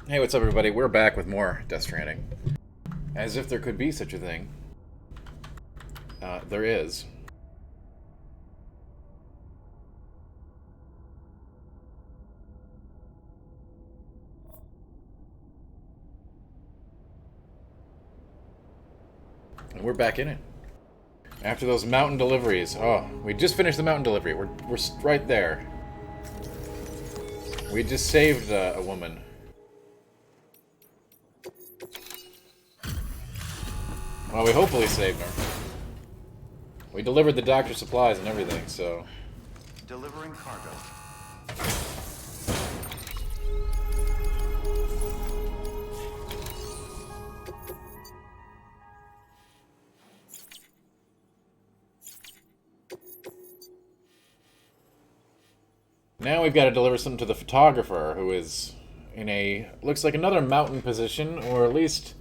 Hey, what's up, everybody? We're back with more Death Stranding. As if there could be such a thing. There is. And we're back in it. After those mountain deliveries. Oh, we just finished the mountain delivery. We're right there. We just saved a woman. Well, we hopefully saved her. We delivered the doctor's supplies and everything, so... Delivering cargo. Now we've got to deliver something to the photographer, who is in a... looks like another mountain position, or at least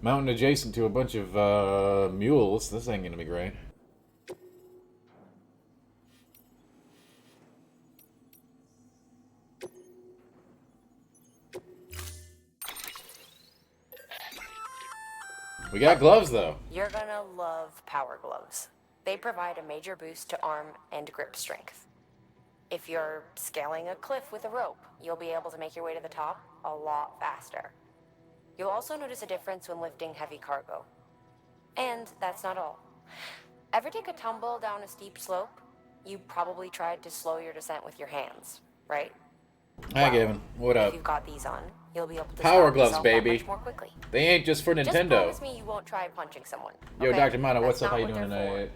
mountain adjacent to a bunch of mules. This ain't gonna be great. We got gloves, though. You're gonna love power gloves. They provide a major boost to arm and grip strength. If you're scaling a cliff with a rope, you'll be able to make your way to the top a lot faster. You'll also notice a difference when lifting heavy cargo. And that's not all. Ever take a tumble down a steep slope? You probably tried to slow your descent with your hands, right? Hi, Gavin. What up? If you've got these on, you'll be able to Power stop gloves, yourself that baby. much more quickly. They ain't just for Just Nintendo. promise me you won't try punching someone. Yo, Okay? Dr. Mono, what's That's up? How not you what doing they're for. tonight?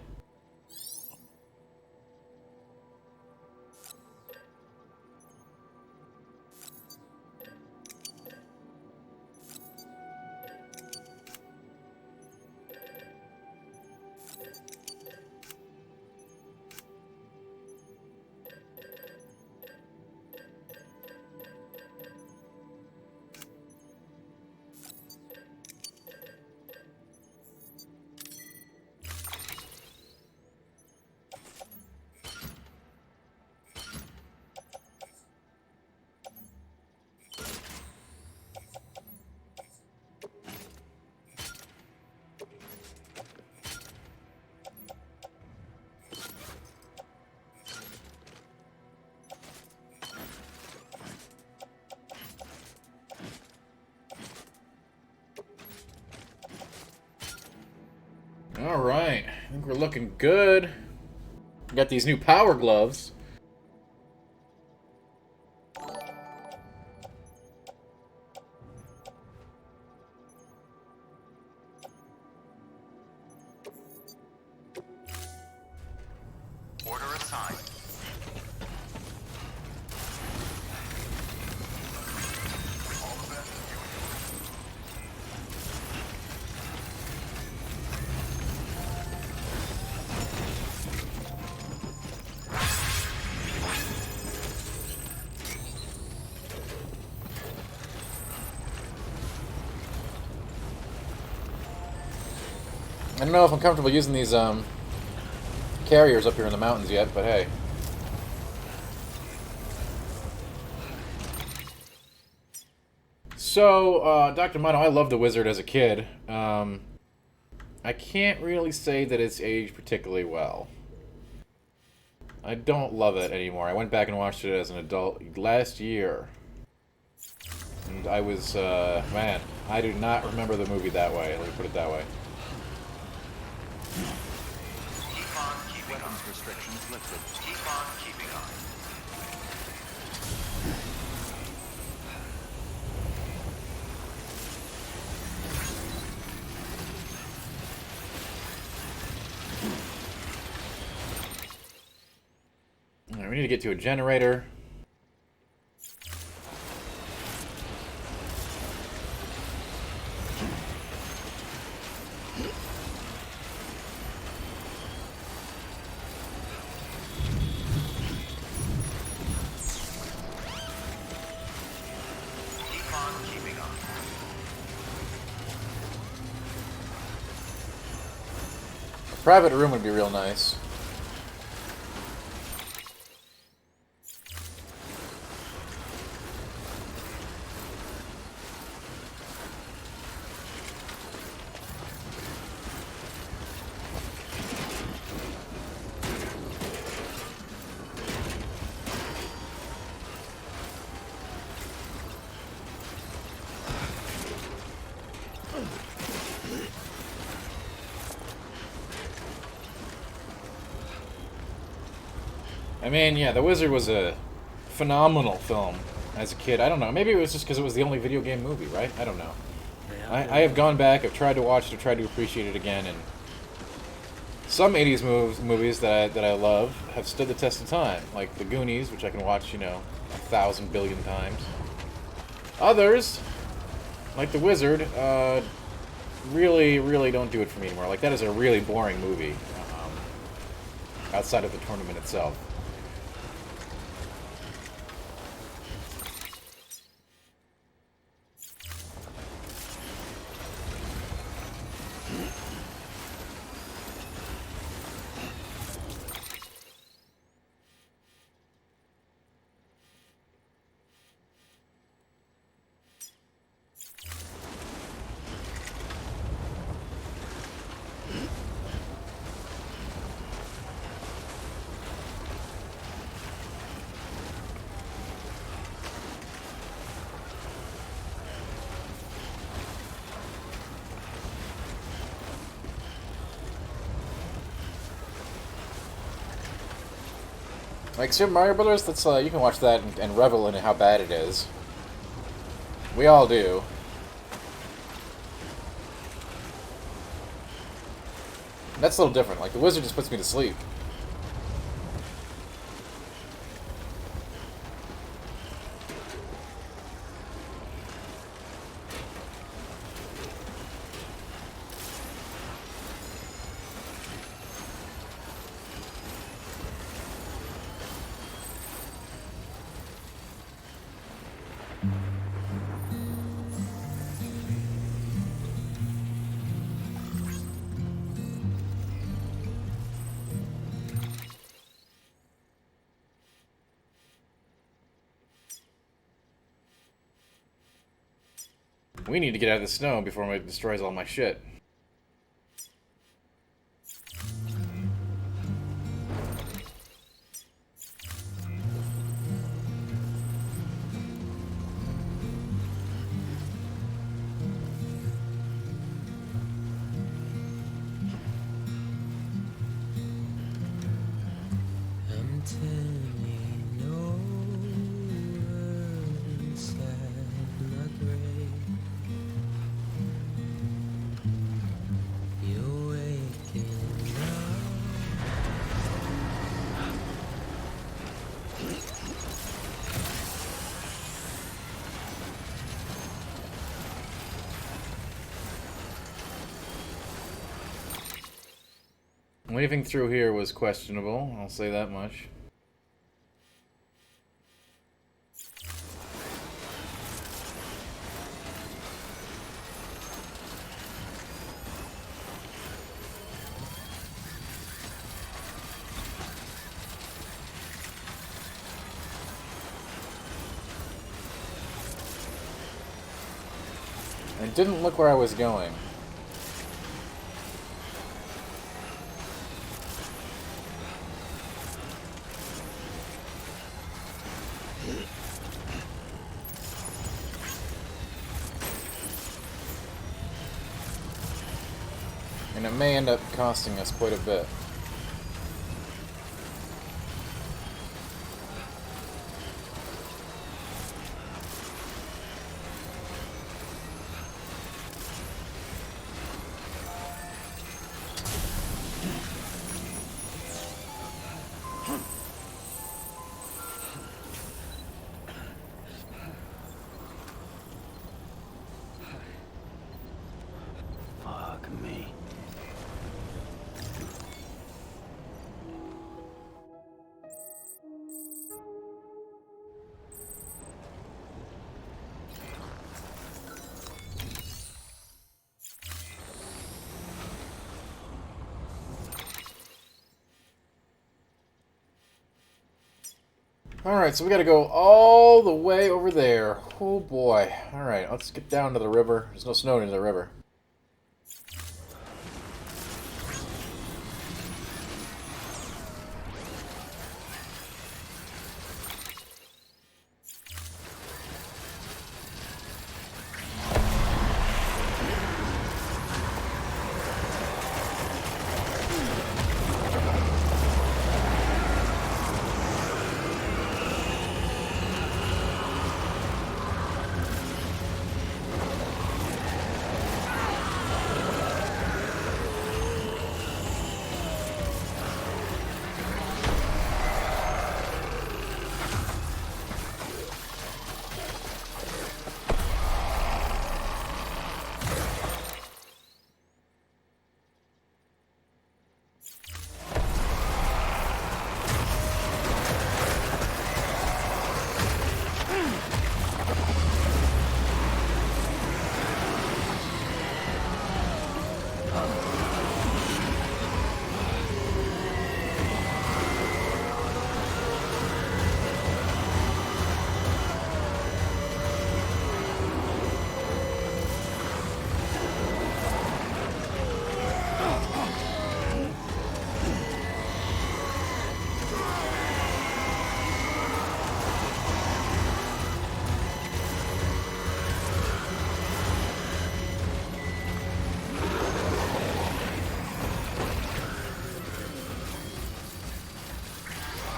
Alright, I think we're looking good. We got these new power gloves. Order assigned. All the best to you and yours. I don't know if I'm comfortable using these carriers up here in the mountains yet, but hey. So, Dr. Mono, I loved The Wizard as a kid. I can't really say that it's aged particularly well. I don't love it anymore. I went back and watched it as an adult last year. And I was, man, I do not remember the movie that way. Let me put it that way. Keep on keeping Weapons restrictions lifted. Keep on keeping on. Alright, we need to get to a generator. Keep on keeping on. A private room would be real nice. I mean, yeah, The Wizard was a phenomenal film as a kid. I don't know. Maybe it was just because it was the only video game movie, right? I don't know. I have gone back. I've tried to watch it. I've tried to appreciate it again, and some '80s movies that I love have stood the test of time, like The Goonies, which I can watch, 1,000 billion times. Others, like The Wizard, really, really don't do it for me anymore. Like, that is a really boring movie, outside of the tournament itself. Like Super Mario Brothers, that's you can watch that and revel in how bad it is. We all do. That's a little different. Like, The Wizard just puts me to sleep. We need to get out of the snow before it destroys all my shit. I'm turning over inside my grave. You're waking up. Leaving through here was questionable, I'll say that much. It didn't look where I was going. And it may end up costing us quite a bit. Fuck me. Alright, so we gotta go all the way over there. Oh boy. Alright, let's get down to the river. There's no snow near the river.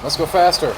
Let's go faster.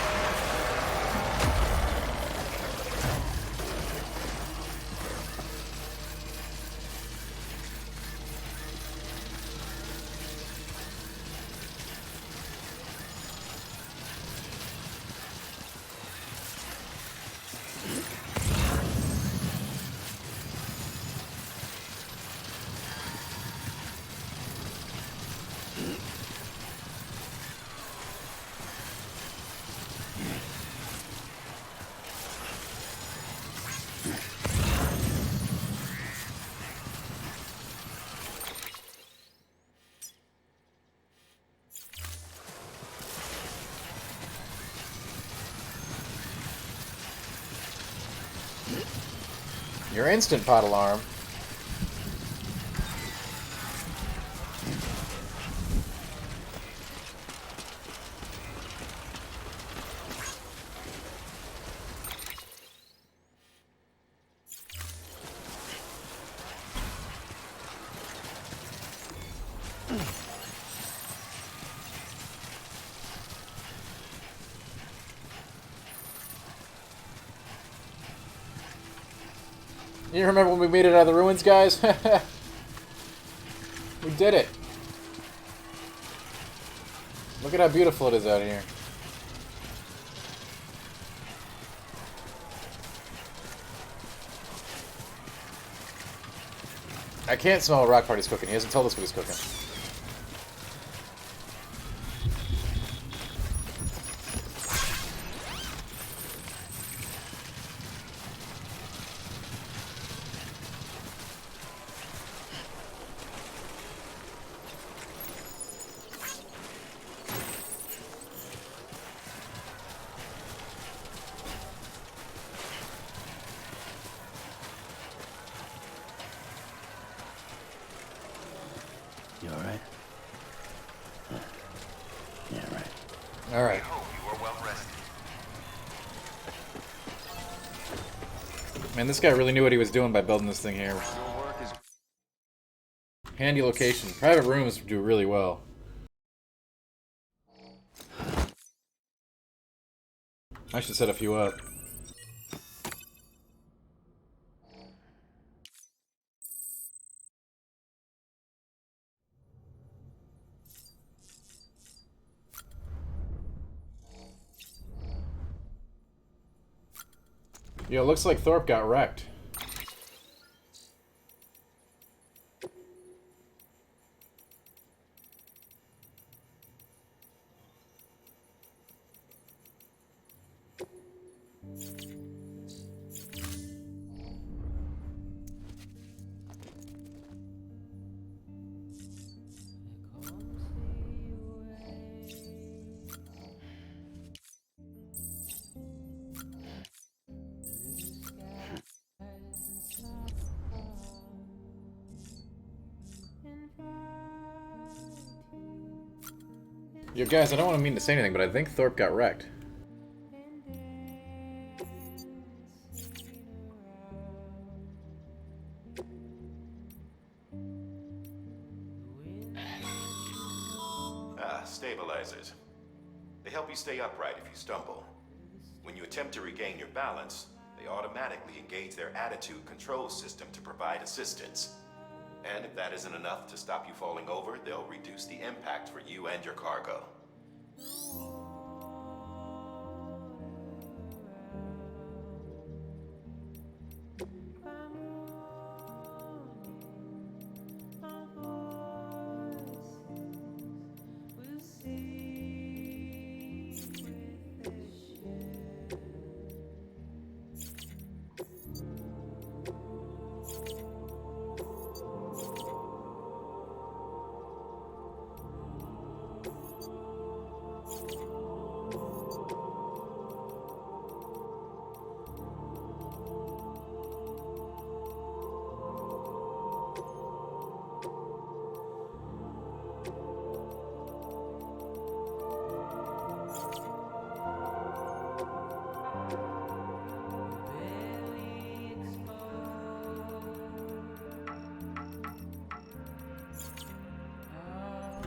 Your instant pot alarm. You remember when we made it out of the ruins, guys? We did it. Look at how beautiful it is out here. I can't smell what Rock Party's cooking. He hasn't told us what he's cooking. You alright? Yeah, right. Alright. I hope you are well rested. Man, this guy really knew what he was doing by building this thing here. Your work is Handy location. Private rooms do really well. I should set a few up. Yeah, it looks like Thorpe got wrecked. Yo, guys, I don't want to mean to say anything, but I think Thorpe got wrecked. Stabilizers. They help you stay upright if you stumble. When you attempt to regain your balance, they automatically engage their attitude control system to provide assistance. And if that isn't enough to stop you falling over, they'll reduce the impact for you and your cargo.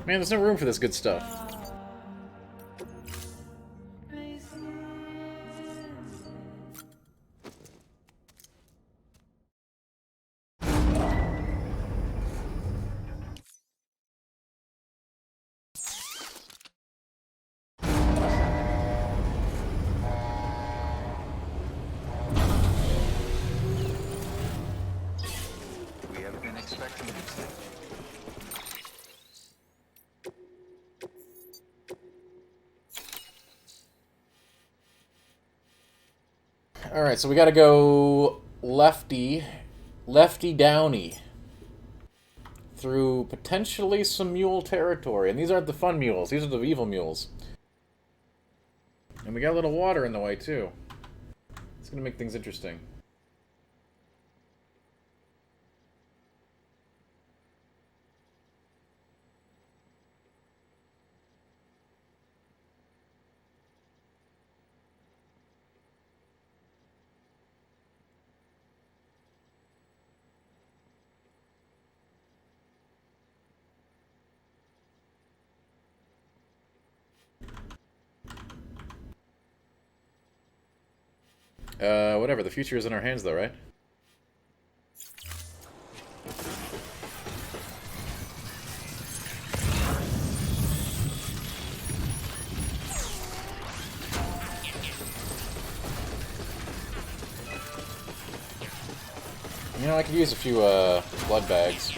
Man, there's no room for this good stuff. We have been expecting these things. Alright, so we gotta go lefty downy. Through potentially some mule territory. And these aren't the fun mules, these are the evil mules. And we got a little water in the way, too. It's gonna make things interesting. Whatever. The future is in our hands, though, right? You know, I could use a few, blood bags.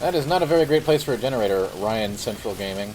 That is not a very great place for a generator, Ryan Central Gaming.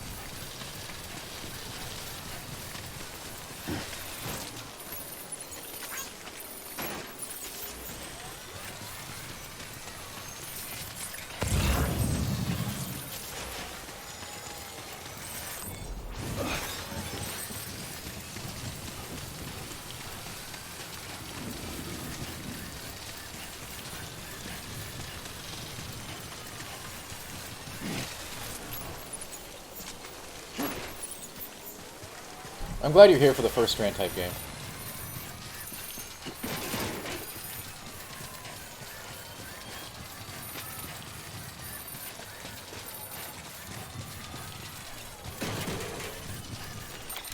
I'm glad you're here for the first Strand type game.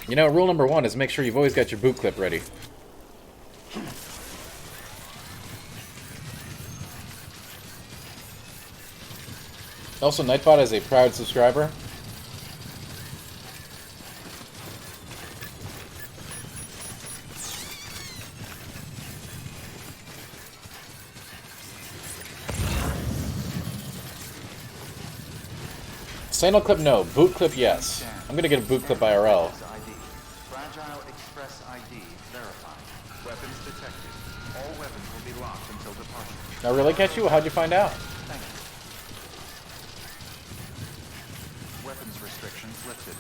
You know, rule number 1 is make sure you've always got your boot clip ready. Also, Nightbot is a proud subscriber. Sandal clip, no. Boot clip, yes. I'm gonna get a boot clip IRL. Fragile Express ID verified. Weapons detected. All weapons will be locked until departure. Now, really, Ketchu? How'd you find out? Thank you. Weapons restrictions lifted.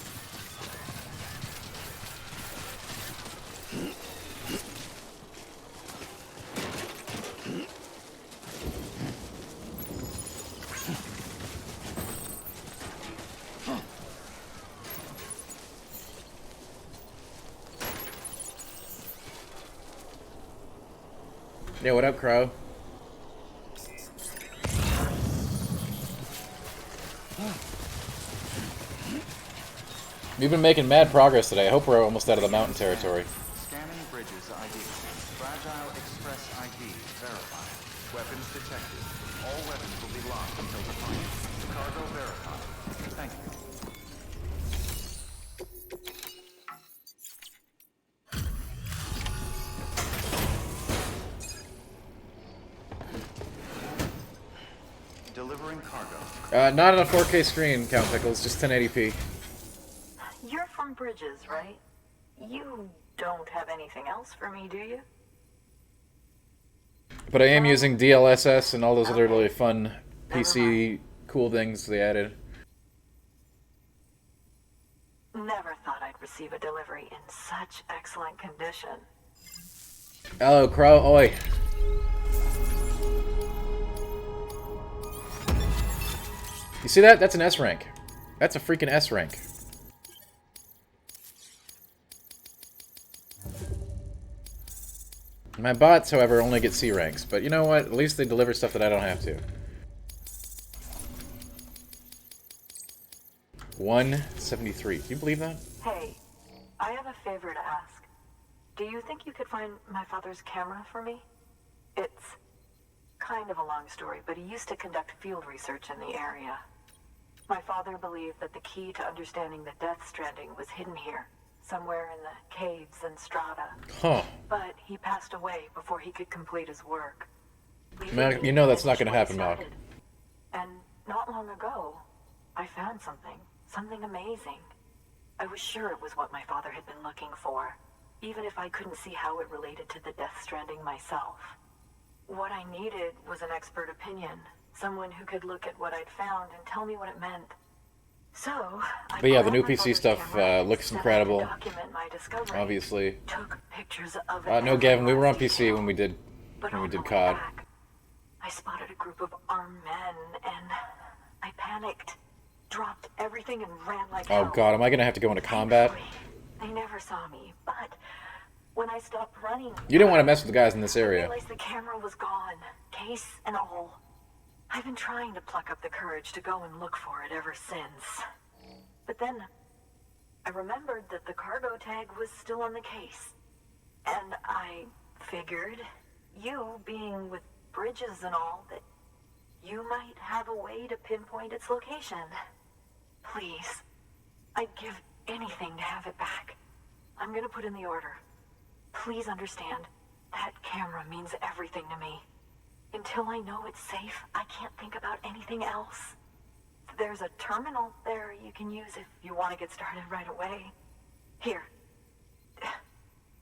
Yeah, what up, Crow? We've been making mad progress today. I hope we're almost out of the mountain territory. Scanning bridges ID. Fragile Express ID verified. Weapons detected. All weapons will be locked until departure. Cargo verified. Thank you. Delivering cargo. Not on a 4K screen, Count Pickles, just 1080p. You're from Bridges, right? You don't have anything else for me, do you? But I am using DLSS and all those other really fun PC cool things they added. Never thought I'd receive a delivery in such excellent condition. Hello, Crow. Oi. You see that? That's an S rank. That's a freaking S rank. My bots, however, only get C ranks. But you know what? At least they deliver stuff that I don't have to. 173. Can you believe that? Hey, I have a favor to ask. Do you think you could find my father's camera for me? It's kind of a long story, but he used to conduct field research in the area. My father believed that the key to understanding the Death Stranding was hidden here, somewhere in the caves and strata. Huh. But he passed away before he could complete his work. Man, you know that's not going to happen, Malk. And not long ago, I found something. Something amazing. I was sure it was what my father had been looking for, even if I couldn't see how it related to the Death Stranding myself. What I needed was an expert opinion, someone who could look at what I'd found and tell me what it meant. So, But yeah, the new PC stuff looks incredible. Obviously. Took pictures of it. No, Gavin, we were on PC when we did COD. I spotted a group of armed men, and I panicked, dropped everything, and ran like hell. Oh god, am I gonna have to go into combat? They never saw me, but when I stopped running, You didn't want to mess with the guys in this I area. realized the camera was gone, case and all. I've been trying to pluck up the courage to go and look for it ever since. But then I remembered that the cargo tag was still on the case. And I figured, you being with Bridges and all, that you might have a way to pinpoint its location. Please, I'd give anything to have it back. I'm gonna put in the order. Please understand, that camera means everything to me. Until I know it's safe, I can't think about anything else. There's a terminal there you can use if you want to get started right away. Here.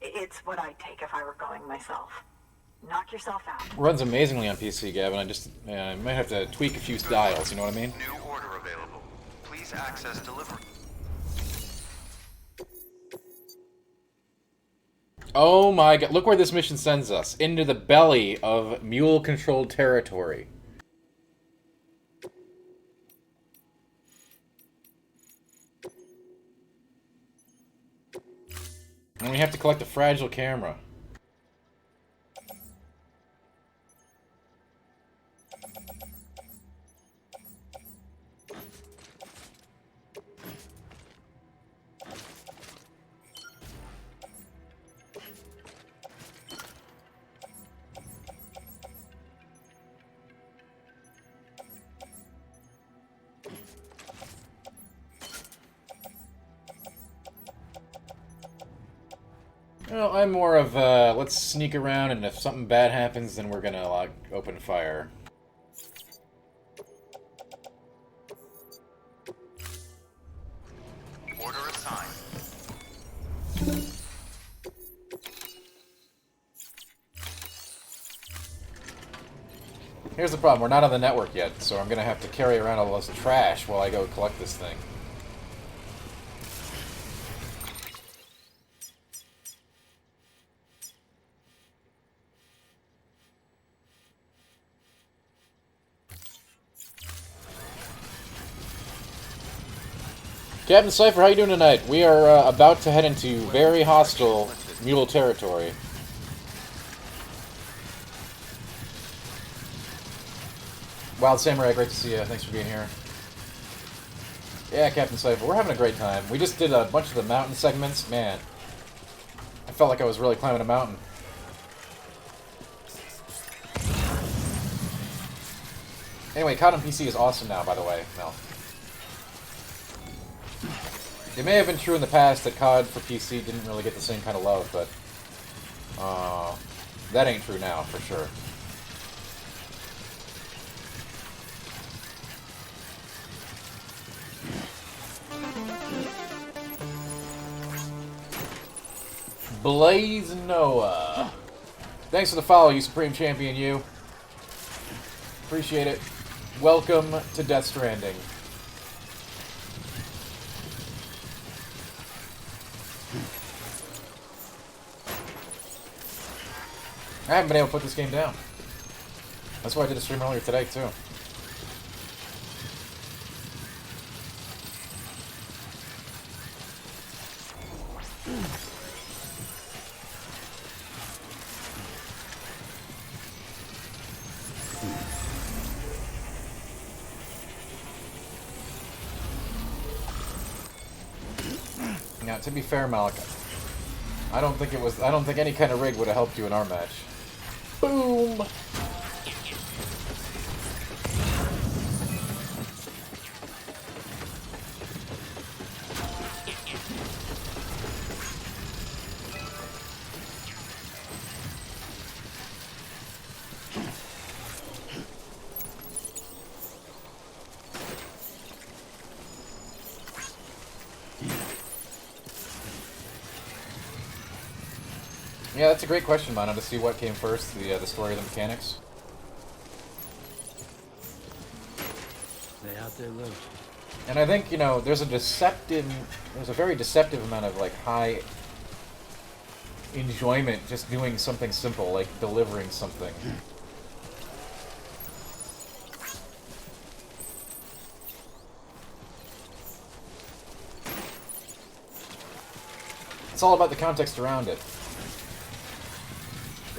It's what I'd take if I were going myself. Knock yourself out. Runs amazingly on PC, Gavin. I might have to tweak a few dials, you know what I mean? New order available. Please access delivery. Oh my god, look where this mission sends us. Into the belly of mule-controlled territory. And we have to collect a fragile camera. Well, I'm more of, let's sneak around, and if something bad happens, then we're gonna, like, open fire. Order assigned. Here's the problem, we're not on the network yet, so I'm gonna have to carry around all this trash while I go collect this thing. Captain Cypher, how you doing tonight? We are about to head into very hostile mule territory. Wild Samurai, great to see you. Thanks for being here. Yeah, Captain Cypher, we're having a great time. We just did a bunch of the mountain segments. Man, I felt like I was really climbing a mountain. Anyway, COD on PC is awesome now, by the way, Mel. It may have been true in the past that COD for PC didn't really get the same kind of love, but that ain't true now, for sure. Blaze Noah. Thanks for the follow, you Supreme Champion, you. Appreciate it. Welcome to Death Stranding. I haven't been able to put this game down. That's why I did a stream earlier today, too. Yeah, to be fair, Malik, I don't think any kind of rig would have helped you in our match. Boom! Yeah, that's a great question, Mana, to see what came first, the story or the mechanics. They out there low. And I think, you know, there's a very deceptive amount of, like, high enjoyment just doing something simple, like delivering something. It's all about the context around it.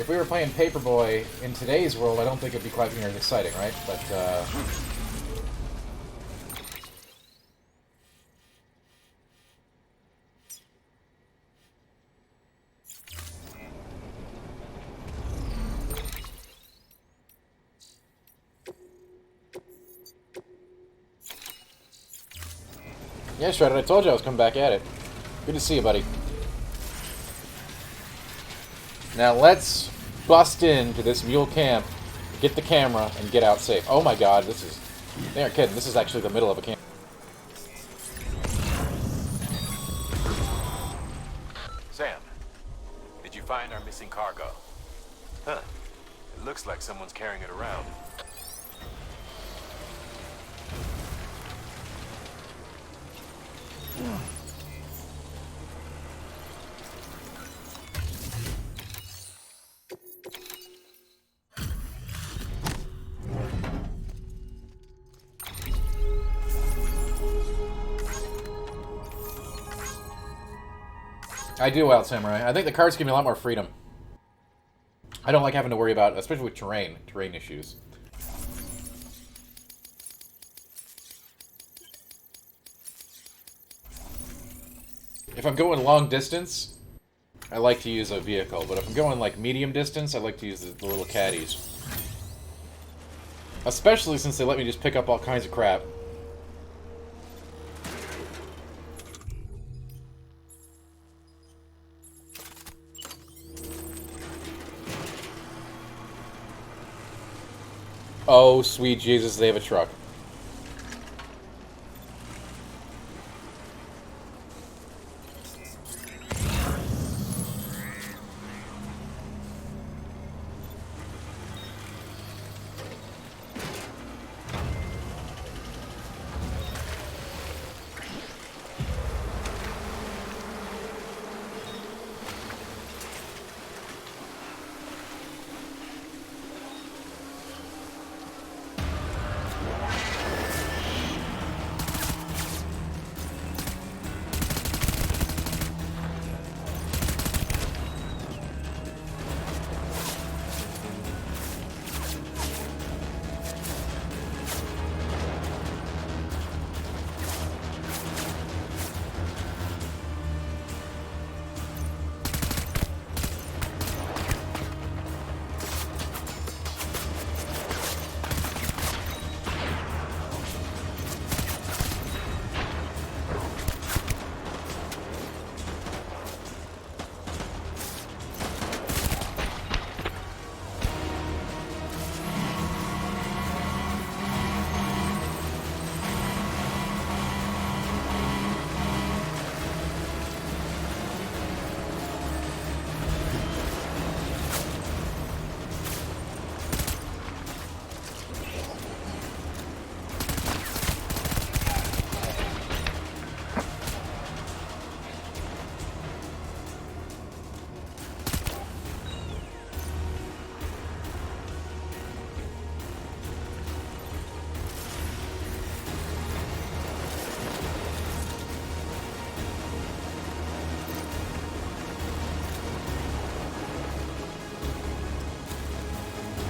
If we were playing Paperboy in today's world, I don't think it'd be quite near as exciting, right? But, yeah, Shredder, I told you I was coming back at it. Good to see you, buddy. Now let's bust into this mule camp, get the camera, and get out safe. Oh my god, this is... They aren't kidding, this is actually the middle of a camp. Sam, did you find our missing cargo? Huh. It looks like someone's carrying it around. I do, Wild Samurai. I think the cards give me a lot more freedom. I don't like having to worry about, especially with terrain issues. If I'm going long distance, I like to use a vehicle, but if I'm going like medium distance, I like to use the little caddies. Especially since they let me just pick up all kinds of crap. Oh, sweet Jesus, they have a truck.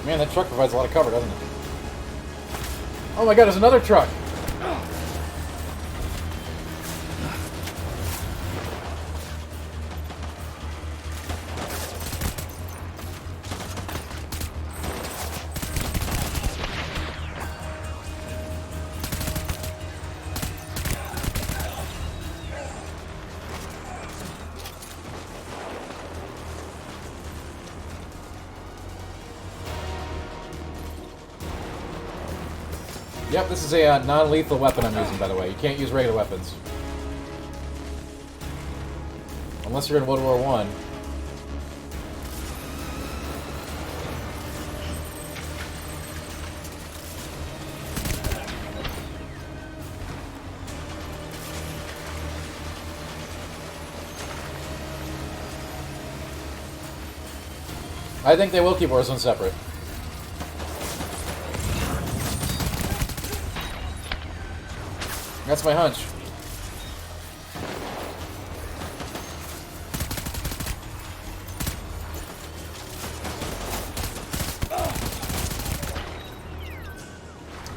Man, that truck provides a lot of cover, doesn't it? Oh my god, there's another truck! Yep, this is a non-lethal weapon I'm using, by the way. You can't use regular weapons. Unless you're in World War I. I think they will keep Warzone separate. That's my hunch.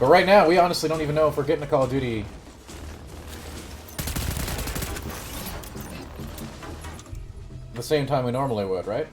But right now, we honestly don't even know if we're getting a Call of Duty the same time we normally would, right?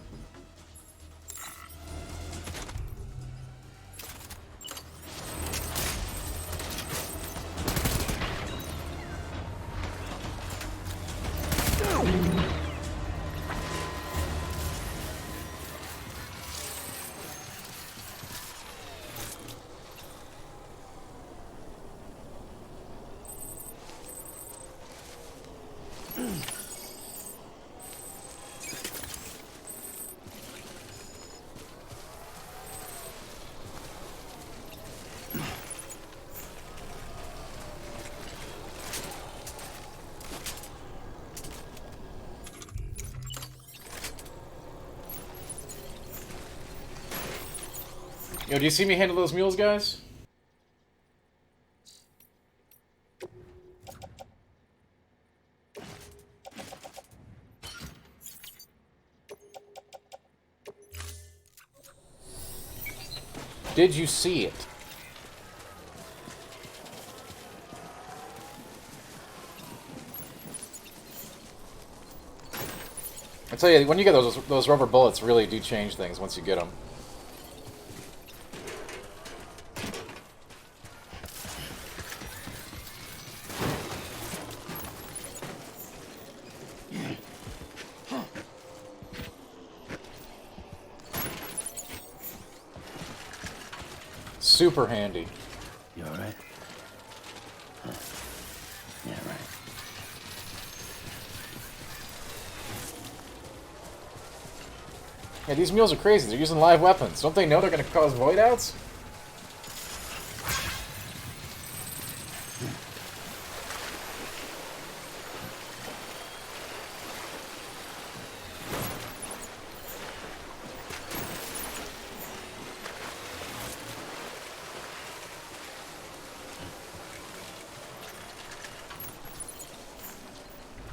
Yo, do you see me handle those mules, guys? Did you see it? I tell you, when you get those rubber bullets, really do change things once you get them. Super handy. You alright? Huh. Yeah, right. Yeah, these mules are crazy. They're using live weapons. Don't they know they're going to cause void outs?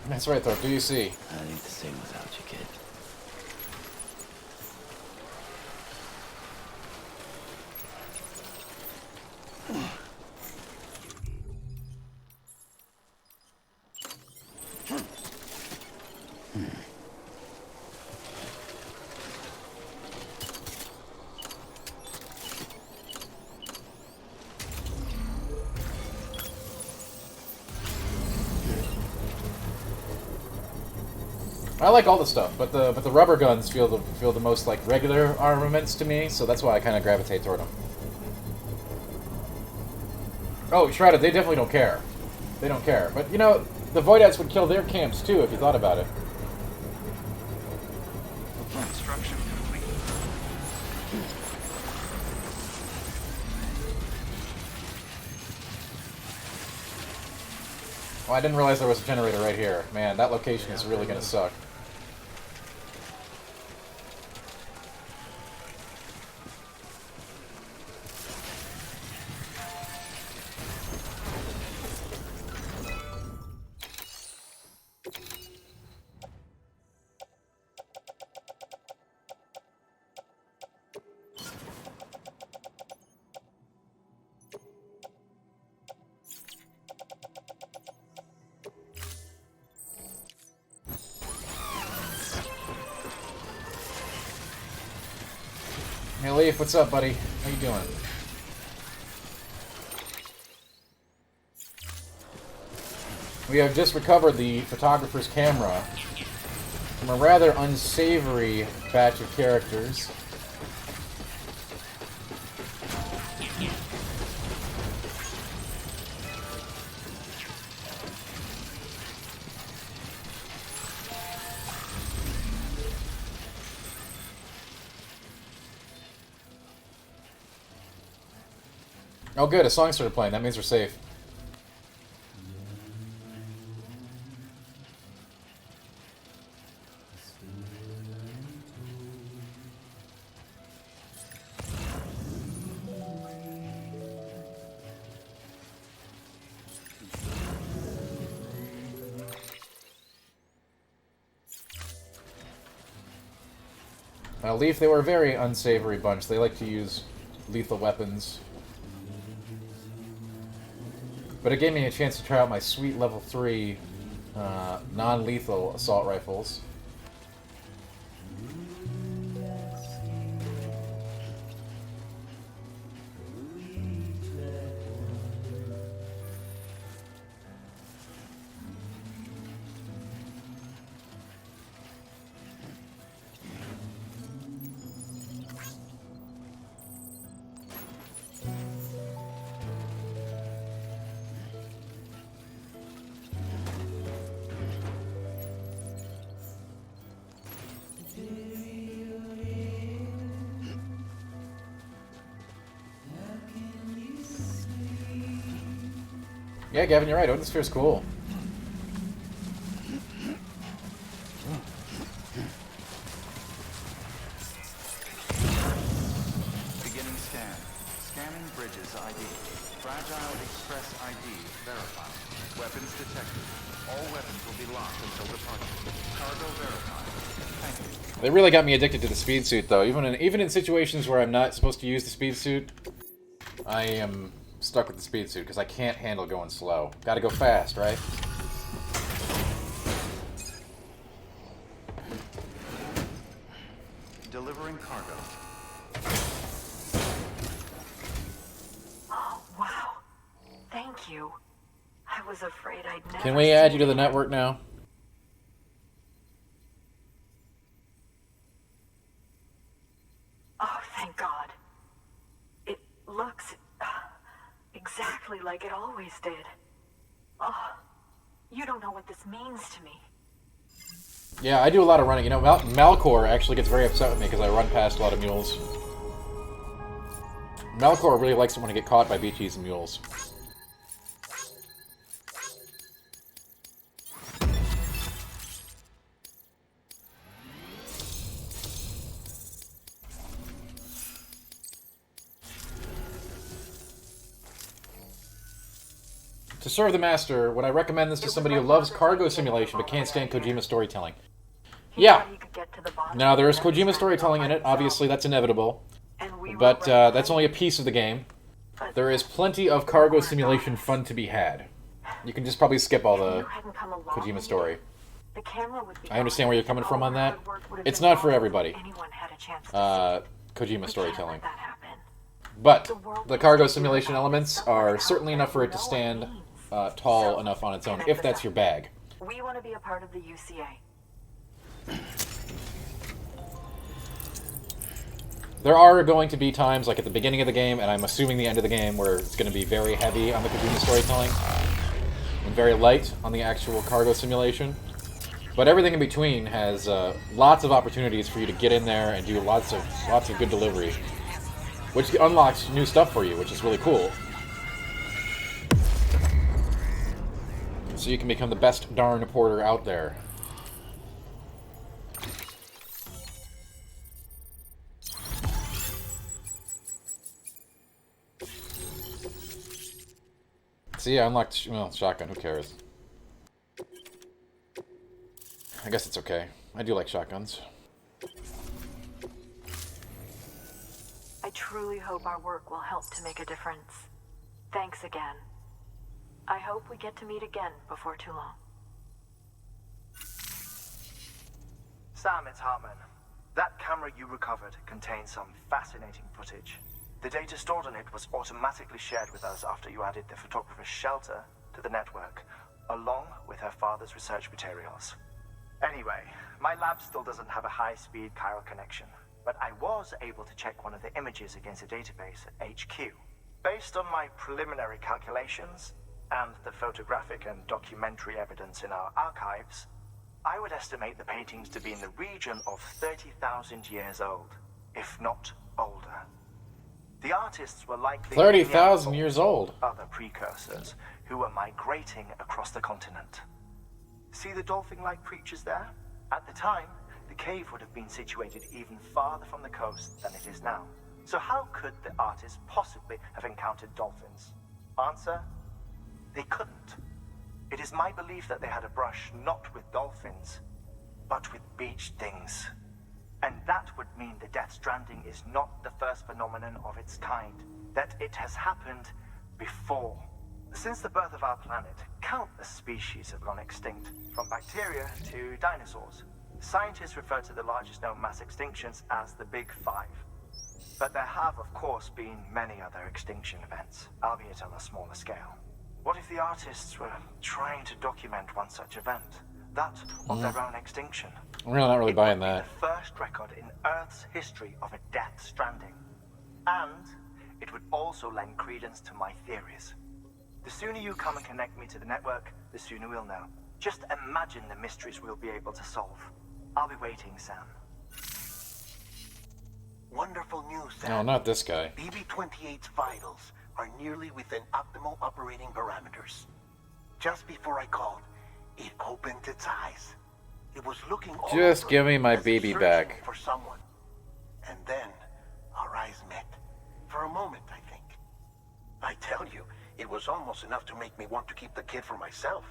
That's right, Thorpe. Do you see? I think the same without you, kid. I like all the stuff, but the rubber guns feel the most like regular armaments to me, so that's why I kind of gravitate toward them. Oh, Shrouded, they definitely don't care. They don't care. But you know, the Voidats would kill their camps too if you thought about it. Construction complete. Oh, I didn't realize there was a generator right here. Man, that location is really gonna suck. Hey Leaf, what's up, buddy? How you doing? We have just recovered the photographer's camera from a rather unsavory batch of characters. Oh, good. A song started playing. That means we're safe. Leaf, they were a very unsavory bunch. They like to use lethal weapons. But it gave me a chance to try out my sweet level 3 non-lethal assault rifles. Yeah, Gavin, you're right. Odin Sphere's cool. Beginning scan. Scanning bridges ID. Fragile Express ID verified. Weapons detected. All weapons will be locked until departure. Cargo verified. Thank you. They really got me addicted to the speed suit, though. Even in situations where I'm not supposed to use the speed suit, I am stuck with the speed suit because I can't handle going slow. Gotta go fast, right? Delivering cargo. Oh, wow. Thank you. I was afraid I'd never Can we add see you to the it. network now? Oh, thank God. It looks exactly like it always did. Oh, you don't know what this means to me. Yeah, I do a lot of running. You know, Malcor actually gets very upset with me because I run past a lot of mules. Malcor really likes it when I get caught by beaches and mules. To serve the master, would I recommend this to somebody who loves cargo simulation but can't stand Kojima storytelling? Yeah. Now, there is Kojima storytelling in it. Obviously, that's inevitable. But that's only a piece of the game. There is plenty of cargo simulation fun to be had. You can just probably skip all the Kojima story. I understand where you're coming from on that. It's not for everybody. Kojima storytelling. But the cargo simulation elements are certainly enough for it to stand tall enough on its own, if that's your bag. We want to be a part of the UCA. There are going to be times, like at the beginning of the game, and I'm assuming the end of the game, where it's going to be very heavy on the Kojima storytelling, and very light on the actual cargo simulation. But everything in between has lots of opportunities for you to get in there and do lots of good delivery, which unlocks new stuff for you, which is really cool. So you can become the best darn porter out there. So yeah, unlocked, well, shotgun, who cares? I guess it's okay. I do like shotguns. I truly hope our work will help to make a difference. Thanks again. I hope we get to meet again before too long. Sam, it's Hartman. That camera you recovered contains some fascinating footage. The data stored on it was automatically shared with us after you added the photographer's shelter to the network, along with her father's research materials. Anyway, my lab still doesn't have a high-speed chiral connection, but I was able to check one of the images against a database at HQ. Based on my preliminary calculations, and the photographic and documentary evidence in our archives, I would estimate the paintings to be in the region of 30,000 years old, if not older. The artists were likely 30,000 years old. other precursors who were migrating across the continent. See the dolphin-like creatures there? At the time, the cave would have been situated even farther from the coast than it is now. So how could the artists possibly have encountered dolphins? Answer: they couldn't. It is my belief that they had a brush not with dolphins, but with beach things. And that would mean the Death Stranding is not the first phenomenon of its kind, that it has happened before. Since the birth of our planet, countless species have gone extinct, from bacteria to dinosaurs. Scientists refer to the largest known mass extinctions as the Big Five. But there have, of course, been many other extinction events, albeit on a smaller scale. What if the artists were trying to document one such event? That of their own extinction? I'm really not really It buying would be that. the first record in Earth's history of a Death Stranding. And it would also lend credence to my theories. The sooner you come and connect me to the network, the sooner we'll know. Just imagine the mysteries we'll be able to solve. I'll be waiting, Sam. Wonderful news, Sam. No, not this guy. BB-28's vitals are nearly within optimal operating parameters. Just before I called, it opened its eyes. It was looking all Just over give me my as if baby searching back. for someone. And then our eyes met. For a moment, I think. I tell you, it was almost enough to make me want to keep the kid for myself.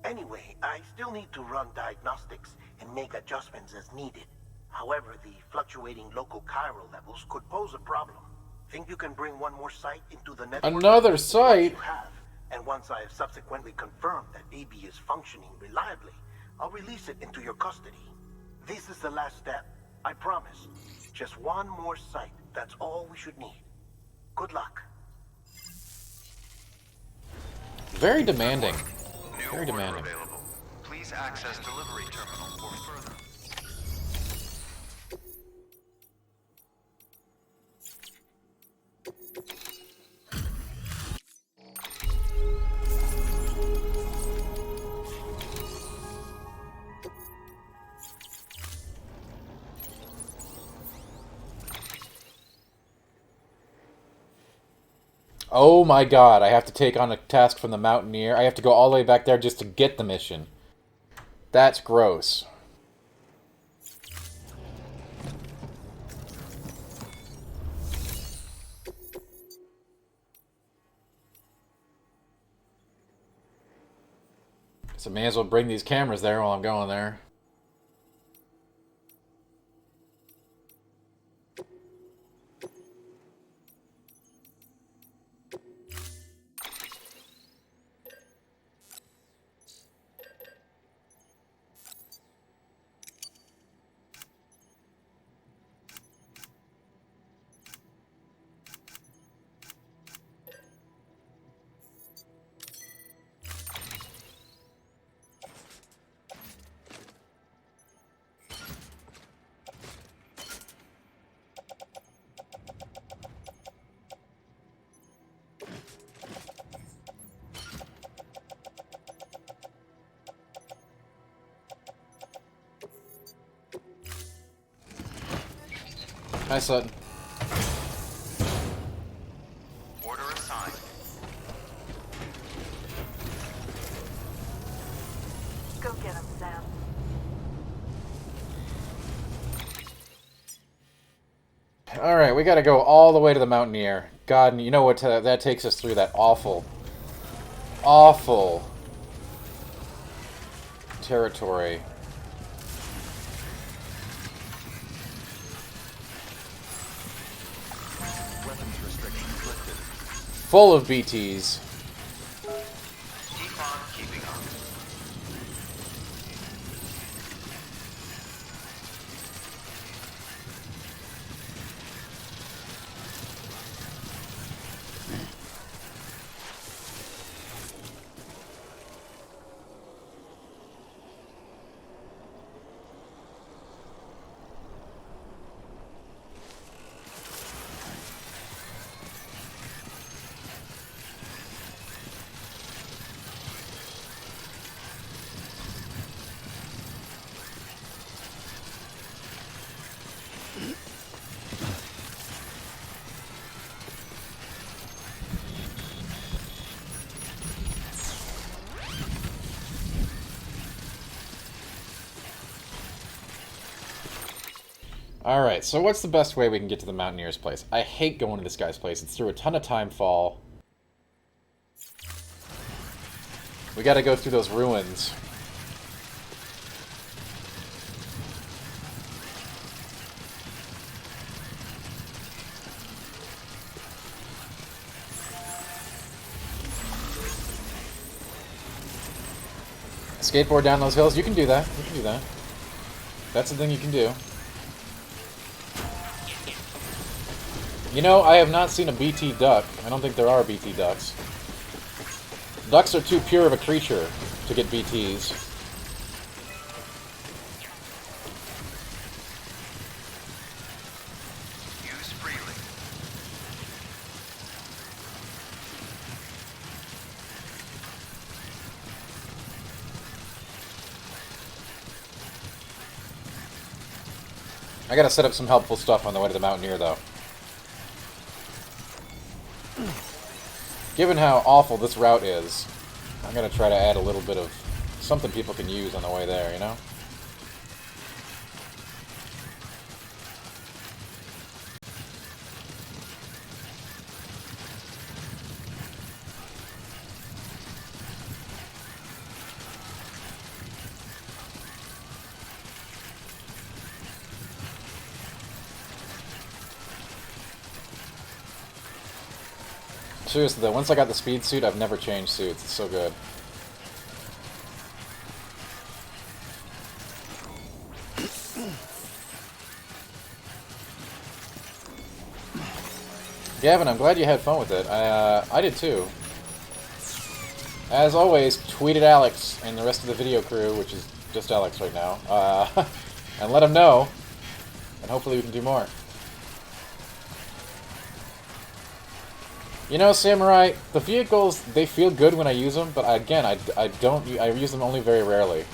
Anyway, I still need to run diagnostics and make adjustments as needed. However, the fluctuating local chiral levels could pose a problem. Think you can bring one more site into the network? Another Once site? you have, and once I have subsequently confirmed that BB is functioning reliably, I'll release it into your custody. This is the last step, I promise. Just one more site, that's all we should need. Good luck. Very demanding. New Very order demanding. available. Please access delivery terminal for further. Oh my god, I have to take on a task from the Mountaineer. I have to go all the way back there just to get the mission. That's gross. So may as well bring these cameras there while I'm going there. Hi, Sutton. Order assigned. Go get him, Sam. Alright, we gotta go all the way to the Mountaineer. God, and you know what? That takes us through that awful territory. Weapons restrictions lifted. Full of BTs. Keep on keeping on. Alright, so what's the best way we can get to the Mountaineer's place? I hate going to this guy's place. It's through a ton of timefall. We gotta go through those ruins. Skateboard down those hills? You can do that. You can do that. That's the thing you can do. You know, I have not seen a BT duck. I don't think there are BT ducks. Ducks are too pure of a creature to get BTs. Use freely. I gotta set up some helpful stuff on the way to the Mountaineer, though. Given how awful this route is, I'm gonna try to add a little bit of something people can use on the way there, you know? Seriously though, once I got the speed suit, I've never changed suits. It's so good. Gavin, I'm glad you had fun with it. I did too. As always, tweet at Alex and the rest of the video crew, which is just Alex right now, and let him know, and hopefully we can do more. You know, Samurai, the vehicles, they feel good when I use them, but again, I use them only very rarely.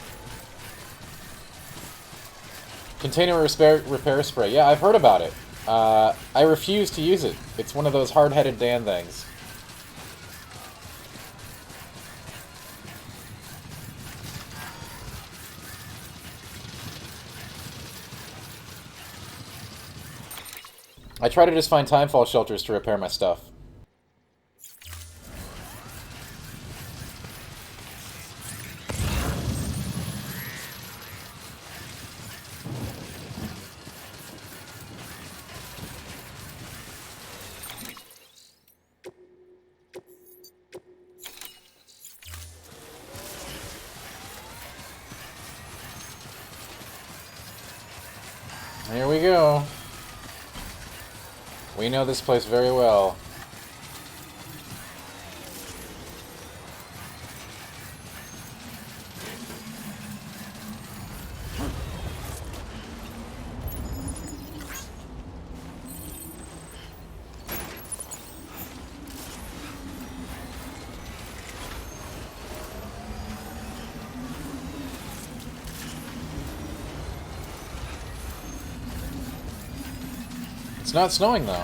Container repair spray. Yeah, I've heard about it. I refuse to use it. It's one of those hard-headed Dan things. I try to just find timefall shelters to repair my stuff. Here we go. We know this place very well. It's not snowing, though. You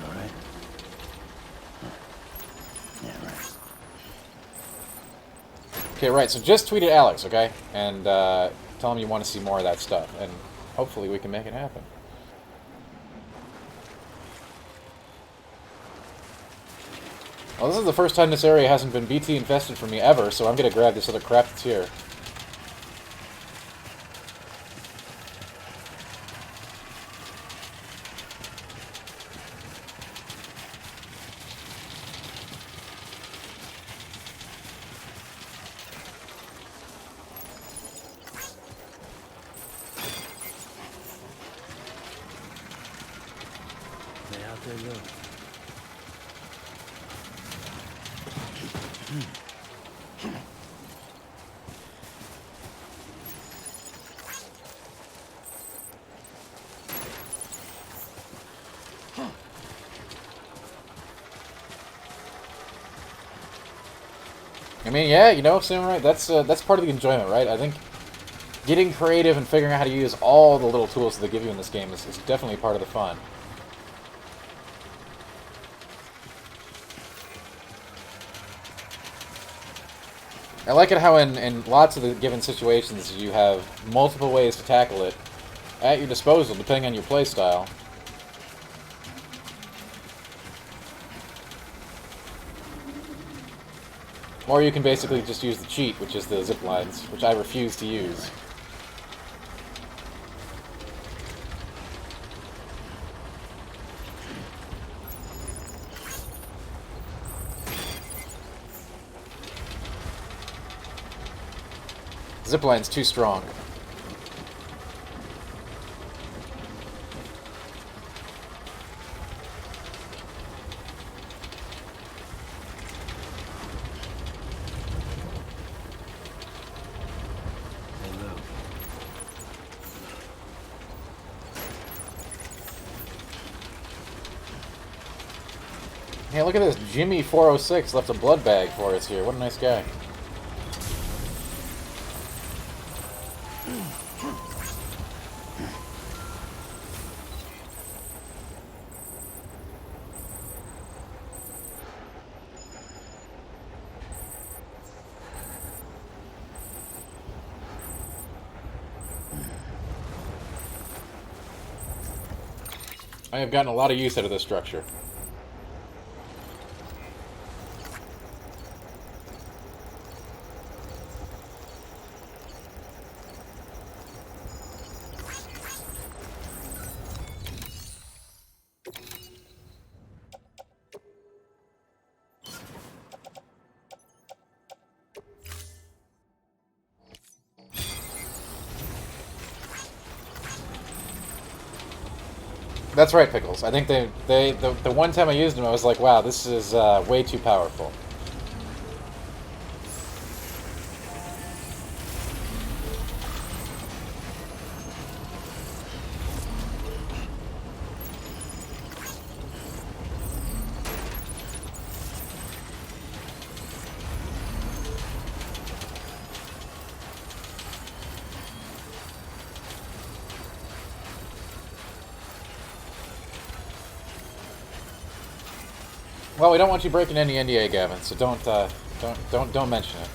alright? Yeah, right. Okay, right, so just tweet at Alex, okay? And tell him you want to see more of that stuff. And hopefully we can make it happen. Well, this is the first time this area hasn't been BT infested for me ever, so I'm gonna grab this other crap that's here. Stay out there, yo. I mean, yeah, you know, Samurai, that's part of the enjoyment, right? I think getting creative and figuring out how to use all the little tools that they give you in this game is definitely part of the fun. I like it how in lots of the given situations you have multiple ways to tackle it at your disposal, depending on your playstyle. Or you can basically just use the cheat, which is the zip lines, which I refuse to use. Zipline's too strong. Hey, look at this. Jimmy406 left a blood bag for us here. What a nice guy. I have gotten a lot of use out of this structure. That's right, Pickles. I think the one time I used them, I was like, wow, this is way too powerful. Well, we don't want you breaking any NDA, Gavin, so don't mention it.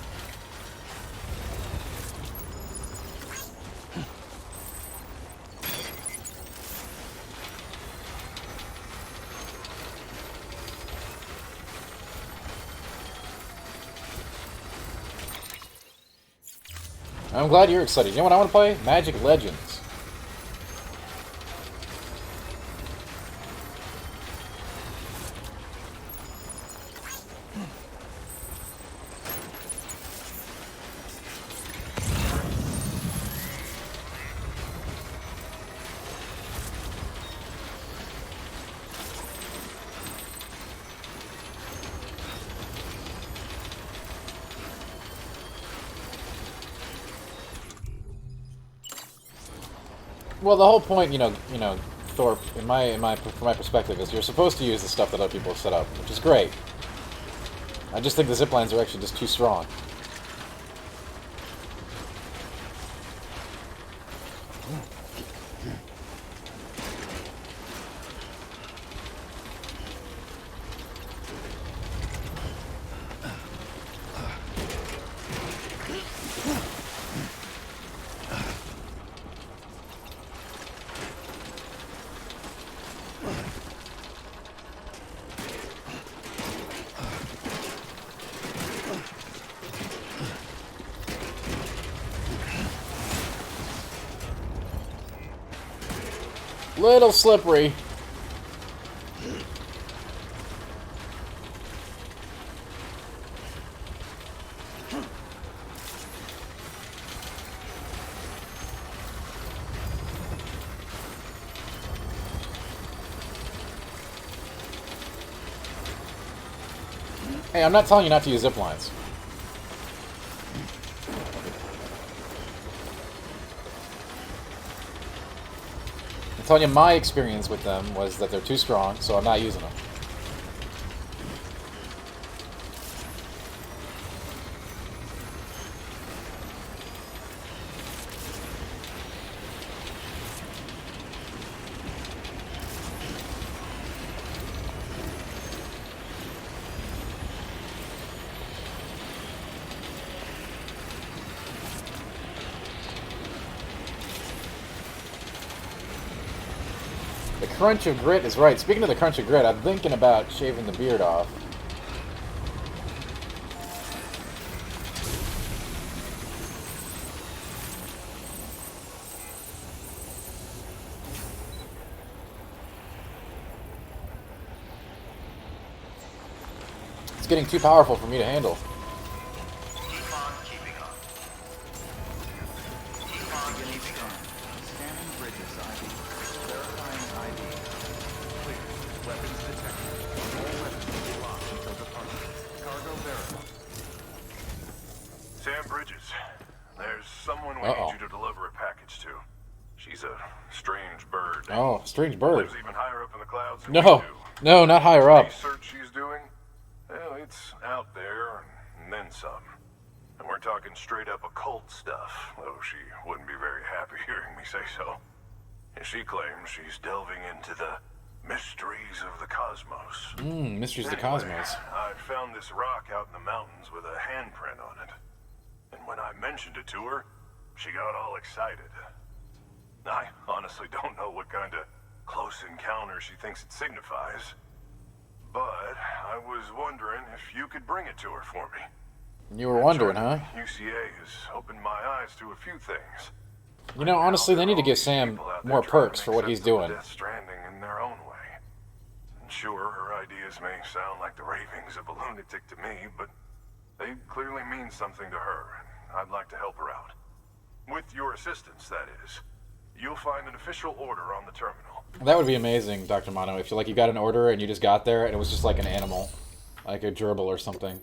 I'm glad you're excited. You know what I want to play? Magic Legends. Well, the whole point, Thorpe, from my perspective, is you're supposed to use the stuff that other people have set up, which is great. I just think the ziplines are actually just too strong. Little slippery. Hey, I'm not telling you not to use zip lines. I'm telling you my experience with them was that they're too strong, so I'm not using them. crunch of grit is right. Speaking of the crunch of grit, I'm thinking about shaving the beard off. It's getting too powerful for me to handle. Keep on keeping on. Keep on keeping on. Scanning bridges ID. Verifying ID. Clear. Weapons detected. All weapons will be locked until departure. Cargo verified. Sam Bridges, there's someone we Uh-oh. need you to deliver a package to. She's a strange bird. Oh, strange bird. Lives even higher up in the clouds than No, we do. no, not higher up. Research she's doing, well, it's out there and then some. And we're talking straight up occult stuff, though she wouldn't be very happy hearing me say so. And she claims she's delving into the mysteries of the cosmos. Mysteries of the Anyway, Cosmos. I found this rock out in the mountains with a handprint on it. And when I mentioned it to her, she got all excited. I honestly don't know what kind of close encounter she thinks it signifies. But I was wondering if you could bring it to her for me. You were wondering, huh? UCA has opened my eyes to a few things. You know, honestly, they need to give Sam more perks for what he's doing. Death Stranding in their own way. And sure, her ideas may sound like the ravings of a lunatic to me, but they clearly mean something to her, and I'd like to help her out. With your assistance, that is. You'll find an official order on the terminal. That would be amazing, Dr. Mono, if you got an order and you just got there and it was just like an animal. Like a gerbil or something.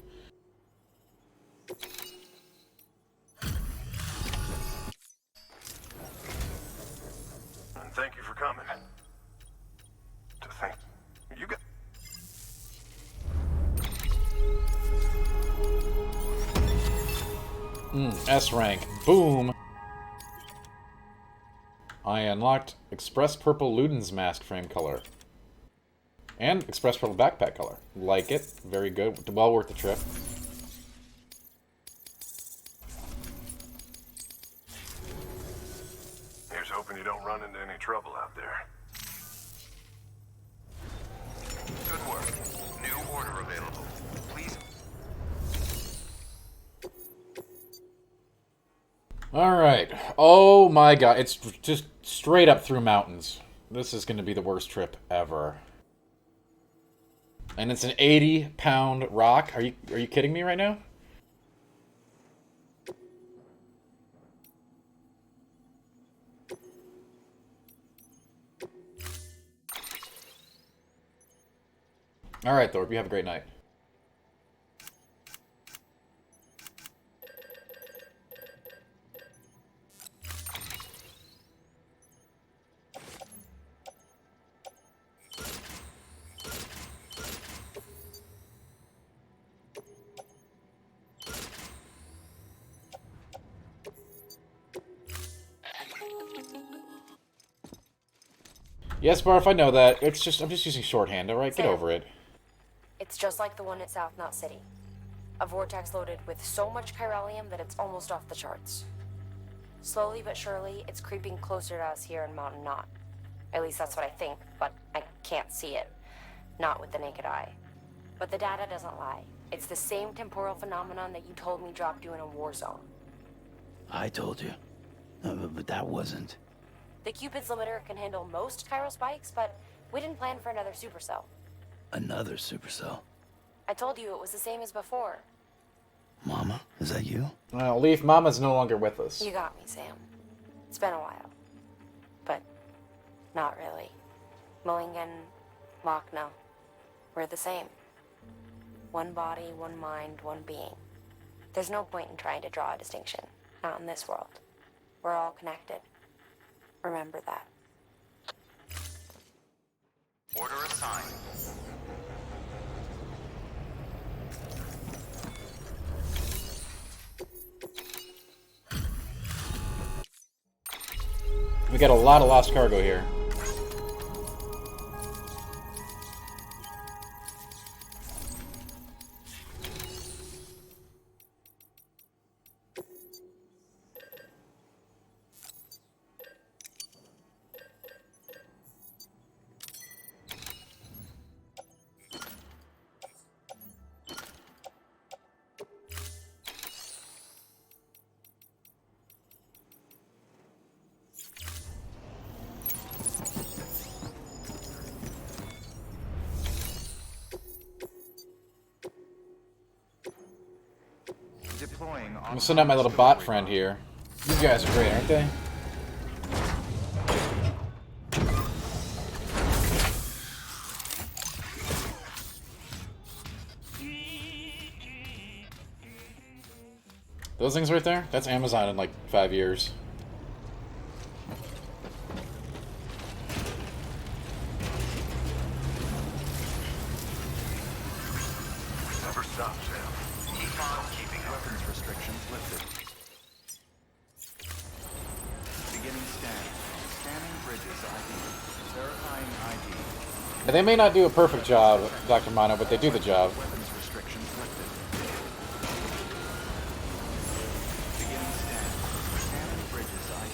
And thank you for coming. To think you got S rank. Boom. I unlocked Express Purple Luden's mask frame color. And Express Purple backpack color. Like it. Very good. Well worth the trip. Here's hoping you don't run into any trouble out there. Good work. New order available. Please. Alright. Oh my god. It's just straight up through mountains. This is going to be the worst trip ever. And it's an 80-pound rock. Are you kidding me right now? Alright, Thorpe. You have a great night. Yes, Barf, I know that. I'm just using shorthand, alright? Get Sam. over it. It's just like the one at South Knot City. A vortex loaded with so much chiralium that it's almost off the charts. Slowly but surely, it's creeping closer to us here in Mountain Knot. At least that's what I think, but I can't see it. Not with the naked eye. But the data doesn't lie. It's the same temporal phenomenon that you told me dropped you in a war zone. I told you. But that wasn't. The Cupid's limiter can handle most chiral spikes, but we didn't plan for another supercell. Another supercell. I told you it was the same as before. Mama, is that you? Well, Leaf, Mama's no longer with us. You got me, Sam. It's been a while. But not really. Mulligan, Lochno, we're the same. One body, one mind, one being. There's no point in trying to draw a distinction. Not in this world. We're all connected. Remember that. Order assigned. We got a lot of lost cargo here. Deploying I'm gonna send out my little bot friend here. You guys are great, aren't they? Those things right there? That's Amazon in like 5 years. Never stop, Sam. Keep on keeping weapons restrictions lifted. Beginning scan. Scanning bridges ID. Verifying ID. They may not do a perfect job, Dr. Mono, but they do the job. Weapons restrictions lifted. Beginning scan. Scanning bridges ID.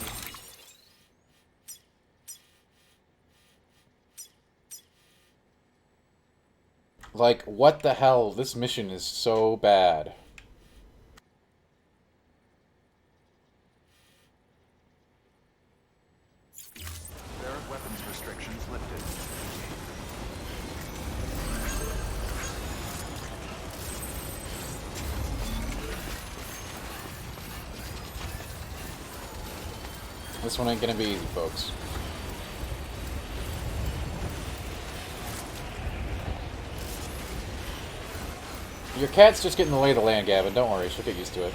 Like, what the hell? This mission is so bad. Weapons restrictions lifted. This one ain't gonna be easy, folks. Your cat's just getting the lay of the land, Gavin. Don't worry, she'll get used to it.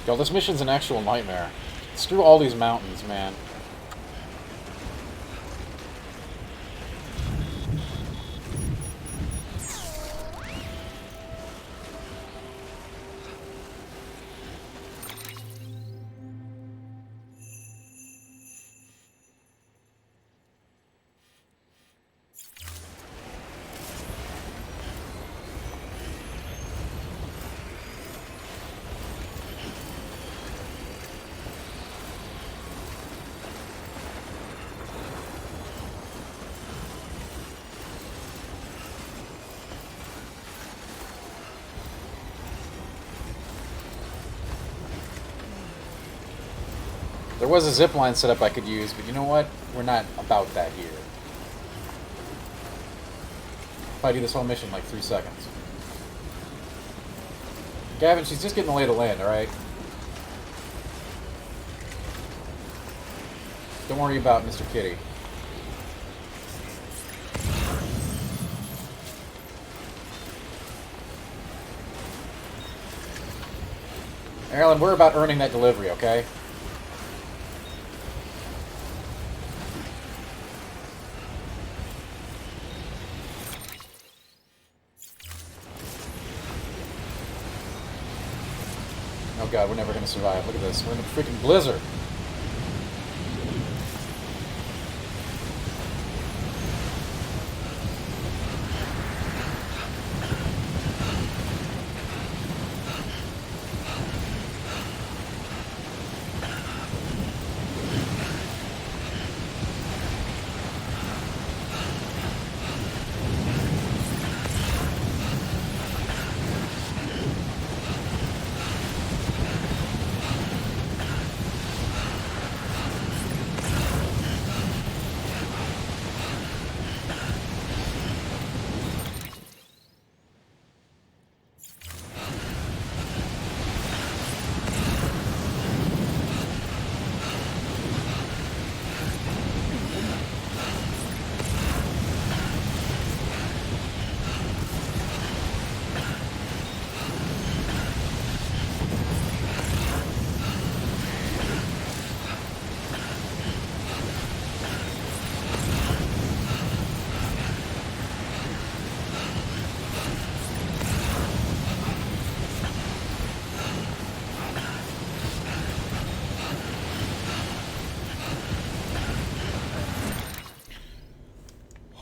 Yo, this mission's an actual nightmare. Screw all these mountains, man. There was a zipline setup I could use, but you know what? We're not about that here. If I do this whole mission in like 3 seconds. Gavin, she's just getting the lay of the land, alright? Don't worry about Mr. Kitty. Marilyn, we're about earning that delivery, okay? Oh god, we're never gonna survive. Look at this. We're in a freaking blizzard.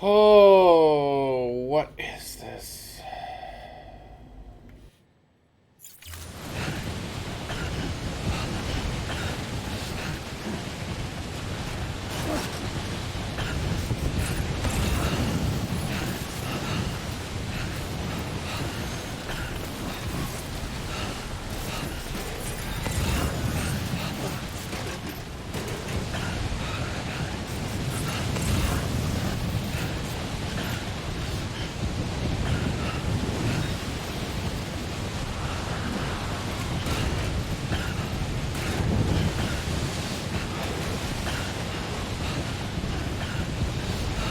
Oh, what is this?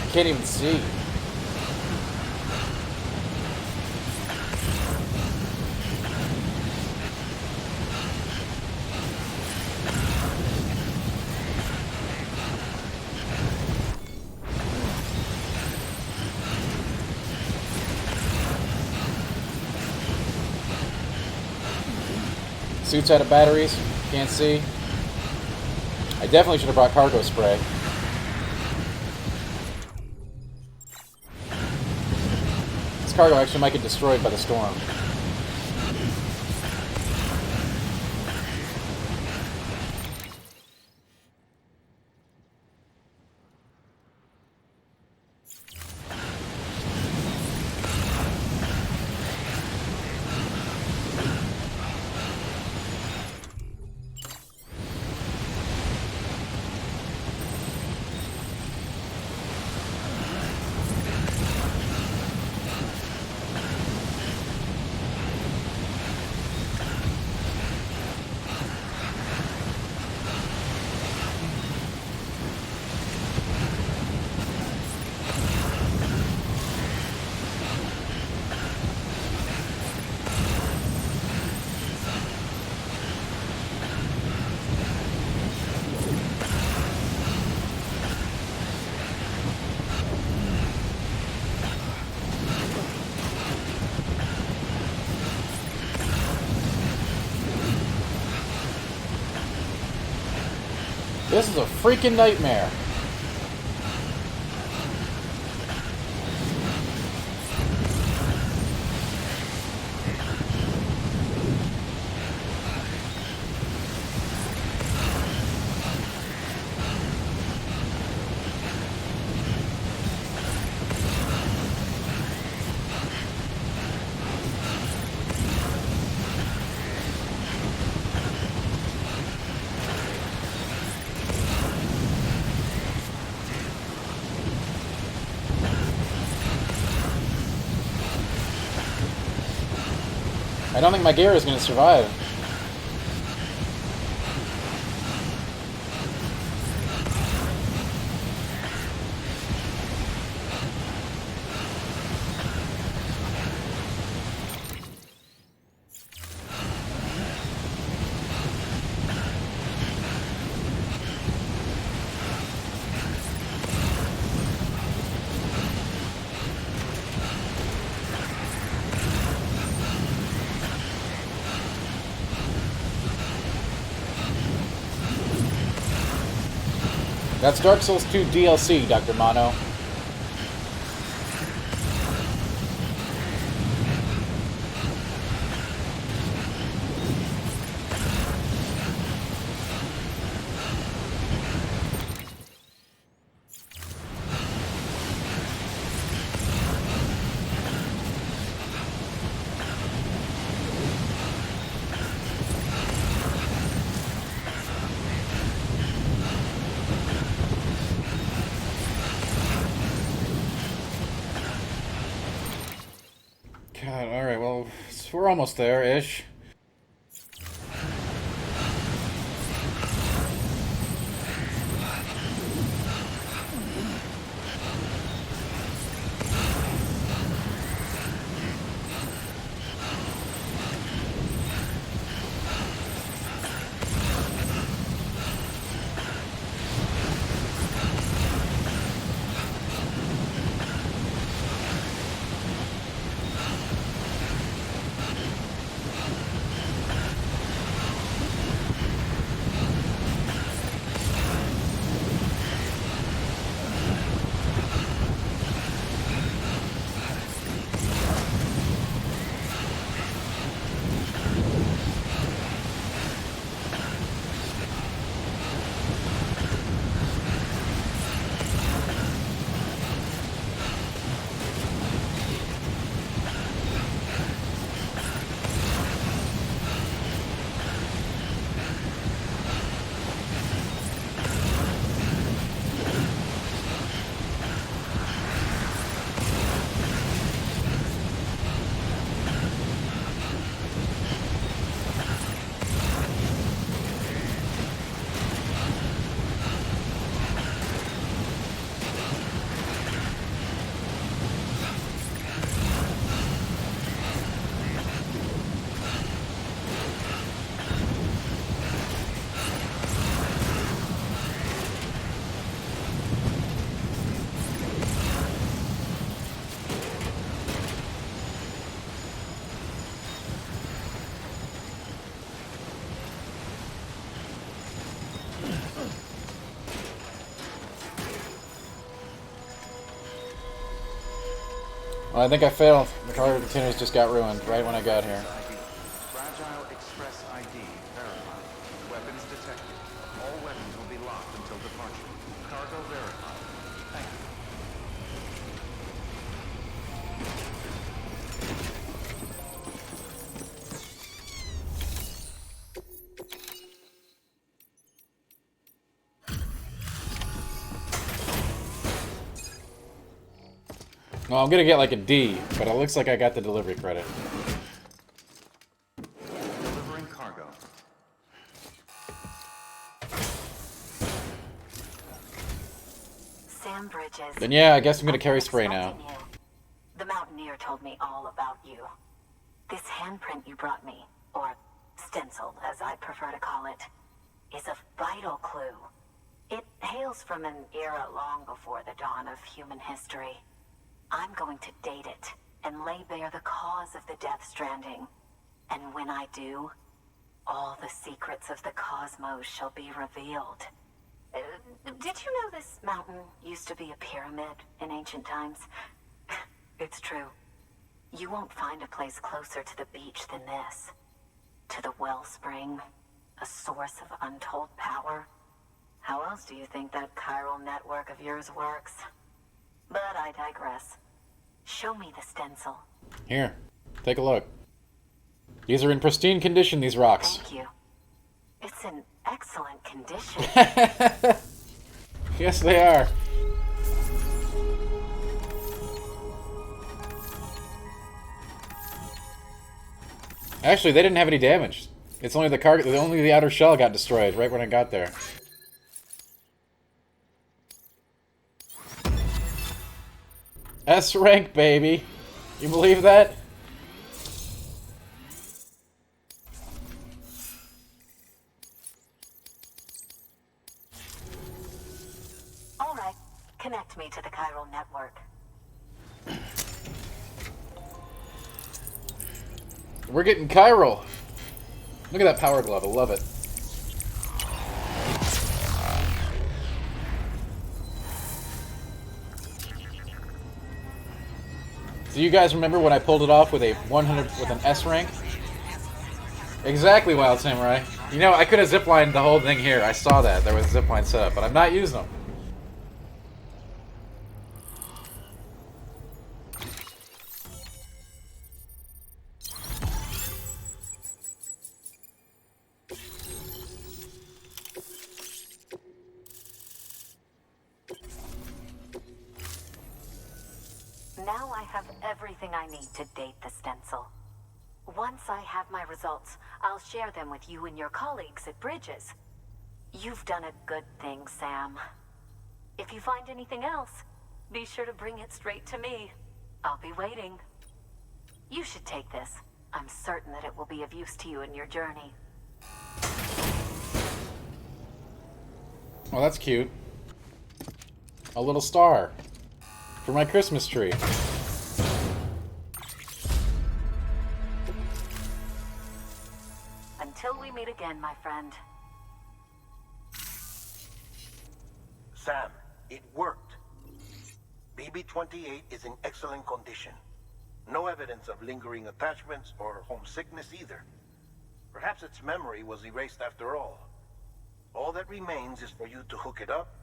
I can't even see. Suit's out of batteries. Can't see. I definitely should have brought cargo spray. This cargo actually might get destroyed by the storm. This is a freaking nightmare. I don't think my gear is going to survive. That's Dark Souls 2 DLC, Dr. Mono. God, alright, well, we're almost there-ish. Well, I think I failed. The cargo containers just got ruined right when I got here. Fragile Express ID verified. Weapons detected. All weapons will be locked until departure. Cargo verified. Thank you. Well, I'm gonna get like a D, but it looks like I got the delivery credit. Delivering cargo. Sam Bridges. Then yeah, I guess I'm gonna carry spray now. Expecting you. The Mountaineer told me all about you. This handprint you brought me, or stencil as I prefer to call it, is a vital clue. It hails from an era long before the dawn of human history. I'm going to date it and lay bare the cause of the Death Stranding. And when I do, all the secrets of the cosmos shall be revealed. Did you know this mountain used to be a pyramid in ancient times? It's true. You won't find a place closer to the beach than this. To the wellspring, a source of untold power. How else do you think that chiral network of yours works? But I digress. Show me the stencil. Here, take a look. These are in pristine condition, these rocks. Thank you. It's in excellent condition. Yes, they are. Actually, they didn't have any damage. It's only the cargo, only the outer shell got destroyed right when I got there. S rank, baby. You believe that? All right, connect me to the chiral network. We're getting chiral. Look at that power glove. I love it. Do you guys remember when I pulled it off with a 100 with an S rank? Exactly, Wild Samurai. You know, I could have ziplined the whole thing here. I saw that. There was a zipline set up, but I'm not using them. Now I have everything I need to date the stencil. Once I have my results, I'll share them with you and your colleagues at Bridges. You've done a good thing, Sam. If you find anything else, be sure to bring it straight to me. I'll be waiting. You should take this. I'm certain that it will be of use to you in your journey. Well, that's cute. A little star. For my Christmas tree. Until we meet again, my friend. Sam, it worked. BB-28 is in excellent condition. No evidence of lingering attachments or homesickness either. Perhaps its memory was erased after all. All that remains is for you to hook it up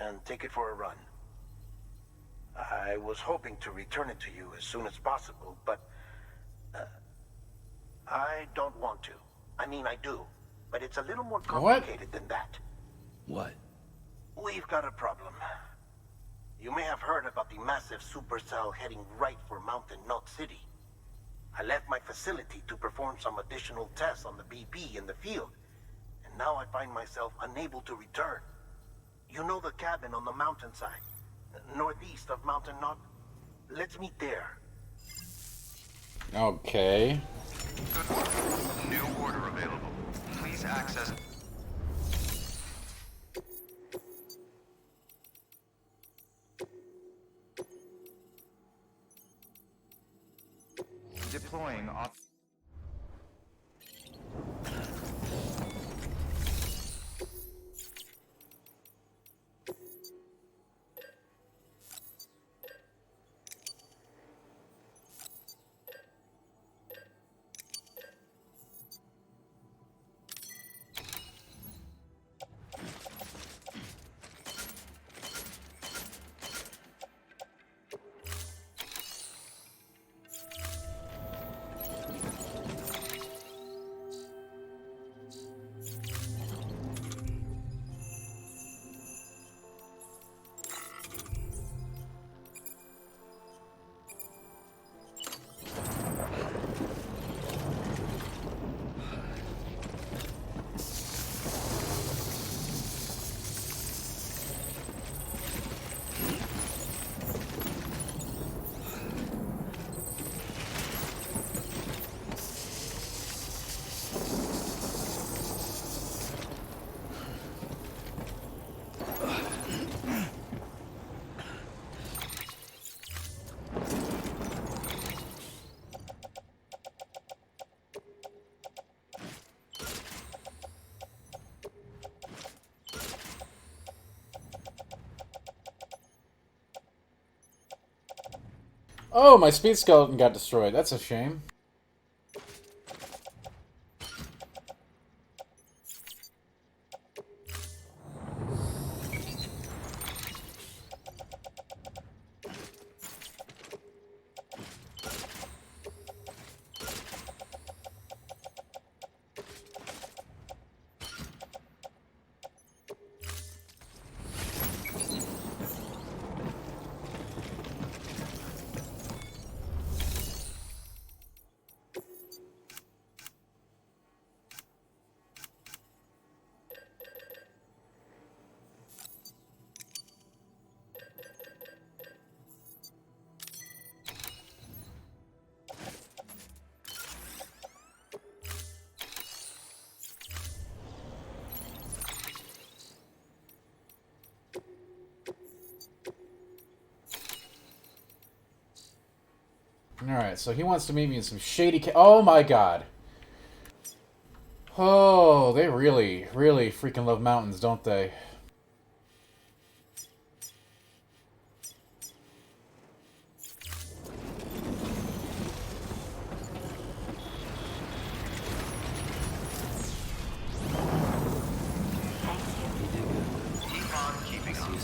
and take it for a run. I was hoping to return it to you as soon as possible, but I don't want to. I mean, I do, but it's a little more complicated than that. What? We've got a problem. You may have heard about the massive supercell heading right for Mountain Knot City. I left my facility to perform some additional tests on the BB in the field, and now I find myself unable to return. You know the cabin on the mountainside, northeast of Mountain Knot? Let's meet there. Okay. Good work. New order available. Please access... Deploying off... Oh, my speed skeleton got destroyed. That's a shame. Alright, so he wants to meet me in some shady oh my god. Oh, they really, really freaking love mountains, don't they? Keep on keeping on.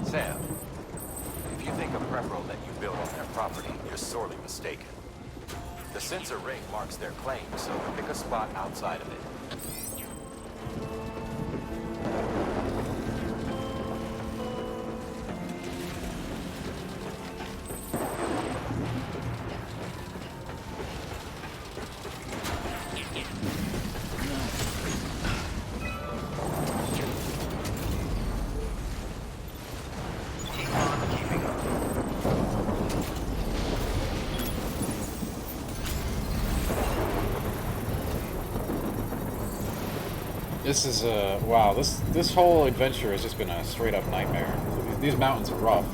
Sam, if you think a prep roll that you built on their property, you're sorely mistaken. The sensor ring marks their claim, so pick a spot outside of it. Keep on keeping on. This is wow, this whole adventure has just been a straight up nightmare. These mountains are rough.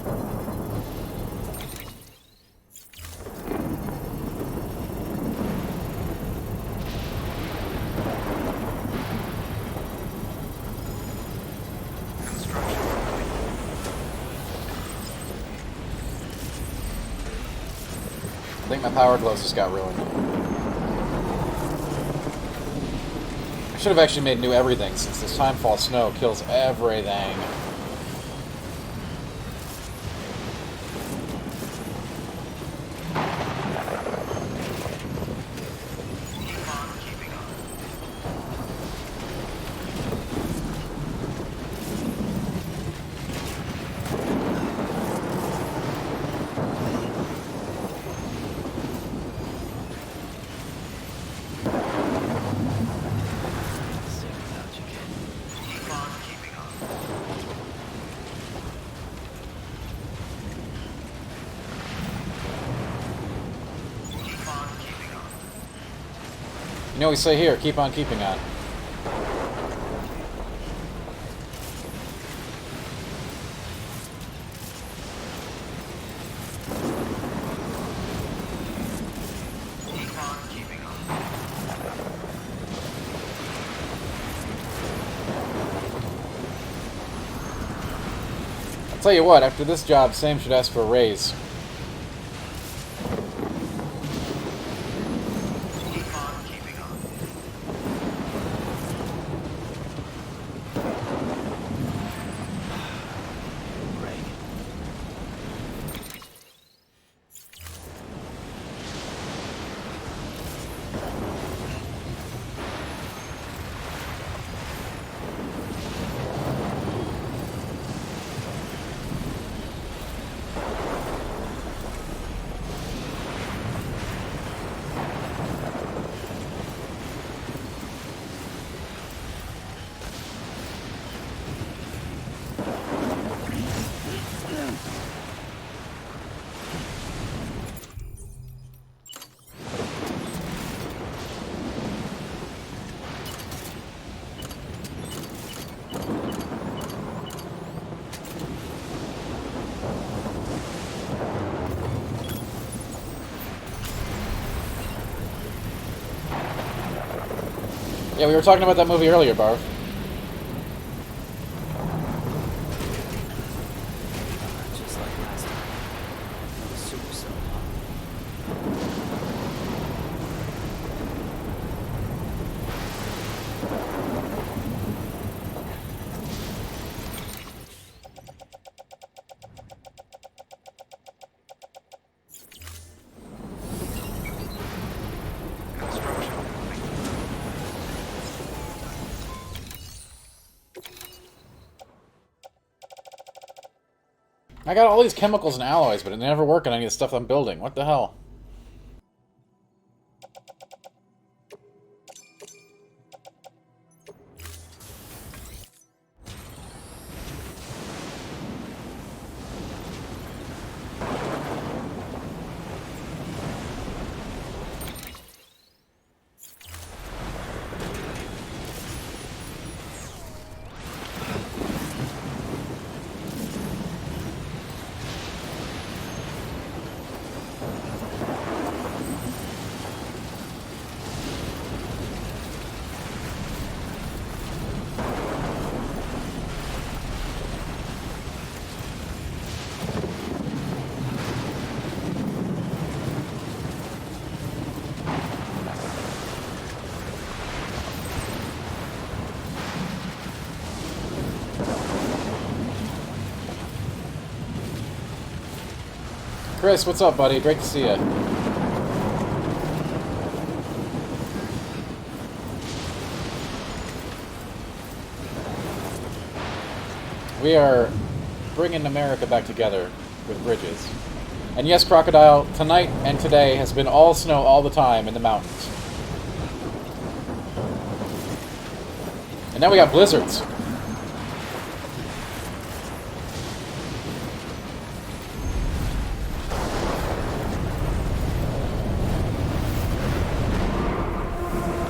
Construction complete. I think my power gloves just got ruined. I should have actually made new everything, since this timefall snow kills everything. Keep on keeping on. Keep on keeping on. Keep on keeping on. You know what we say here, keep on keeping on. Keep on keeping on. I'll tell you what, after this job, Sam should ask for a raise. Keep on keeping on. Yeah, we were talking about that movie earlier, Barf. Just like last time. The supercell. Construction complete. I got all these chemicals and alloys, but it never work on any of the stuff I'm building. What the hell? Chris, what's up, buddy? Great to see you. We are bringing America back together with bridges. And yes, Crocodile, tonight and today has been all snow all the time in the mountains. And now we got blizzards.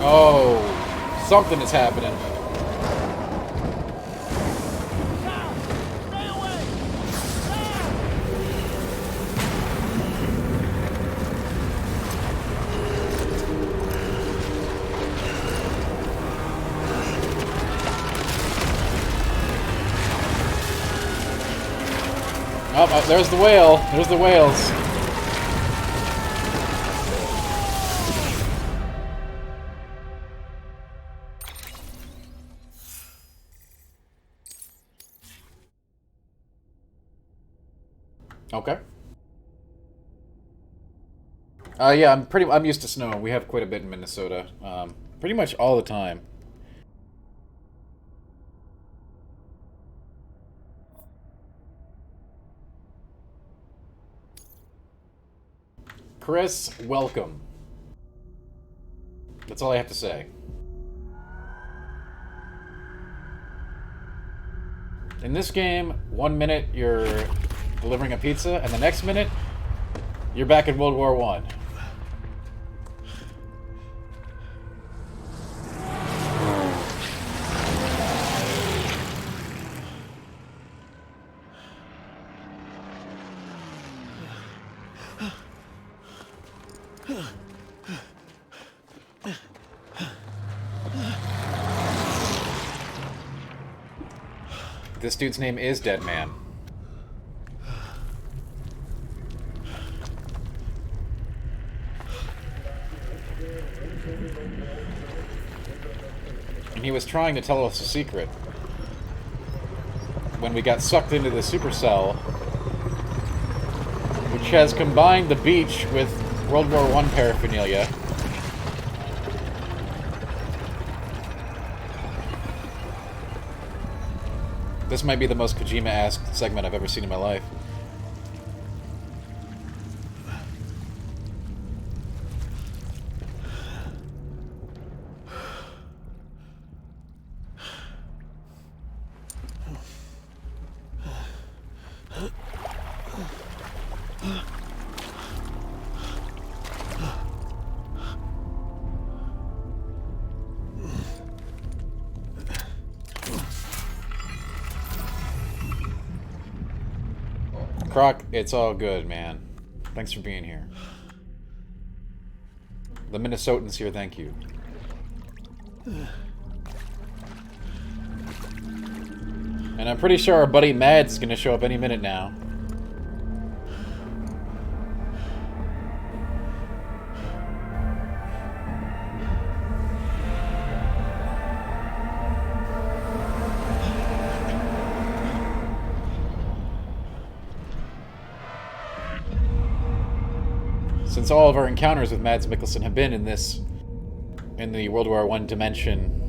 Oh, something is happening. Oh, there's the whale. There's the whales. Okay. Yeah, I'm used to snow. We have quite a bit in Minnesota. Pretty much all the time. Chris, welcome. That's all I have to say. In this game, 1 minute you're delivering a pizza, and the next minute you're back in World War I. This dude's name is Dead Man. And he was trying to tell us a secret. When we got sucked into the supercell, which has combined the beach with World War I paraphernalia. This might be the most Kojima-esque segment I've ever seen in my life. Croc, it's all good, man. Thanks for being here. The Minnesotans here thank you. And I'm pretty sure our buddy Mads is going to show up any minute now. Since all of our encounters with Mads Mikkelsen have been in the World War I dimension.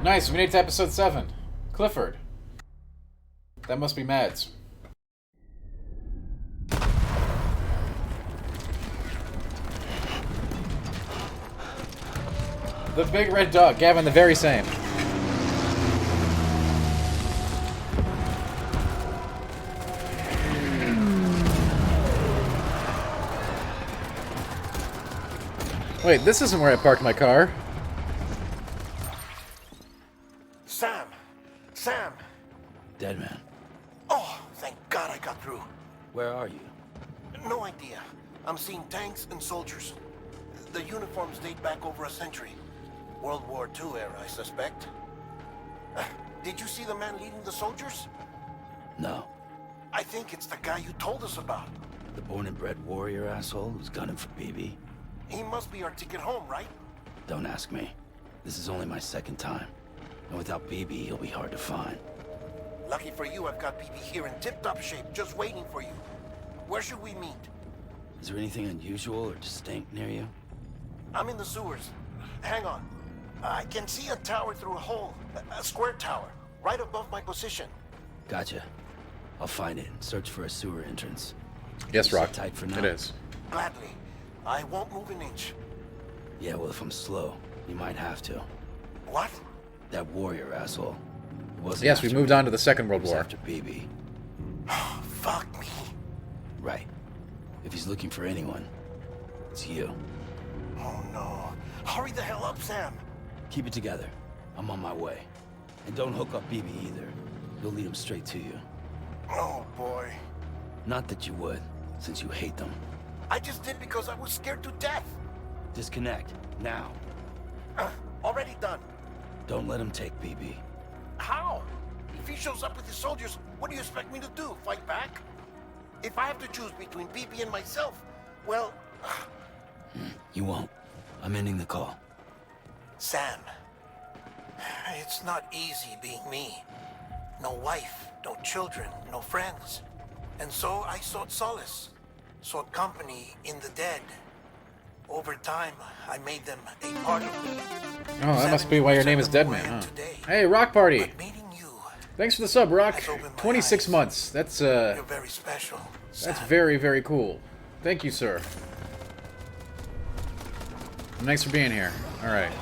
Nice, we made it to episode 7. Clifford. That must be Mads. The big red dog. Gavin, the very same. Wait, this isn't where I parked my car. Sam! Sam! Dead man. Oh, thank God I got through. Where are you? No idea. I'm seeing tanks and soldiers. The uniforms date back over a century. World War II era, I suspect. Did you see the man leading the soldiers? No. I think it's the guy you told us about. The born and bred warrior asshole who's gunning for BB? He must be our ticket home, right? Don't ask me. This is only my second time. And without BB, he'll be hard to find. Lucky for you, I've got BB here in tip-top shape, just waiting for you. Where should we meet? Is there anything unusual or distinct near you? I'm in the sewers. Hang on. I can see a tower through a hole. A square tower, right above my position. Gotcha. I'll find it and search for a sewer entrance. Yes, Rock. Tight for now. It is. Gladly. I won't move an inch. Yeah, well, if I'm slow, you might have to. What? That warrior asshole. It wasn't Yes, we after moved me. on to the Second World It was War. after BB. Fuck me. Right. If he's looking for anyone, it's you. Oh no. Hurry the hell up, Sam. Keep it together. I'm on my way. And don't hook up BB either. You'll lead him straight to you. Oh boy. Not that you would, since you hate them. I just did because I was scared to death. Disconnect, now. Already done. Don't let him take BB. How? If he shows up with his soldiers, what do you expect me to do? Fight back? If I have to choose between BB and myself, well... You won't. I'm ending the call. Sam, it's not easy being me. No wife, no children, no friends. And so I sought solace, sought company in the dead. Over time, I made them a part of me. Oh, that must be why your name is Deadman, huh? Hey, Rock Party! But meeting you Thanks for the sub, Rock. has opened my 26 eyes. months. That's, You're very special. That's very, very cool. Thank you, sir. Thanks for being here. Alright.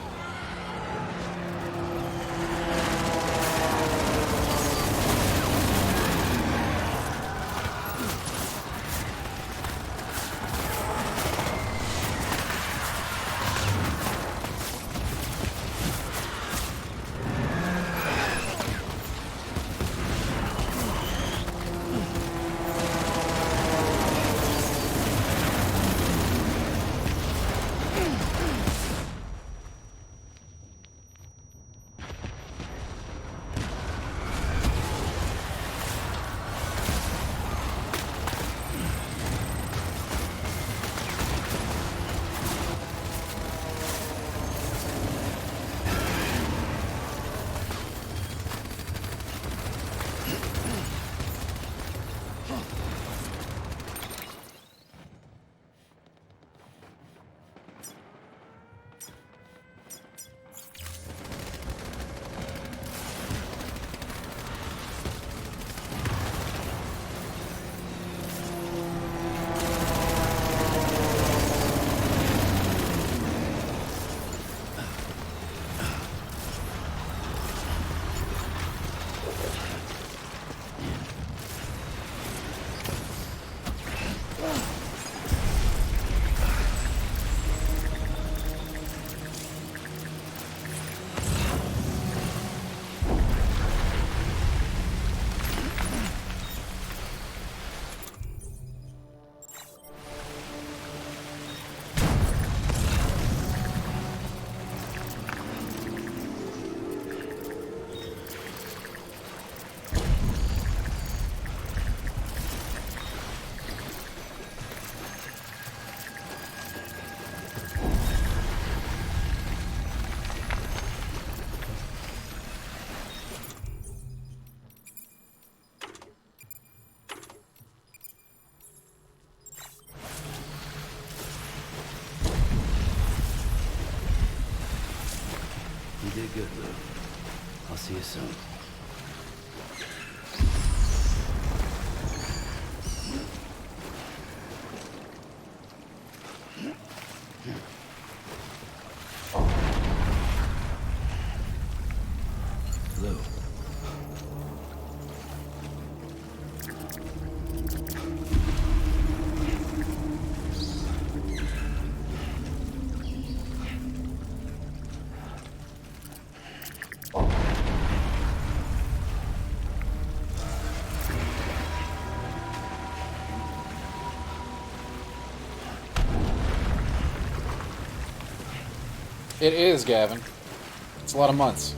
You did good, Lou. I'll see you soon. Lou. It is, Gavin. It's a lot of months.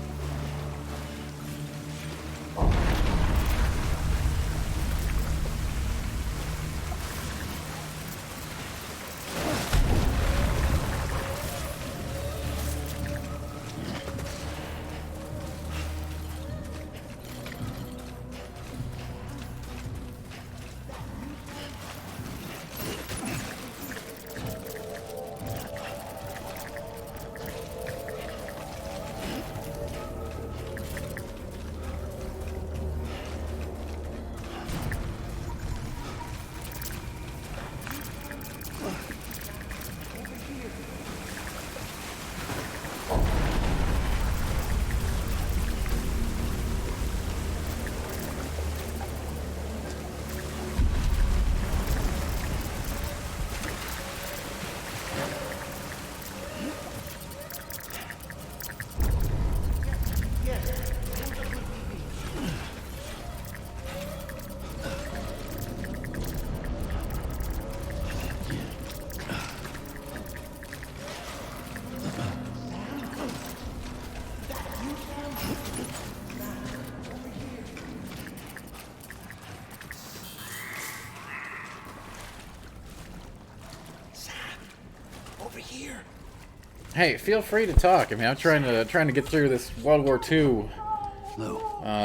Hey, feel free to talk. I mean, I'm trying to get through this World War II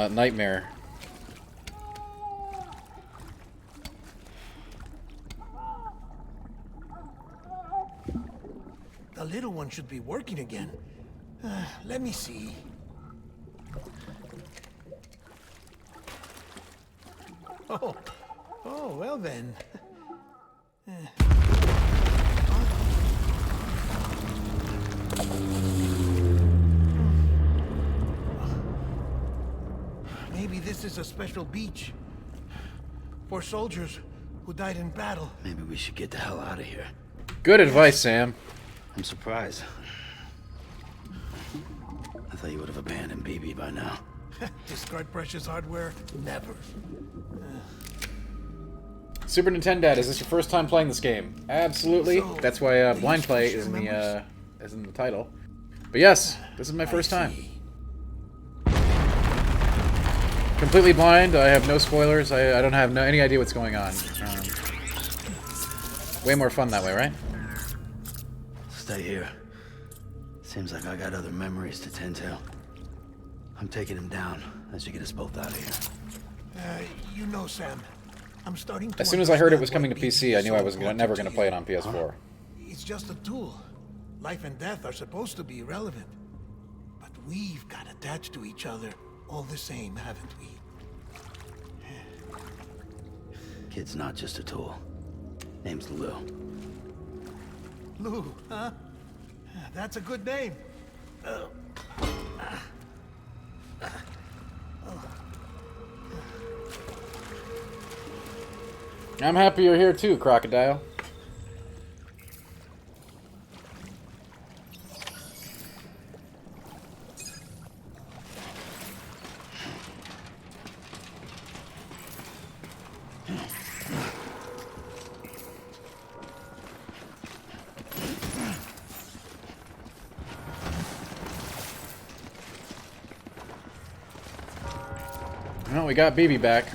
nightmare. The little one should be working again. Let me see. Oh, Oh, well then. Maybe this is a special beach for soldiers who died in battle. Maybe we should get the hell out of here. Good advice, Sam. I'm surprised. I thought you would have abandoned BB by now. Discard precious hardware? Never. Super Nintendo, is this your first time playing this game? Absolutely. So, That's why Blindplay is in the title. But yes, this is my first time. Completely blind. I have no spoilers. I don't have any idea what's going on. Way more fun that way, right? Stay here. Seems like I got other memories to tend to. I'm taking him down as you get us both out of here. You know, Sam, I'm starting to As soon as I heard it was understand coming to why PC, I knew I BB was so never going to important play it you. on PS4. It's just a tool. Life and death are supposed to be irrelevant. But we've got attached to each other all the same, haven't we? Kid's not just a tool. Name's Lou. Lou, huh? That's a good name. I'm happy you're here too, Crocodile. Well, we got BB back.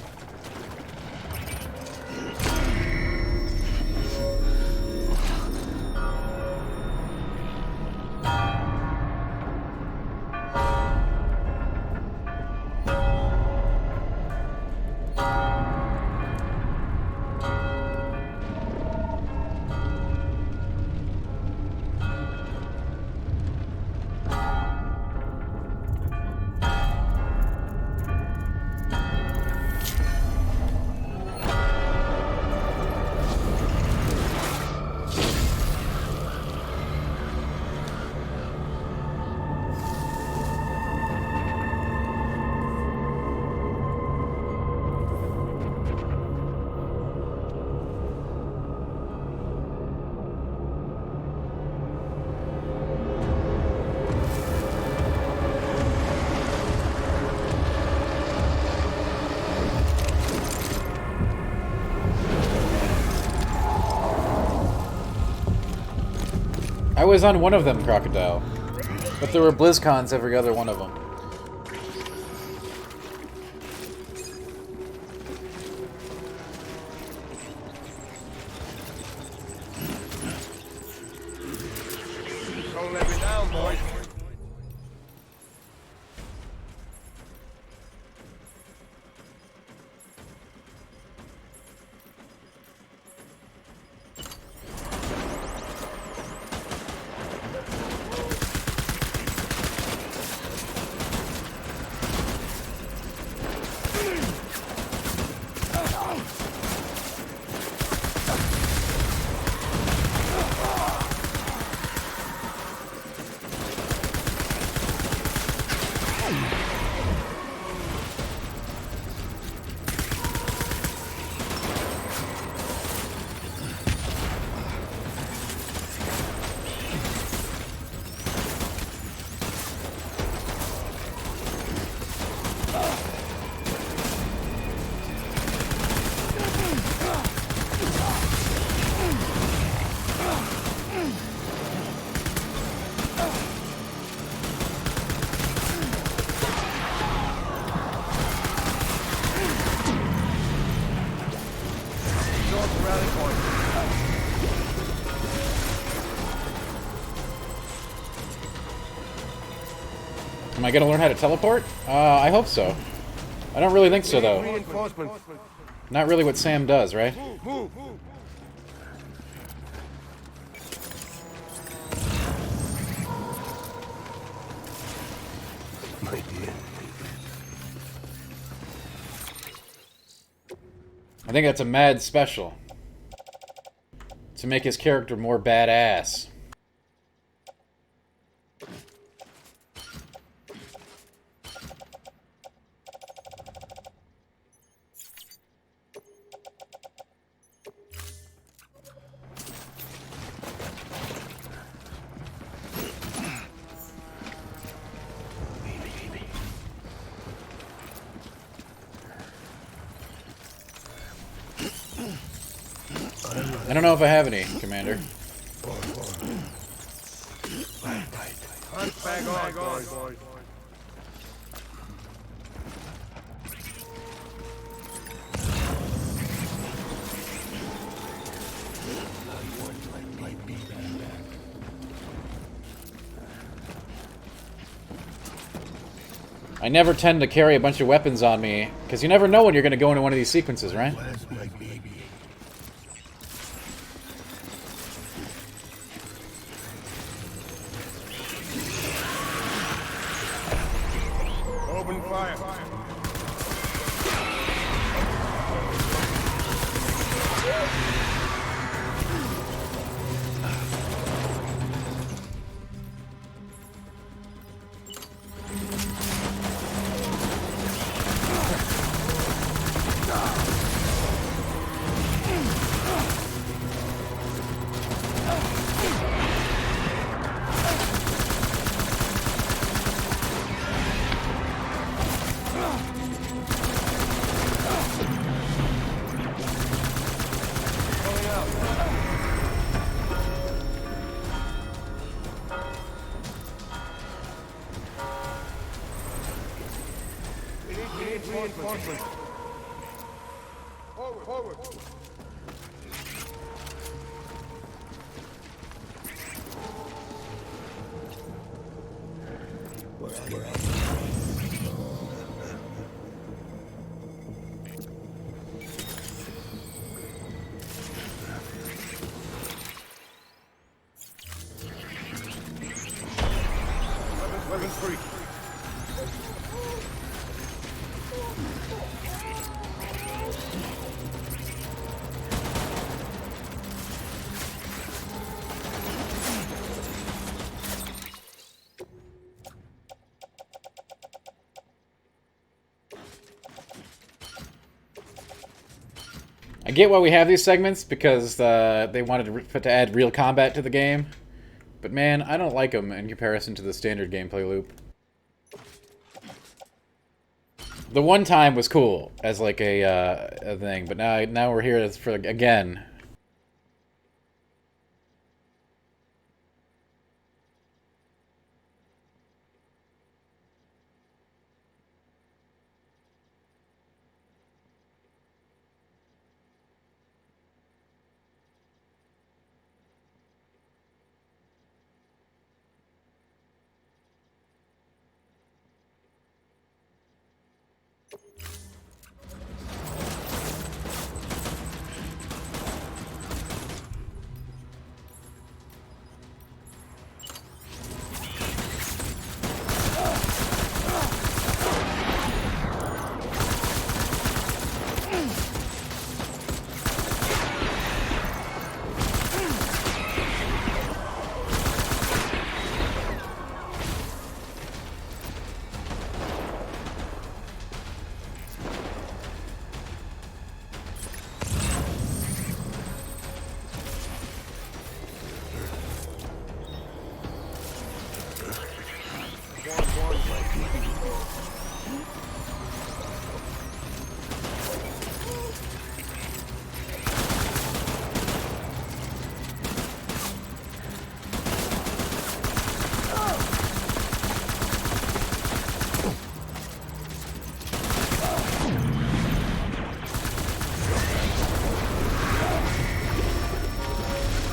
I was on one of them, Crocodile. But there were BlizzCons every other one of them. Don't let me down, boy. Am I gonna learn how to teleport? I hope so. I don't really think so, though. Not really what Sam does, right? I think that's a mad special. To make his character more badass. I don't know if I have any, Commander. I never tend to carry a bunch of weapons on me, because you never know when you're going to go into one of these sequences, right? Open fire. Reinforcements. Forward, forward. Weapons free. I get why we have these segments, because they wanted to add real combat to the game. But man, I don't like them in comparison to the standard gameplay loop. The one time was cool as like a thing, but now we're here for again.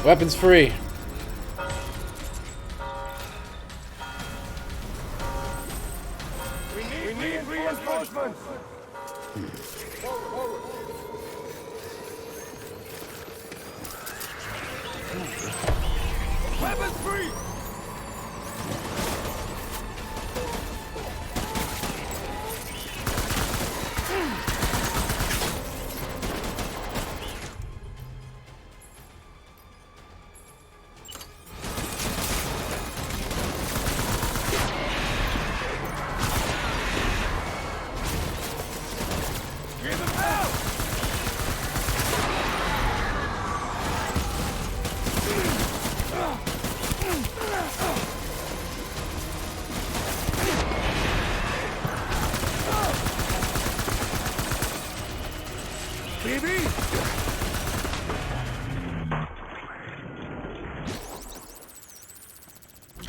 Weapons free. We need reinforcements. Weapons free.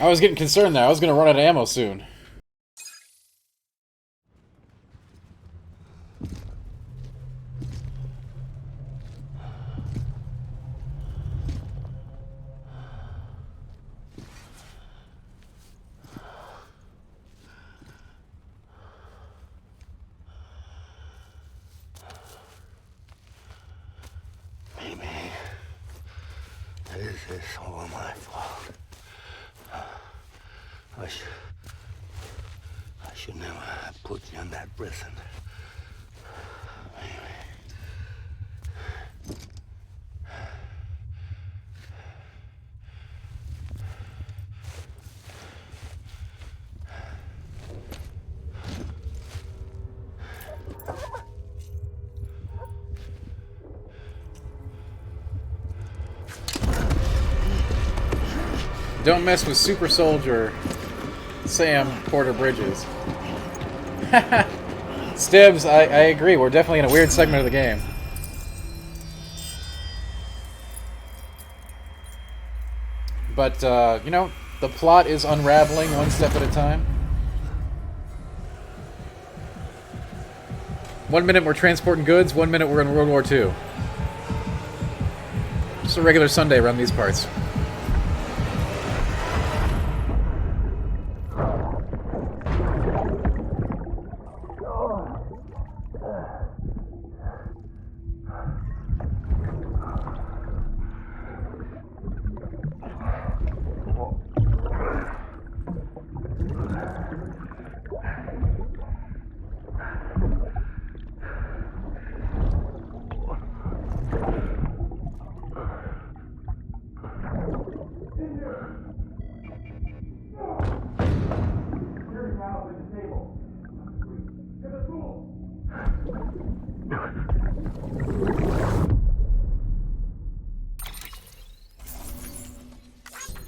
I was getting concerned there. I was going to run out of ammo soon. Maybe this is all my fault. I should never have put you in that prison. Maybe. Don't mess with Super Soldier Sam Porter Bridges. Stibbs, I agree. We're definitely in a weird segment of the game. But, you know, the plot is unraveling one step at a time. 1 minute we're transporting goods, 1 minute we're in World War II. Just a regular Sunday around these parts.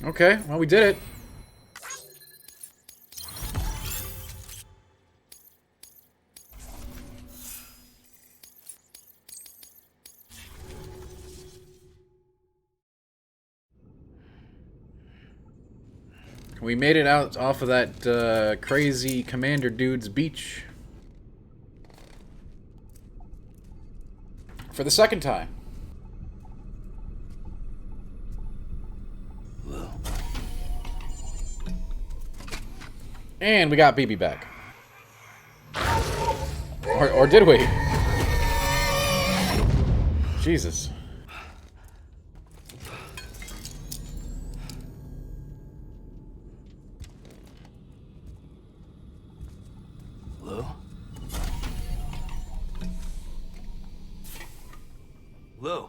Okay, well, we did it. We made it out off of that crazy commander dude's beach. For the second time. And we got BB back. Or did we? Jesus. Lou? Lou?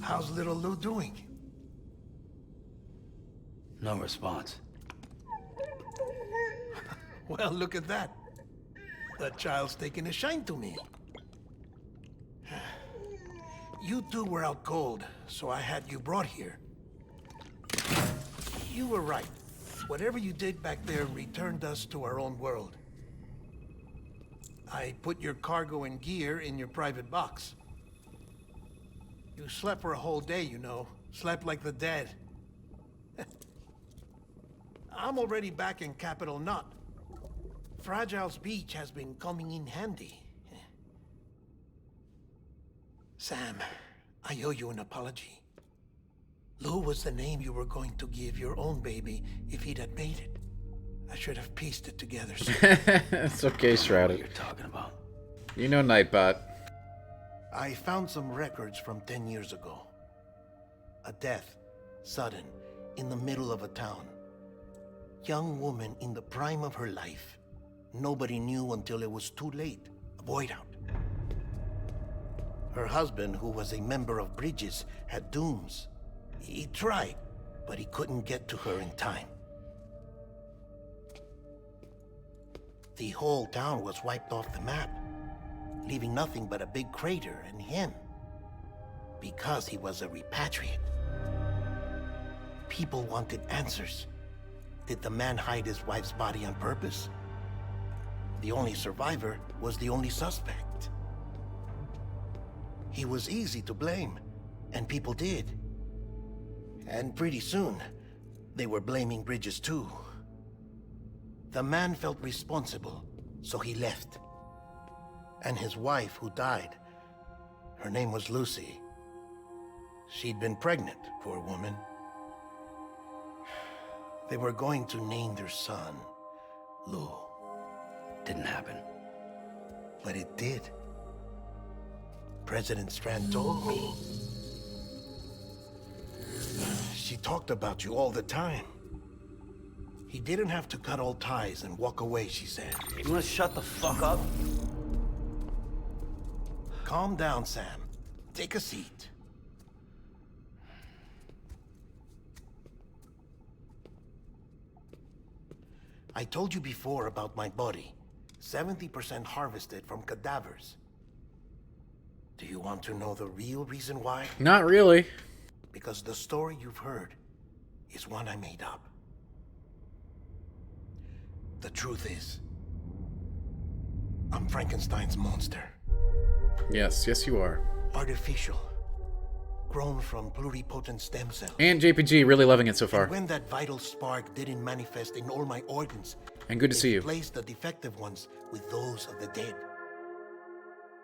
How's little Lou doing? No response. Well, look at that. That child's taking a shine to me. You two were out cold, so I had you brought here. You were right. Whatever you did back there returned us to our own world. I put your cargo and gear in your private box. You slept for a whole day, you know. Slept like the dead. I'm already back in Capital Knot. Fragile's beach has been coming in handy. Sam, I owe you an apology. Lou was the name you were going to give your own baby if he'd had made it. I should have pieced it together sooner. It's okay, Shrouded. What you're talking about? You know Nightbot. I found some records from 10 years ago. A death, sudden, in the middle of a town. Young woman in the prime of her life. Nobody knew until it was too late. A void out. Her husband, who was a member of Bridges, had dooms. He tried, but he couldn't get to her in time. The whole town was wiped off the map, leaving nothing but a big crater and him. Because he was a repatriate. People wanted answers. Did the man hide his wife's body on purpose? The only survivor was the only suspect. He was easy to blame, and people did. And pretty soon, They were blaming Bridges too. The man felt responsible, so he left. And his wife, who died, her name was Lucy. She'd been pregnant, poor woman. They were going to name their son Lou. Didn't happen. But it did. President Strand told me. She talked about you all the time. He didn't have to cut all ties and walk away, she said. You wanna shut the fuck up? Calm down, Sam. Take a seat. I told you before about my body. 70% harvested from cadavers. Do you want to know the real reason why? Not really. Because the story you've heard is one I made up. The truth is, I'm Frankenstein's monster. Yes, yes you are. Artificial. Grown from pluripotent stem cells. And JPG, really loving it so far. And when that vital spark didn't manifest in all my organs, And good to see you. replaced the defective ones with those of the dead.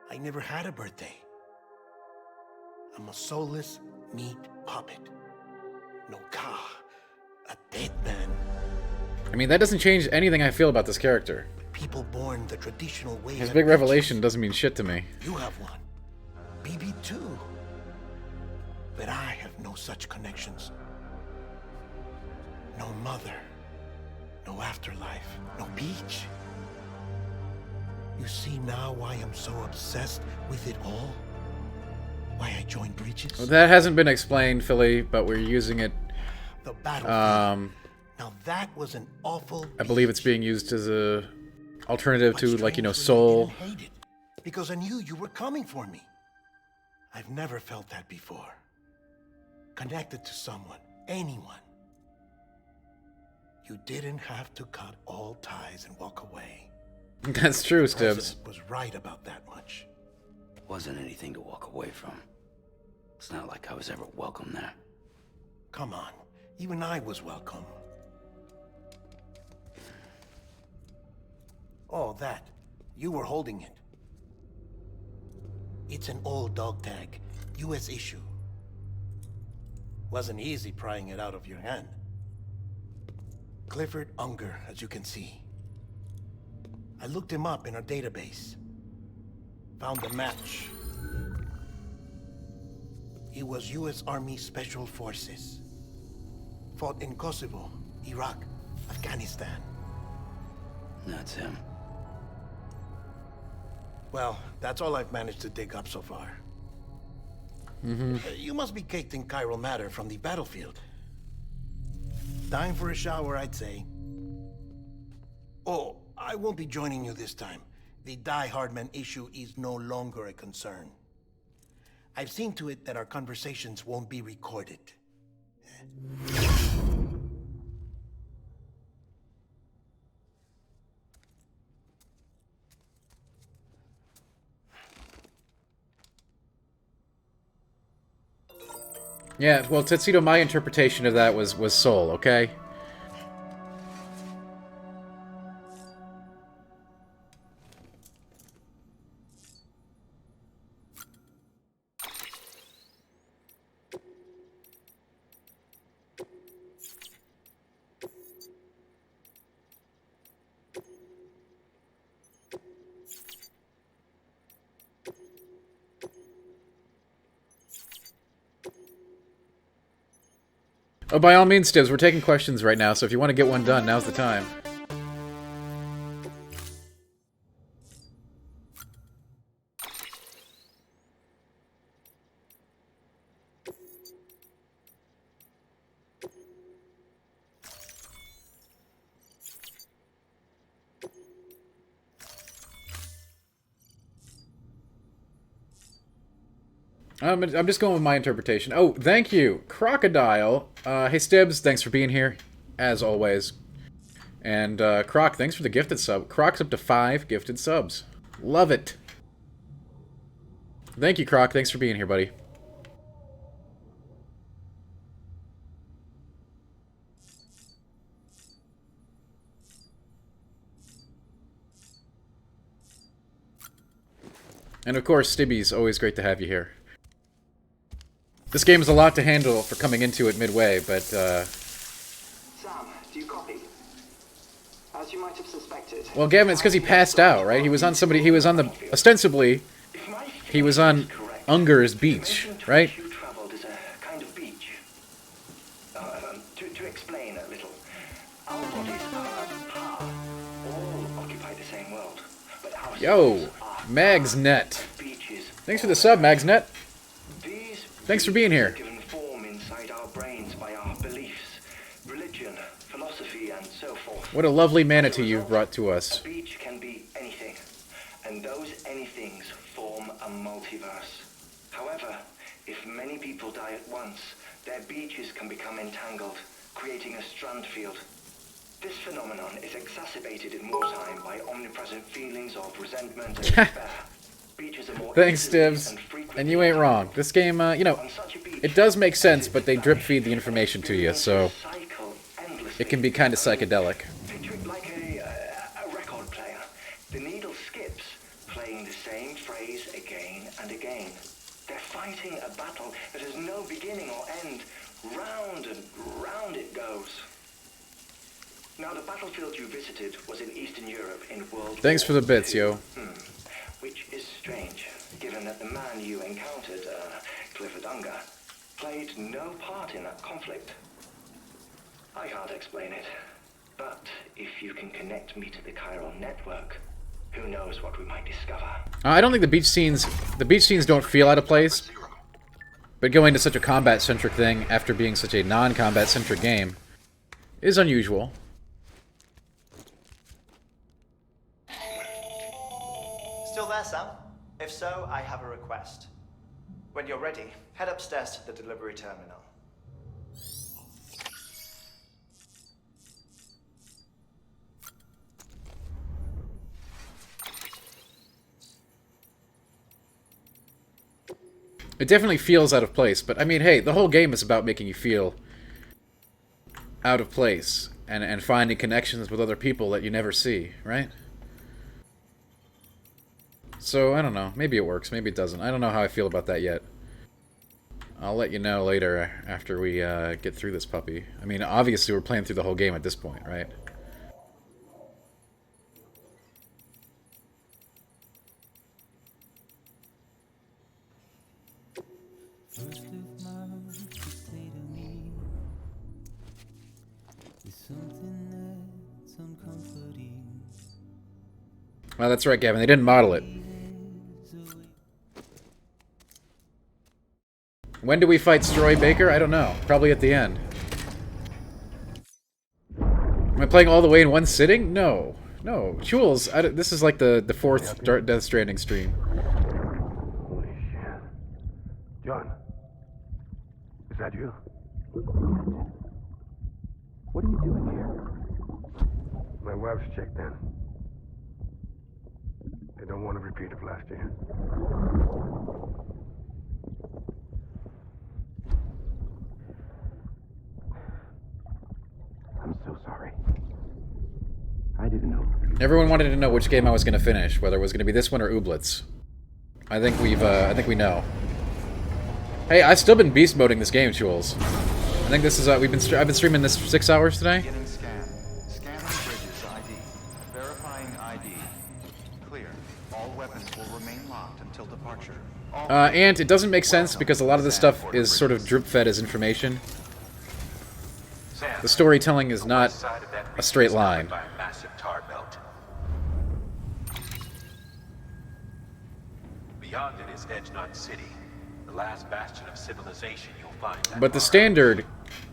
I never had a birthday. I'm a soulless meat puppet. No car. A dead man. I mean, that doesn't change anything I feel about this character. People born the traditional way. His have big riches. revelation doesn't mean shit to me. You have one. BB too. But I have no such connections. No mother. No afterlife. No beach. You see now why I'm so obsessed with it all? Why I joined Bridges? Well, that hasn't been explained, Philly, but we're using it. The battlefield. Now that was an awful. I believe it's being used as a alternative But to, like, you know, strangely, Soul. I didn't hate it, because I knew you were coming for me. I've never felt that before. Connected to someone, anyone. You didn't have to cut all ties and walk away. That's true, The Stibbs. president was right about that much. Wasn't anything to walk away from. It's not like I was ever welcome there. Come on, even I was welcome. Oh, that. You were holding it. It's an old dog tag, US issue. Wasn't easy prying it out of your hand. Clifford Unger, as you can see. I looked him up in our database. Found a match. He was US Army Special Forces. Fought in Kosovo, Iraq, Afghanistan. That's him. Well, that's all I've managed to dig up so far. You must be caked in chiral matter from the battlefield. Time for a shower, I'd say. Oh, I won't be joining you this time. The Die Hardman issue is no longer a concern. I've seen to it that our conversations won't be recorded. Yeah, well, Tuxedo, my interpretation of that was Soul, okay? Oh, by all means, Stibbs, we're taking questions right now, so if you want to get one done, now's the time. I'm just going with my interpretation. Oh, thank you, Crocodile. Hey, Stibbs, thanks for being here, as always. And, Croc, thanks for the gifted sub. Croc's up to 5 gifted subs. Love it. Thank you, Croc. Thanks for being here, buddy. And of course, Stibby's always great to have you here. This game is a lot to handle for coming into it midway, but Sam, do you copy? As you might have suspected. well, Gavin, it's because he passed out, right? He was on ostensibly, he was on Unger's beach, right? You traveled as a kind of beach. To explain a little, our bodies are all occupy the same world, but our Yo, souls are Magsnet. beaches. Thanks for the sub, Magsnet. These Thanks for being here. are given form inside our brains by our beliefs, religion, philosophy, and so forth. What a lovely manatee you've brought to us. A beach can be anything, and those anythings form a multiverse. However, if many people die at once, their beaches can become entangled, creating a strand field. This phenomenon is exacerbated in wartime by omnipresent feelings of resentment and despair. Beaches are more Thanks, easily Divs. and frequently And you ain't wrong. This game, you know, on such a beach, it does make sense, but they drip feed the information to you, so cycle endlessly. it can be kind of psychedelic. Picture it like a record player. The needle skips, playing the same phrase again and again. They're fighting a battle that has no beginning or end. Round and round it goes. Now, the battlefield you visited was in Eastern Europe in World Thanks for War the bits, II. yo. Which is strange, given that the man you encountered, Clifford Unger, played no part in that conflict. I can't explain it, but if you can connect me to the chiral network, who knows what we might discover. I don't think the beach scenes don't feel out of place, but going to such a combat-centric thing after being such a non-combat-centric game is unusual. Still there, Sam? If so, I have a request. When you're ready, head upstairs to the delivery terminal. It definitely feels out of place, but I mean, hey, the whole game is about making you feel out of place and finding connections with other people that you never see, right? So, I don't know. Maybe it works, maybe it doesn't. I don't know how I feel about that yet. I'll let you know later after we get through this puppy. I mean, obviously we're playing through the whole game at this point, right? Well, that's right, Gavin. They didn't model it. When do we fight Stroy Baker? I don't know. Probably at the end. Am I playing all the way in one sitting? No. No. Jules, this is like the fourth Death Stranding stream. Holy shit. John. Is that you? What are you doing here? My wife's checked in. I don't want to repeat of last year. I'm so sorry. I didn't know. Everyone wanted to know which game I was going to finish, whether it was going to be this one or Ooblets. I think we know. Hey, I've still been beast moding this game, Jules. I think this is I've been streaming this for 6 hours today. Beginning scan. Scanning bridges ID. Verifying ID. Clear. All weapons will remain locked until departure. And it doesn't make sense because a lot of this stuff is sort of drip-fed as information. The storytelling is not a straight line. Beyond it is Edgenut City, the last bastion of civilization you'll find. But the standard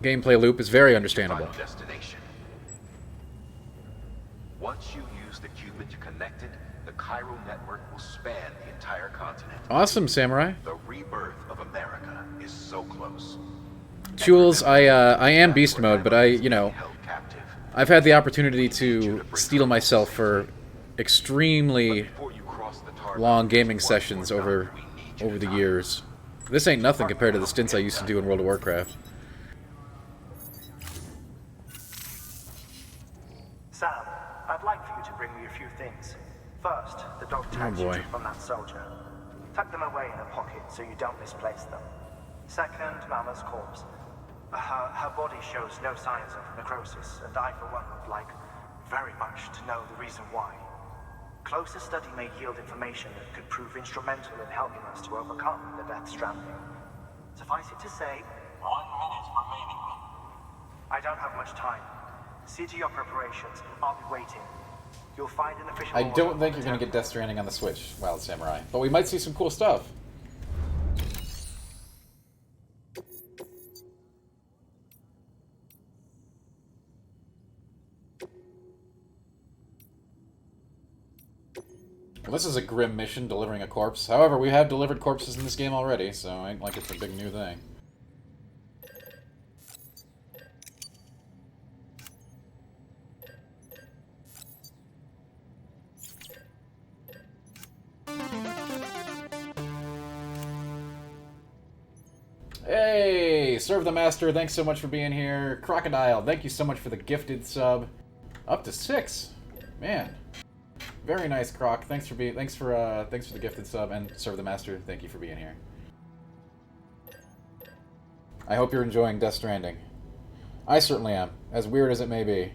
gameplay loop is very understandable. Destination. Once you use the qubit to connect it, the chiral network will span the entire continent. Awesome, Samurai. The rebirth of America is so close. Jules, I am beast mode, but I've had the opportunity to steel myself for extremely long gaming sessions over the years. This ain't nothing compared to the stints I used to do in World of Warcraft. Sam, I'd like for you to bring me a few things. First, the dog tags you boy. took from that soldier. Tuck them away in a pocket so you don't misplace them. Second, Mama's corpse. Her body shows no signs of necrosis, and I, for one, would like very much to know the reason why. Closer study may yield information that could prove instrumental in helping us to overcome the Death Stranding. Suffice it to say, 1 minute remaining. I don't have much time. See to your preparations. I'll be waiting. You'll find an official... I don't think you're going to get Death Stranding on the Switch, Wild Samurai. But we might see some cool stuff. Well, this is a grim mission, delivering a corpse. However, we have delivered corpses in this game already, so I ain't like it's a big new thing. Hey, Serve the Master, thanks so much for being here. Crocodile, thank you so much for the gifted sub. Up to 6. Man. Very nice, Croc. Thanks for the gifted sub, and Serve the Master, thank you for being here. I hope you're enjoying Death Stranding. I certainly am, as weird as it may be.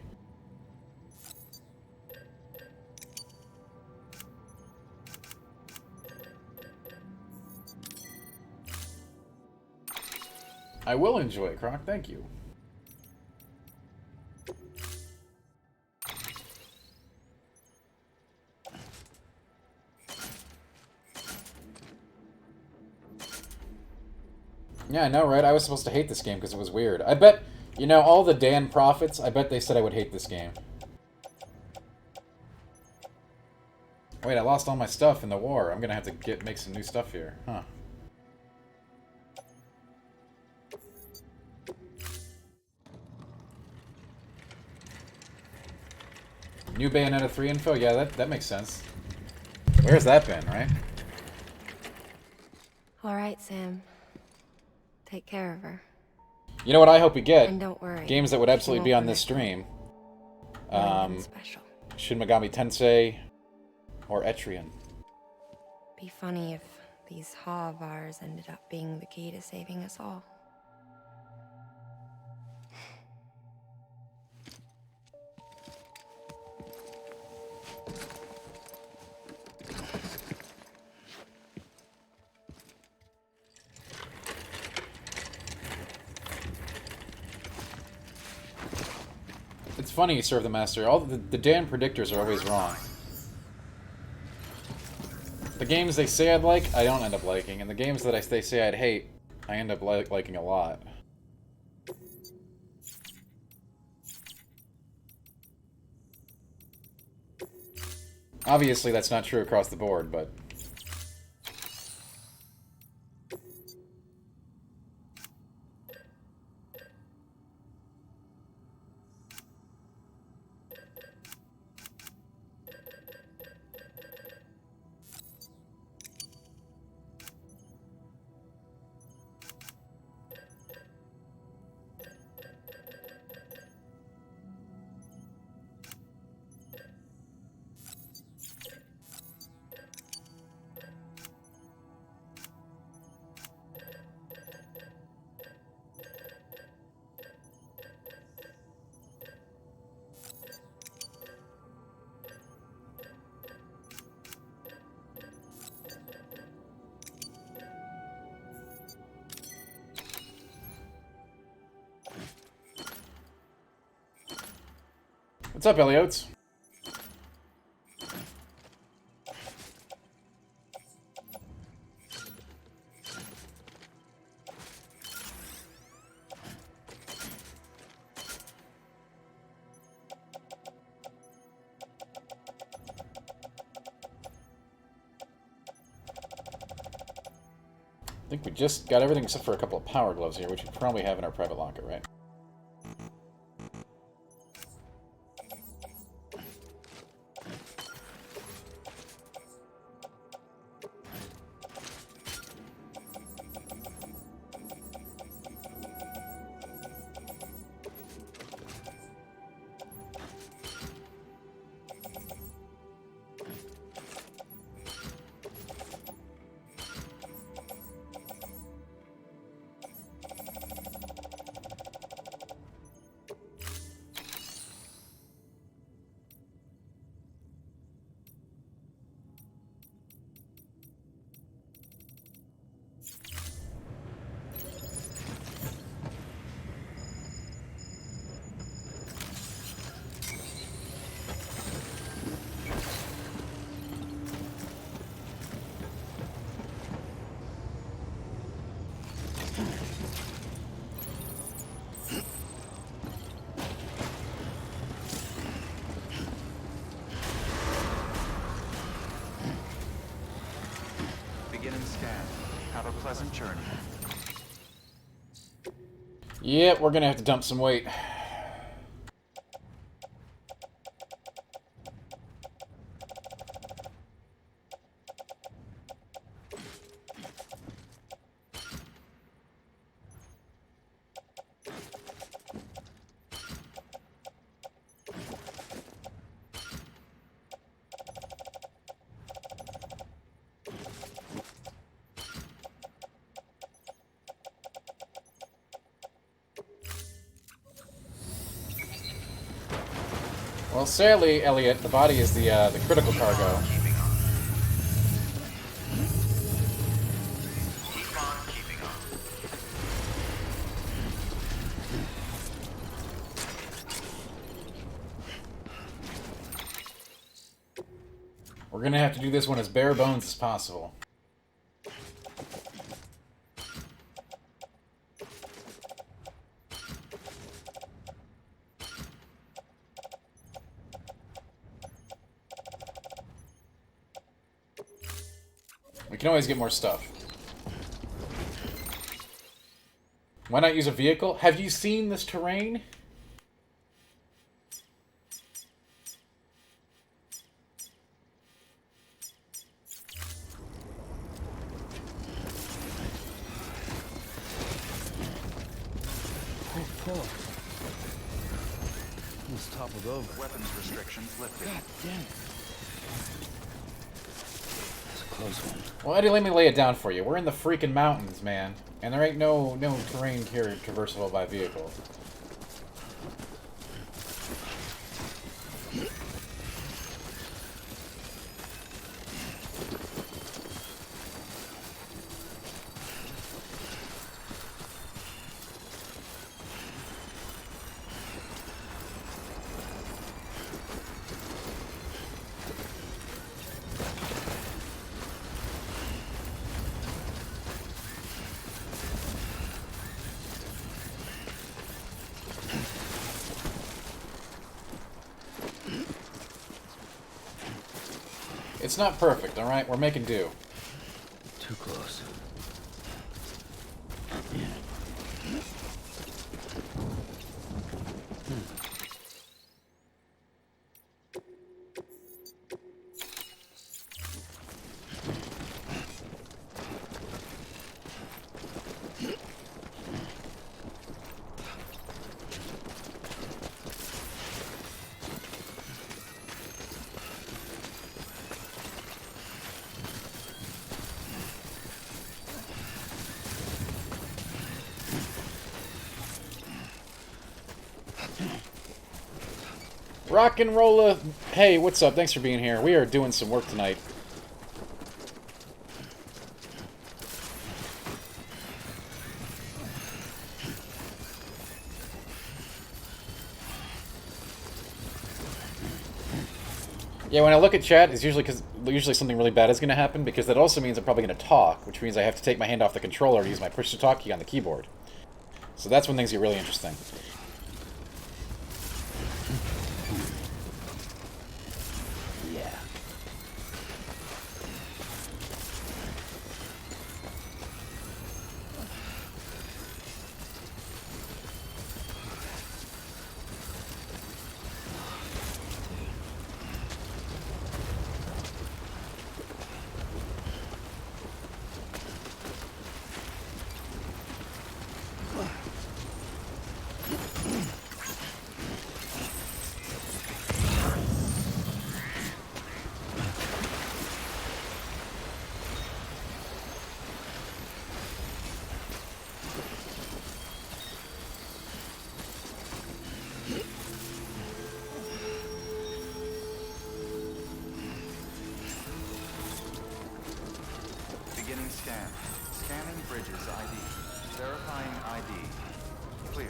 I will enjoy it, Croc. Thank you. Yeah, I know, right? I was supposed to hate this game because it was weird. I bet, you know, all the Dan prophets, I bet they said I would hate this game. Wait, I lost all my stuff in the war. I'm gonna have to make some new stuff here. Huh. New Bayonetta 3 info? Yeah, that makes sense. Where's that been, right? Alright, Sam. Take care of her. You know what I hope we get? And don't worry. Games that would absolutely be on this stream. Special. Shin Megami Tensei or Etrian. Be funny if these Ha of ours ended up being the key to saving us all. It's funny you Serve the Master. All the damn predictors are always wrong. The games they say I'd like, I don't end up liking, and the games that they say I'd hate, I end up liking a lot. Obviously, that's not true across the board, but... What's up, Eliotes? I think we just got everything except for a couple of power gloves here, which we probably have in our private locker, right? pleasant journey. Yep, we're gonna have to dump some weight. Well, sadly, Elliot, the body is the critical cargo. Keep on keeping on. We're gonna have to do this one as bare bones as possible. We can always get more stuff. Why not use a vehicle? Have you seen this terrain? Almost toppled over. Weapons restrictions lifted. God damn it. That's a close one. Well, Eddie, let me lay it down for you. We're in the freaking mountains, man. And there ain't no terrain here traversable by vehicle. It's not perfect, alright? We're making do. Too close. Rock and rolla. Hey, what's up? Thanks for being here. We are doing some work tonight. Yeah, when I look at chat, it's usually something really bad is going to happen, because that also means I'm probably going to talk, which means I have to take my hand off the controller to use my push-to-talk key on the keyboard. So that's when things get really interesting. Beginning scan. Scanning bridges ID. Verifying ID. Clear.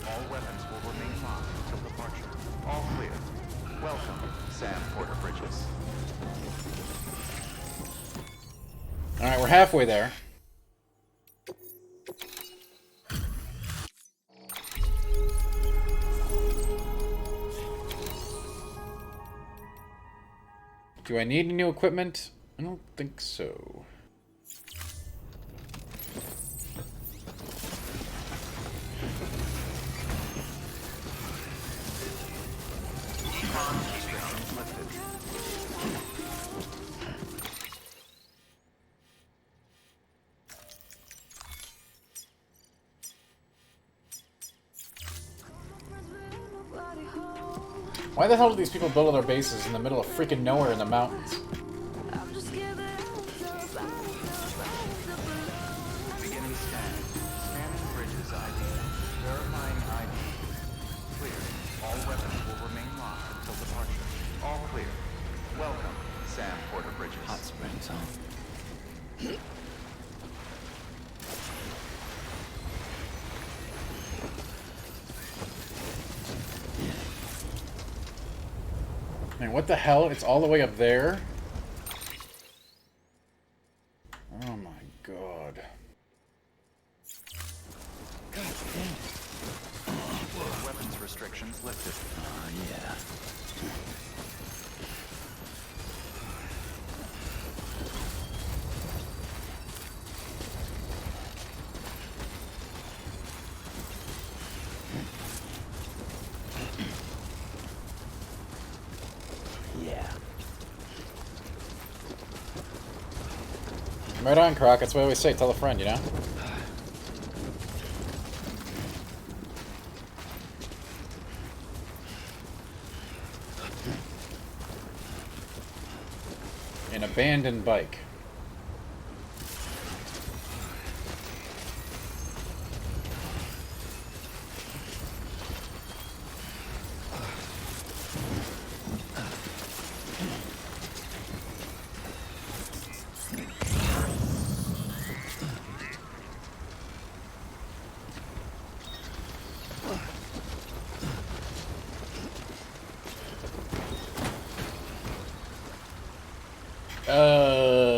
All weapons will remain locked until departure. All clear. Welcome, Sam Porter Bridges. Alright, we're halfway there. Do I need any new equipment? I don't think so. Weapons restrictions lifted. Why the hell do these people build all their bases in the middle of freaking nowhere in the mountains? Beginning scan. Scanning bridges ID. Verifying ID. Clear. All weapons will remain locked until departure. All clear. Welcome, Sam Porter Bridges. Hot springs, huh? Man, what the hell? It's all the way up there? Oh my god. God damn. Weapons restrictions lifted. Yeah. Yeah. Right on, Croc. That's what I always say. Tell a friend, you know? An abandoned bike.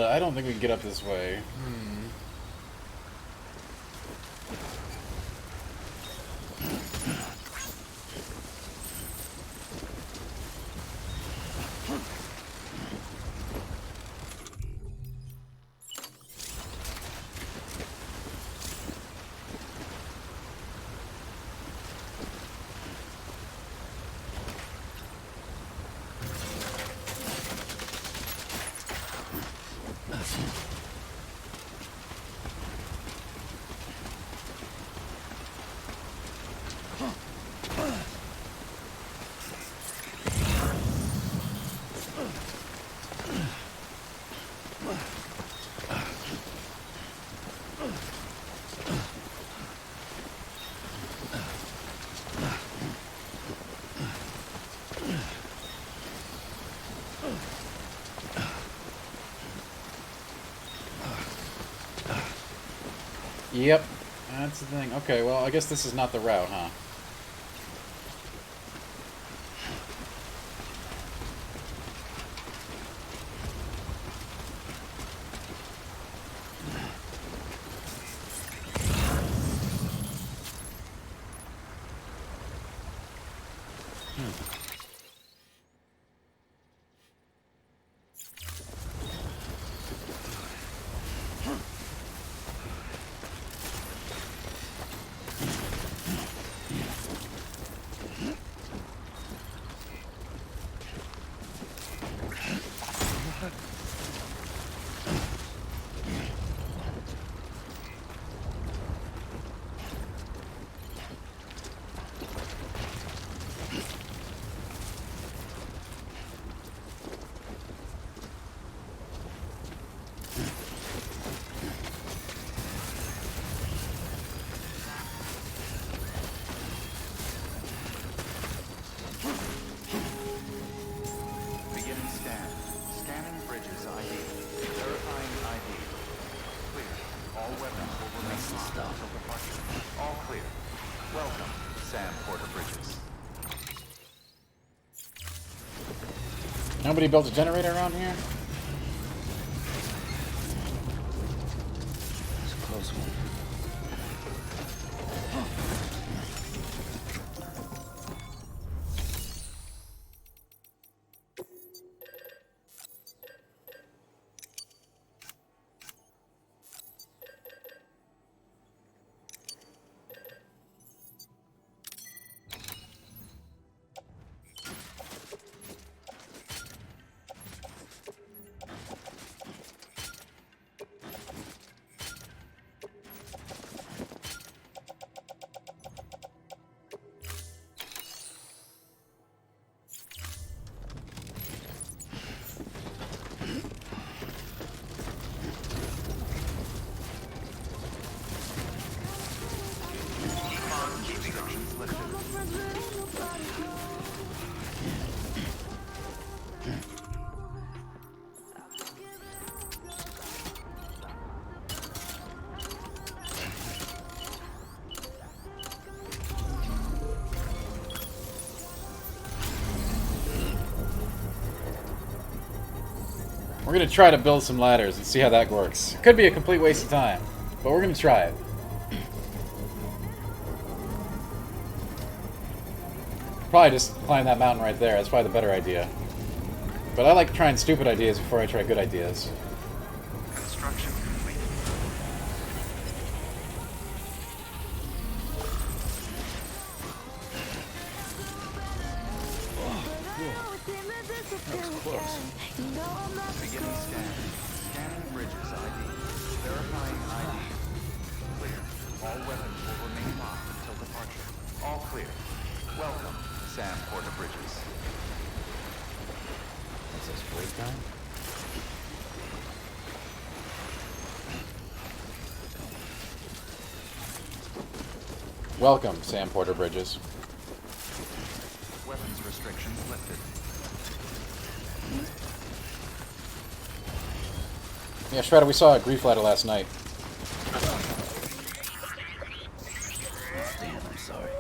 I don't think we can get up this way. Yep, that's the thing. Okay, well, I guess this is not the route, huh? Beginning scan. Scanning bridges ID. Verifying ID. Clear. All weapons will remain locked until departure. All clear. Welcome, Sam Porter Bridges. Nobody built a generator around here? That's a close one. We're gonna try to build some ladders and see how that works. Could be a complete waste of time, but we're gonna try it. Probably just climb that mountain right there. That's probably the better idea. But I like trying stupid ideas before I try good ideas. Construction complete. Beginning scan. Scanning bridges ID. Verifying ID. Clear. All weapons will remain locked until departure. All clear. Welcome, Sam Porter Bridges. What's this, break time? Welcome, Sam Porter Bridges. Weapons restrictions lifted. Yeah, Shredder, we saw a grief ladder last night. Damn, I'm sorry.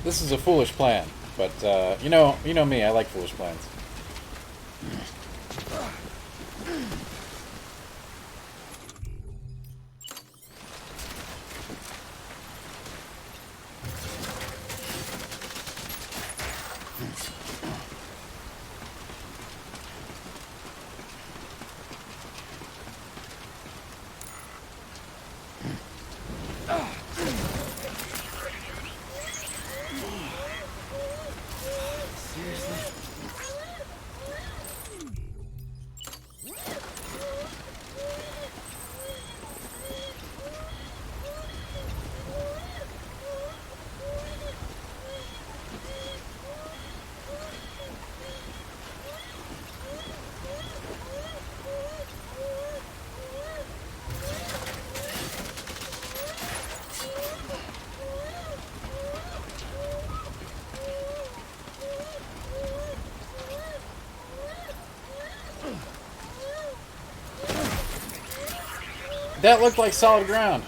This is a foolish plan, but you know me. I like foolish plans. That looked like solid ground.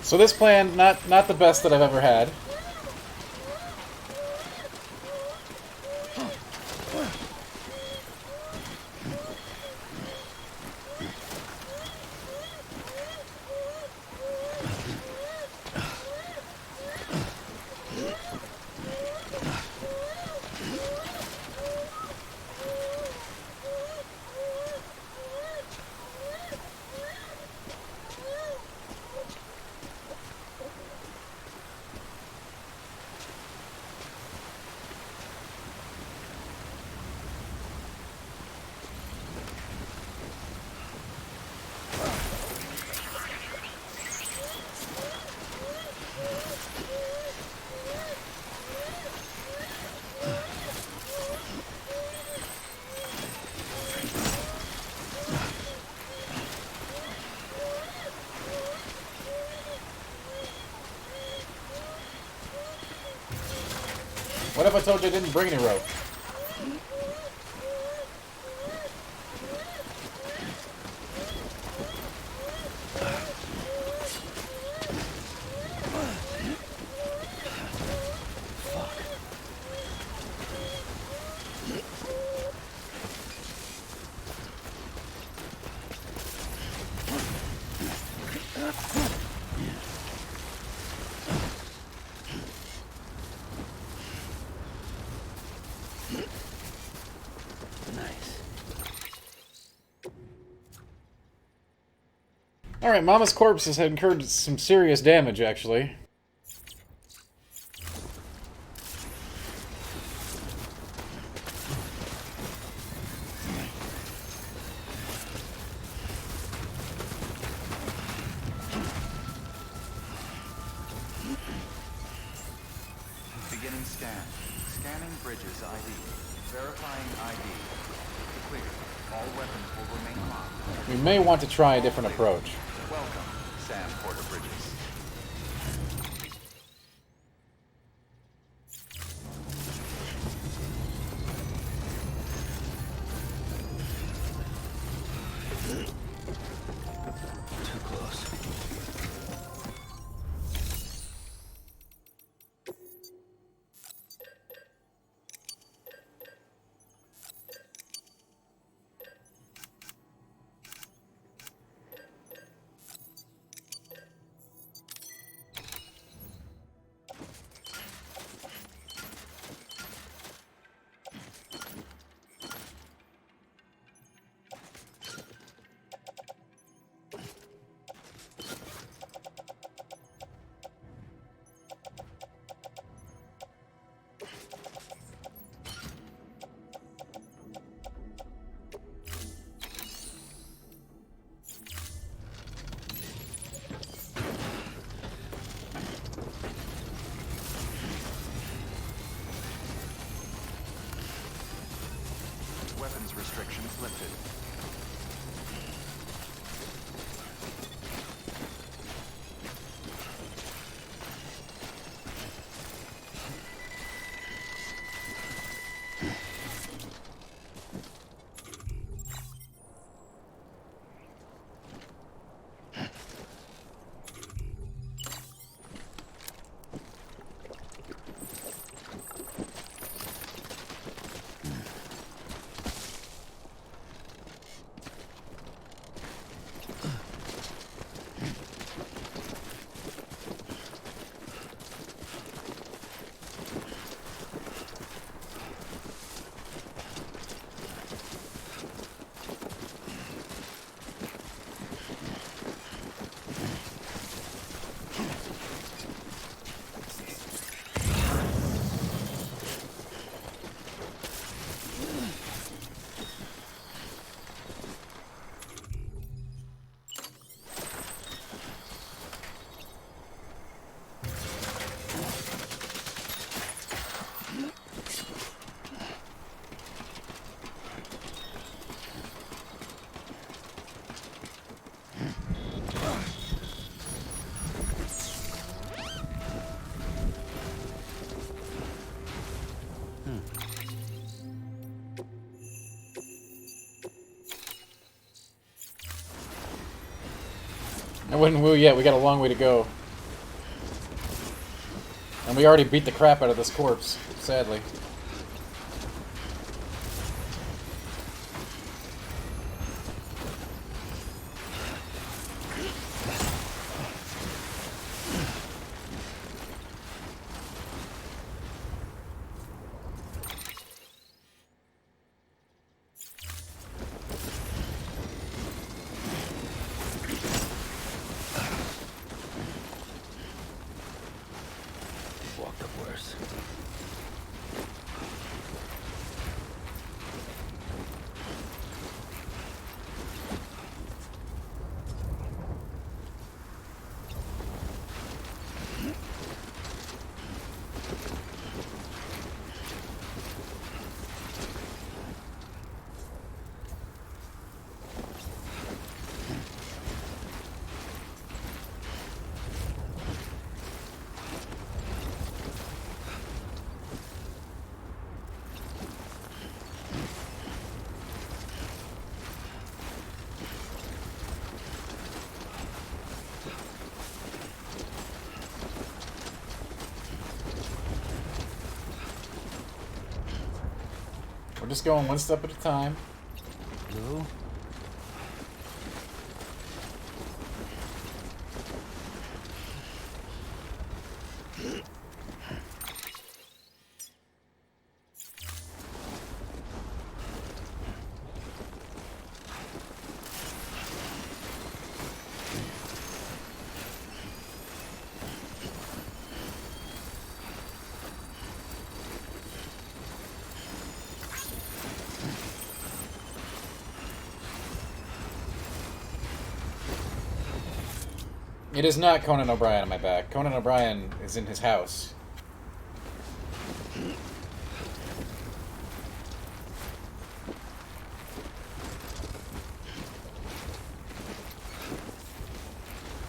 So this plan, not the best that I've ever had. What if I told you I didn't bring any rope? Alright, Mama's corpse has incurred some serious damage, actually. Beginning scan. Scanning bridges ID. Verifying ID. Clear. All weapons will remain locked. We may want to try a different approach. Welcome, Sam Porter Bridges. Too close. Weapons restrictions lifted. I wouldn't woo yet, we got a long way to go. And we already beat the crap out of this corpse, sadly. Walked up worse. We're just going one step at a time. Blue? It is not Conan O'Brien on my back. Conan O'Brien is in his house. Come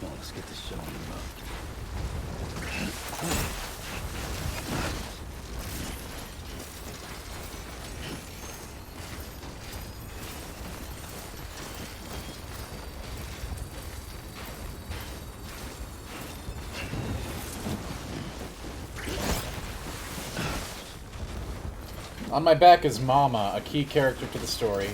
on, let's get this show on the road. On my back is Mama, a key character to the story.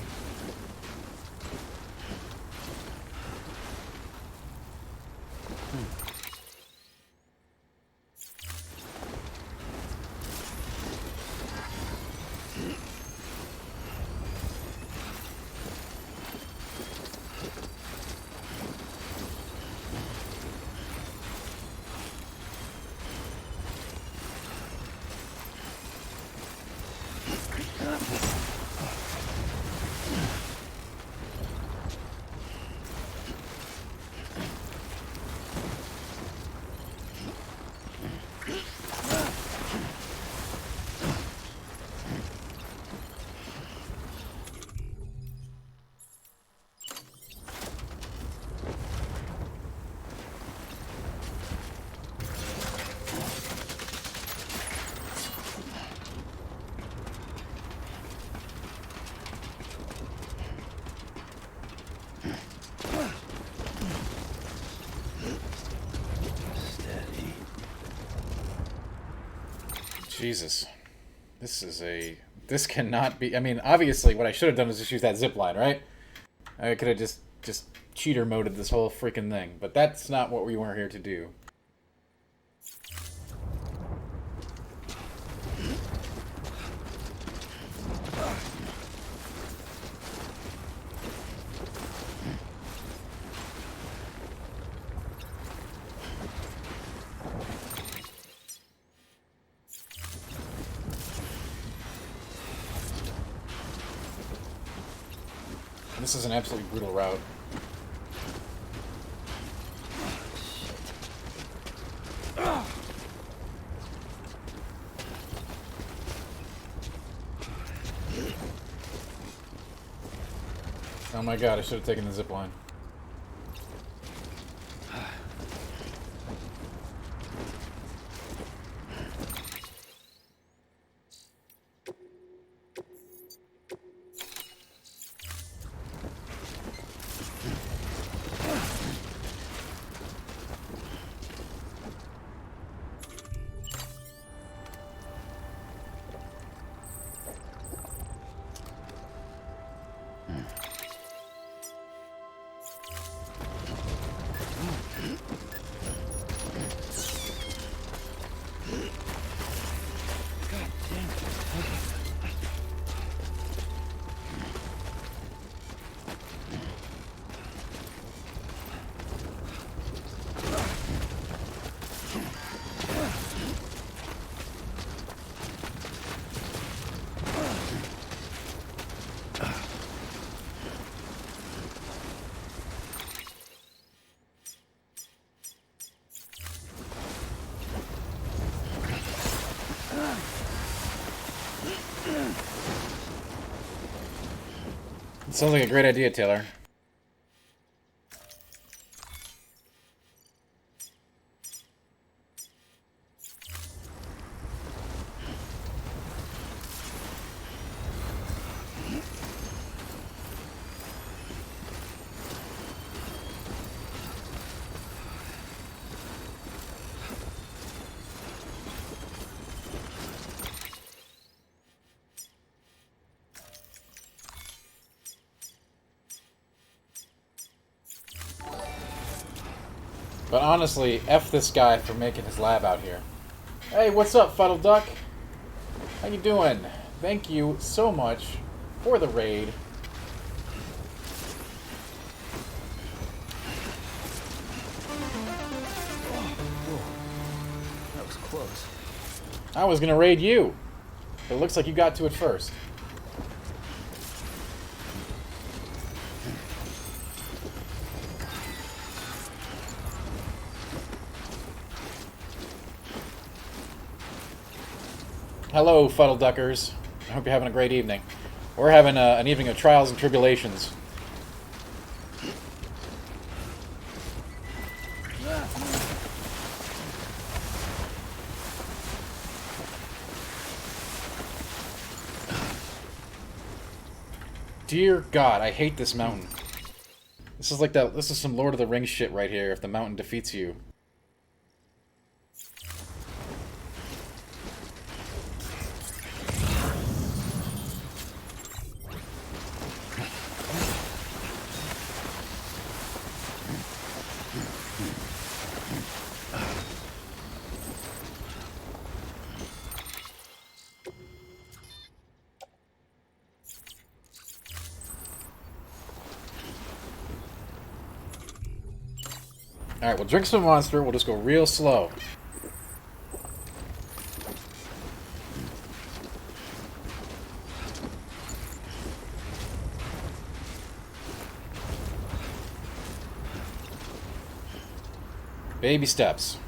Jesus. This cannot be... I mean, obviously, what I should have done was just use that zip line, right? I could have just cheater moded this whole freaking thing. But that's not what we were here to do. This is an absolutely brutal route. Oh my god, I should have taken the zip line. Sounds like a great idea, Taylor. But honestly, F this guy for making his lab out here. Hey, what's up, Fuddle Duck? How you doing? Thank you so much for the raid. Whoa. That was close. I was gonna raid you, but it looks like you got to it first. Hello, Fuddle Duckers. I hope you're having a great evening. We're having an evening of trials and tribulations. Dear God, I hate this mountain. This is like that. This is some Lord of the Rings shit right here. If the mountain defeats you. Alright, we'll drink some Monster. We'll just go real slow. Baby steps.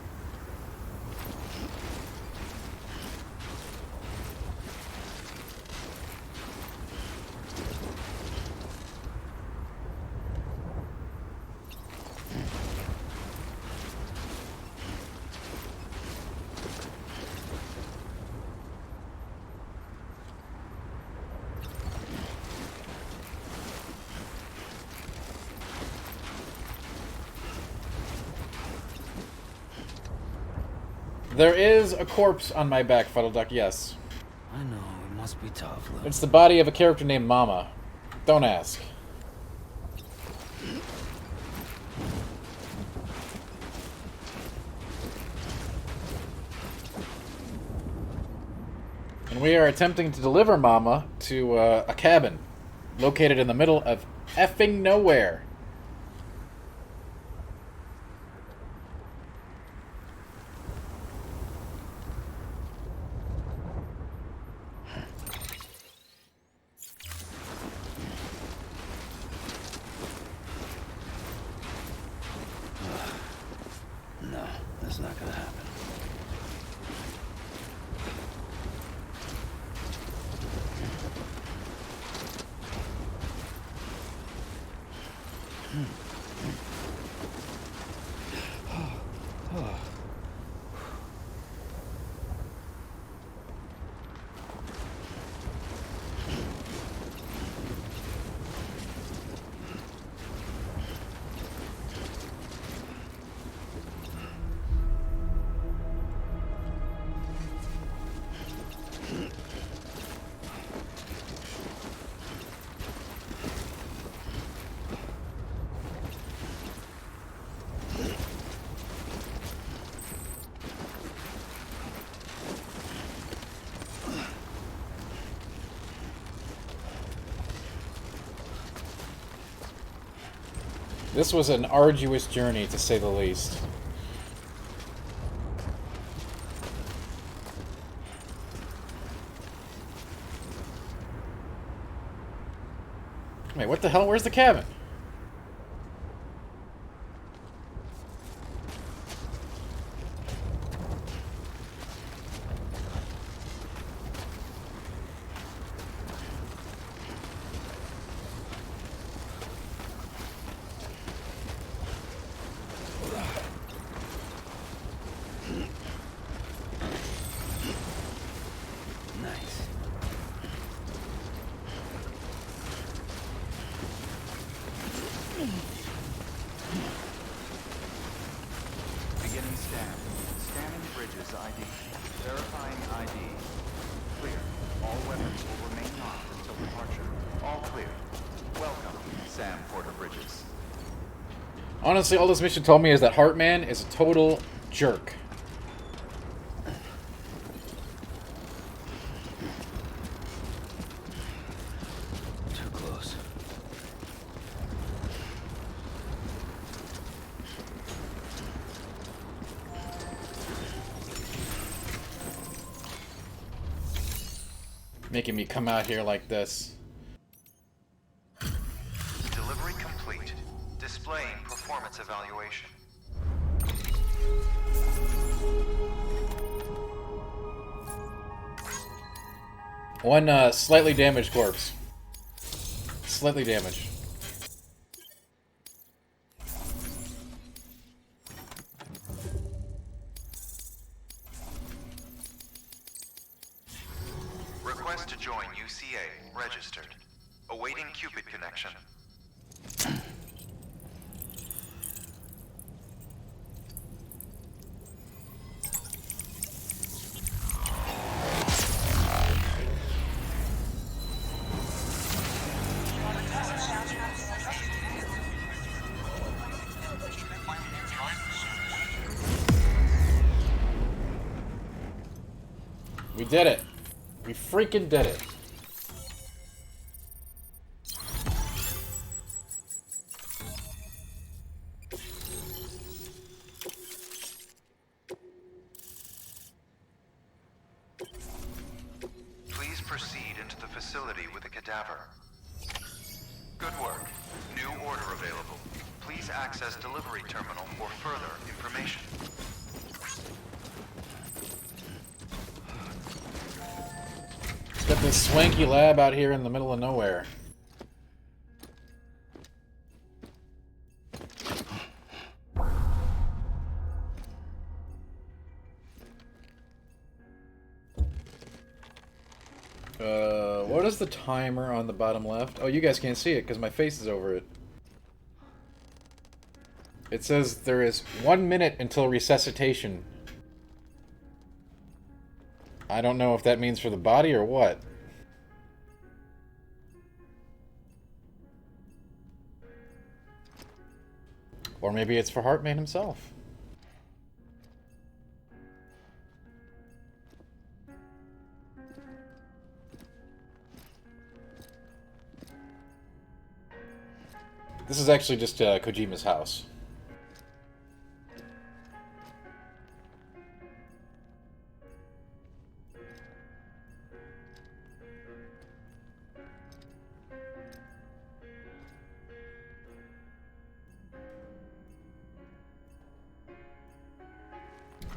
There is a corpse on my back, Fuddle Duck, yes. I know, it must be tough, Lou. It's the body of a character named Mama. Don't ask. And we are attempting to deliver Mama to a cabin located in the middle of effing nowhere. No, that's not gonna happen. This was an arduous journey, to say the least. Wait, what the hell? Where's the cabin? scan. Scanning bridges ID. Verifying ID. Clear. All weapons will remain locked until departure. All clear. Welcome, Sam Porter Bridges. Honestly, all this mission told me is that Heartman is a total jerk. Too close. Making me come out here like this. Delivery complete. Displaying performance evaluation. One slightly damaged corpse. Slightly damaged. Request to join UCA. Registered. Awaiting Cupid connection. We did it. We freaking did it. Please proceed into the facility with a cadaver. Good work. New order available. Please access delivery terminal for further information. Got this swanky lab out here in the middle of nowhere. What is the timer on the bottom left? Oh, you guys can't see it because my face is over it. It says there is 1 minute until resuscitation. I don't know if that means for the body or what. Or maybe it's for Heartman himself. This is actually just Kojima's house.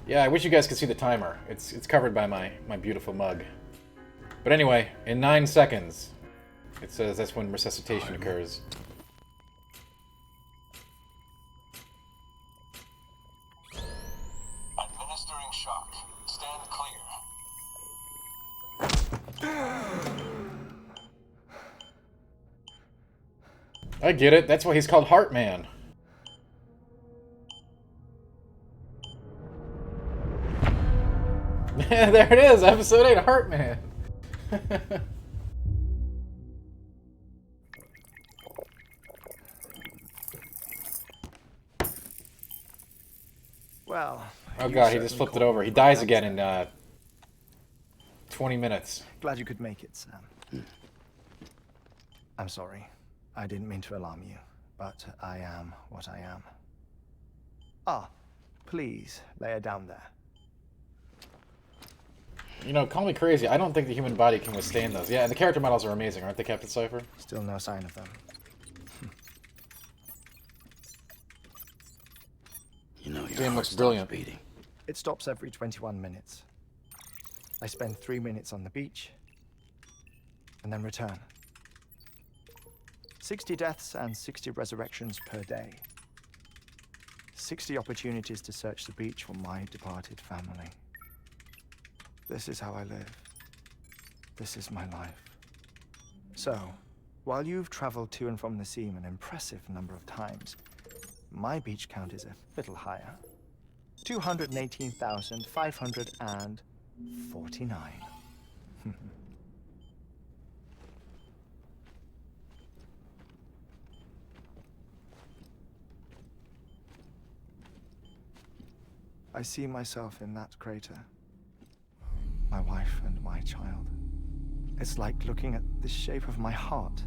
Yeah, I wish you guys could see the timer. It's covered by my beautiful mug. But anyway, in 9 seconds, it says that's when resuscitation occurs. Administering shock. Stand clear. I get it. That's why he's called Heartman. There it is, episode 8, Heartman. Well. Oh god, he just flipped it over. He dies again in 20 minutes. Glad you could make it, Sam. I'm sorry. I didn't mean to alarm you, but I am what I am. Ah, please lay her down there. You know, call me crazy. I don't think the human body can withstand those. Yeah, and the character models are amazing, aren't they, Captain Cypher? Still no sign of them. You know, your game heart looks stops brilliant. beating. It stops every 21 minutes. I spend 3 minutes on the beach, and then return. 60 deaths and 60 resurrections per day. 60 opportunities to search the beach for my departed family. This is how I live. This is my life. So, while you've traveled to and from the seam an impressive number of times, my beach count is a little higher. 218,549. I see myself in that crater. My wife and my child. It's like looking at the shape of my heart.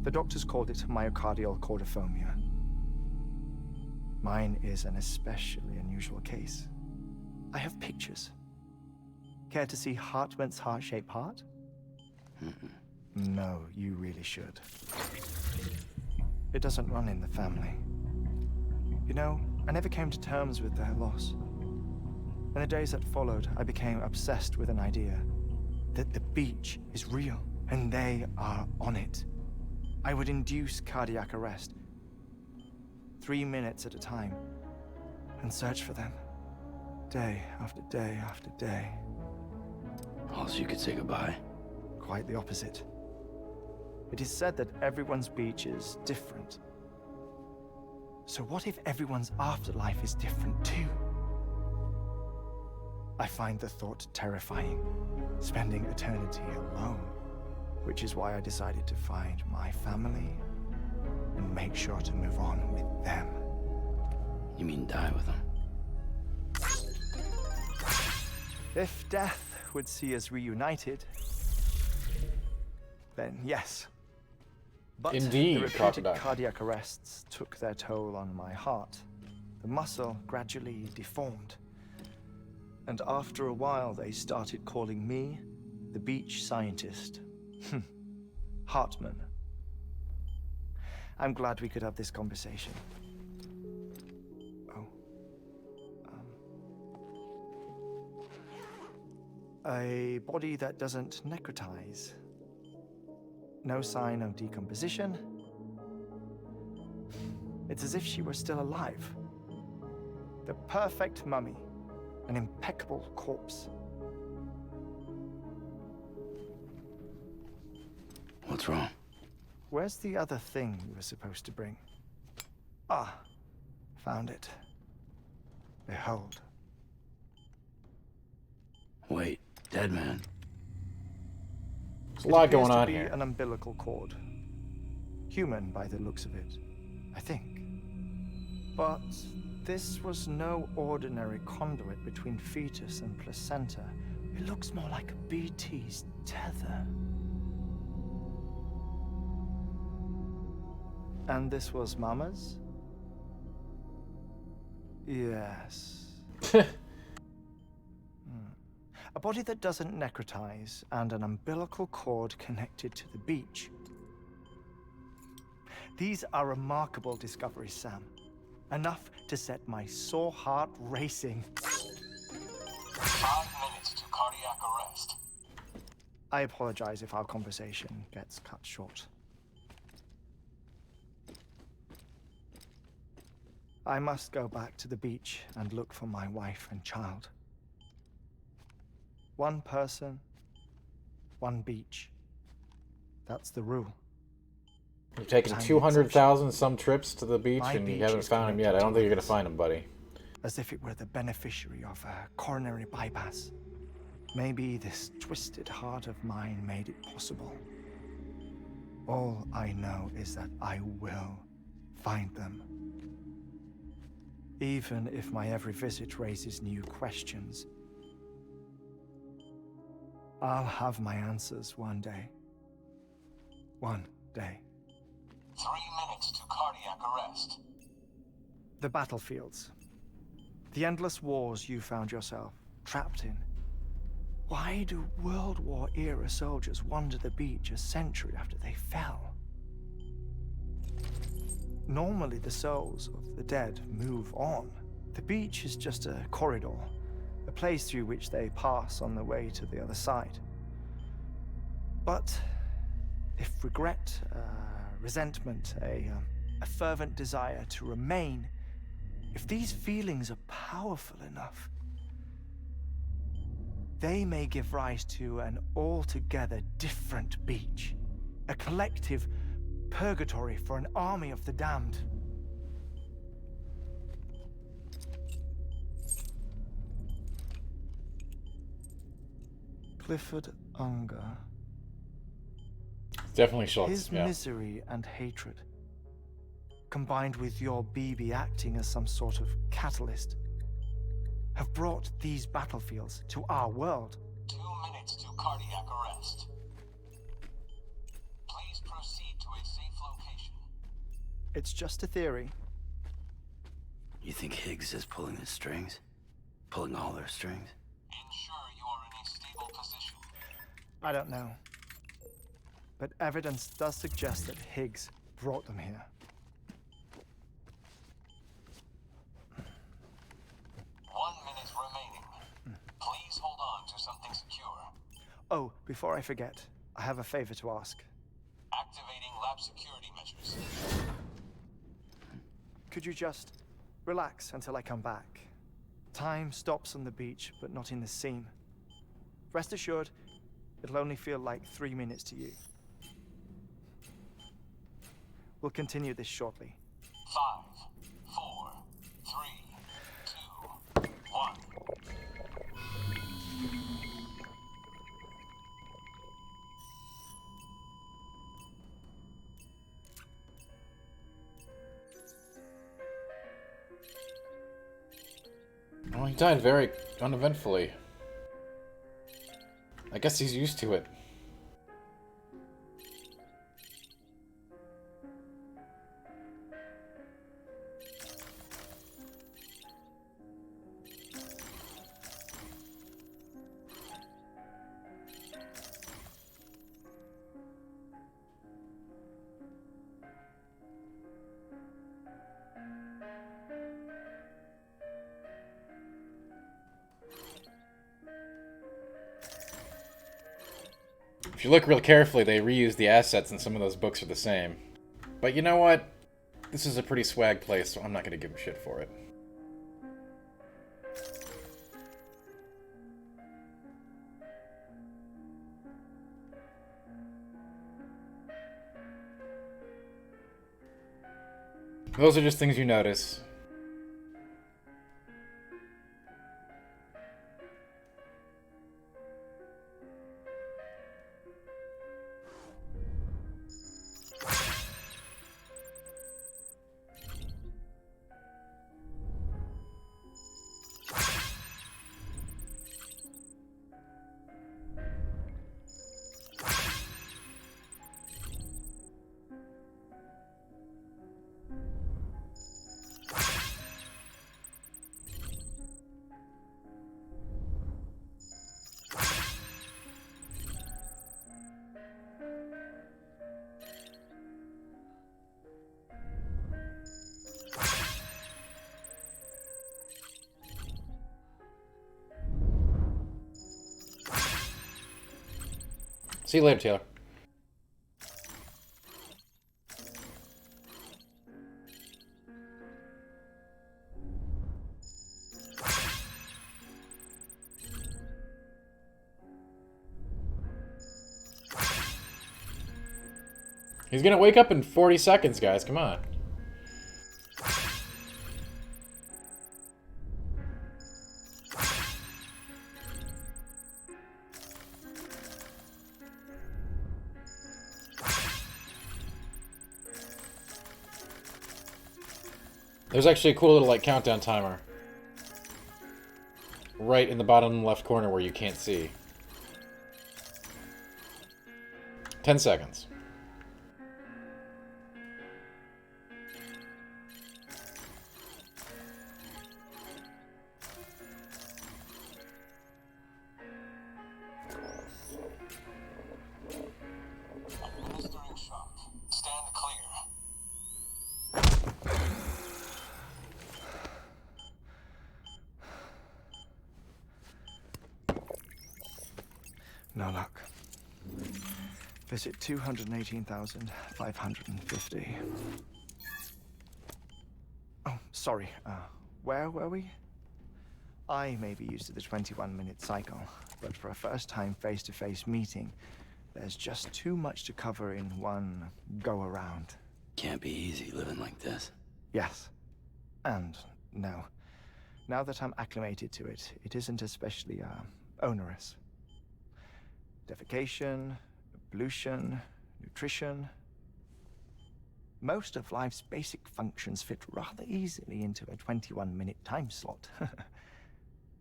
The doctors called it myocardial chordophobia. Mine is an especially unusual case. I have pictures. Care to see Hartman's heart-shaped heart? No, you really should. It doesn't run in the family. You know, I never came to terms with their loss. In the days that followed, I became obsessed with an idea that the beach is real, and they are on it. I would induce cardiac arrest, 3 minutes at a time, and search for them, day after day after day. Also, you could say goodbye. Quite the opposite. It is said that everyone's beach is different. So what if everyone's afterlife is different too? I find the thought terrifying, spending eternity alone, which is why I decided to find my family and make sure to move on with them. You mean die with them? If death would see us reunited, then yes. But Indeed, the repeated Crocodile. cardiac arrests took their toll on my heart. The muscle gradually deformed. And after a while, they started calling me the beach scientist. Hartman. I'm glad we could have this conversation. Oh. A body that doesn't necrotize. No sign of decomposition. It's as if she were still alive. The perfect mummy. An impeccable corpse. What's wrong? Where's the other thing you were supposed to bring? Ah, found it. Behold. Wait, dead man. There's a lot going It appears on to be here. an umbilical cord. Human by the looks of it, I think. But this was no ordinary conduit between fetus and placenta. It looks more like a BT's tether. And this was Mama's? Yes. A body that doesn't necrotize and an umbilical cord connected to the beach. These are remarkable discoveries, Sam. Enough to set my sore heart racing. 5 minutes to cardiac arrest. I apologize if our conversation gets cut short. I must go back to the beach and look for my wife and child. One person, one beach. That's the rule. You've taken Tiny 200,000 some trips to the beach My and you beach haven't is found him yet. connected I don't to think you're going to others. find him, buddy. As if it were the beneficiary of a coronary bypass. Maybe this twisted heart of mine made it possible. All I know is that I will find them. Even if my every visit raises new questions. I'll have my answers one day. One day. 3 minutes to cardiac arrest. The battlefields. The endless wars you found yourself trapped in. Why do World War era soldiers wander the beach a century after they fell? Normally the souls of the dead move on. The beach is just a corridor, a place through which they pass on the way to the other side. But if regret, resentment, a fervent desire to remain, if these feelings are powerful enough, they may give rise to an altogether different beach, a collective purgatory for an army of the damned. Clifford Unger. It's definitely Schultz, His yeah. misery and hatred, combined with your BB acting as some sort of catalyst, have brought these battlefields to our world. 2 minutes to cardiac arrest. Please proceed to a safe location. It's just a theory. You think Higgs is pulling the strings? Pulling all their strings? Ensure you are in a stable position. I don't know. But evidence does suggest that Higgs brought them here. 1 minute remaining. Please hold on to something secure. Oh, before I forget, I have a favor to ask. Activating lab security measures. Could you just relax until I come back? Time stops on the beach, but not in the scene. Rest assured, it'll only feel like 3 minutes to you. We'll continue this shortly. 5, 4, 3, 2, 1. Oh, he died very uneventfully. I guess he's used to it. If you look real carefully, they reuse the assets and some of those books are the same. But you know what? This is a pretty swag place, so I'm not going to give them shit for it. Those are just things you notice. See you later, Taylor. He's gonna wake up in 40 seconds, guys. Come on. There's actually a cool little like countdown timer right in the bottom left corner where you can't see. 10 seconds. Administering shock. Stand clear. No luck. Visit 218,550. Oh, sorry. Where were we? I may be used to the 21-minute cycle, but for a first-time face-to-face meeting, there's just too much to cover in one go-around. Can't be easy living like this. Yes. And no. Now that I'm acclimated to it, it isn't especially, onerous. defecation, ablution, nutrition. Most of life's basic functions fit rather easily into a 21-minute time slot.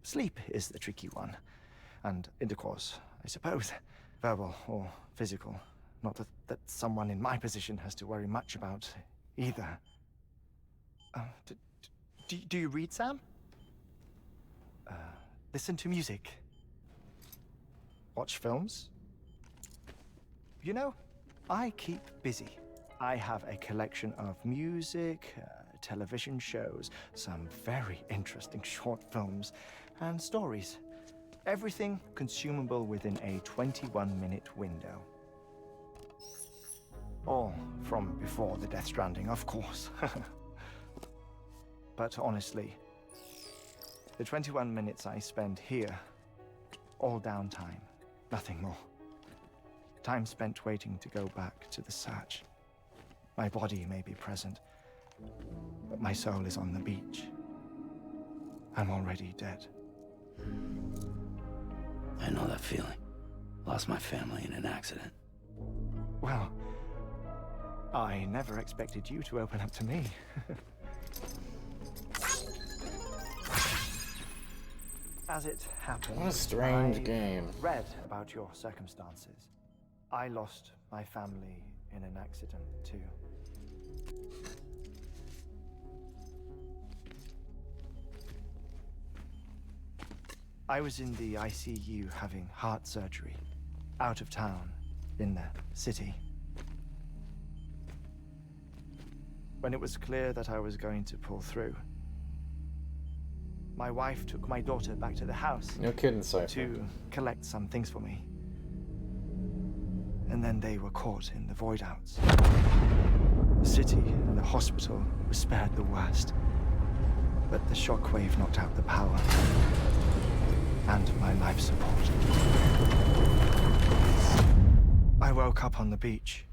Sleep is the tricky one, and intercourse, I suppose, verbal or physical. Not that someone in my position has to worry much about either. Do you read, Sam? Listen to music. Watch films? You know, I keep busy. I have a collection of music, television shows, some very interesting short films, and stories. Everything consumable within a 21-minute window. All from before the Death Stranding, of course. But honestly, the 21 minutes I spend here, all downtime, nothing more. Time spent waiting to go back to the search. My body may be present, but my soul is on the beach. I'm already dead. I know that feeling. Lost my family in an accident. Well, I never expected you to open up to me. As it happened, What a strange I game. read about your circumstances. I lost my family in an accident too. I was in the ICU having heart surgery, out of town, in the city. When it was clear that I was going to pull through, my wife took my daughter back to the house. No kidding, Cypher. To collect some things for me. And then they were caught in the void outs. The city and the hospital were spared the worst. But the shockwave knocked out the power. And my life support. I woke up on the beach.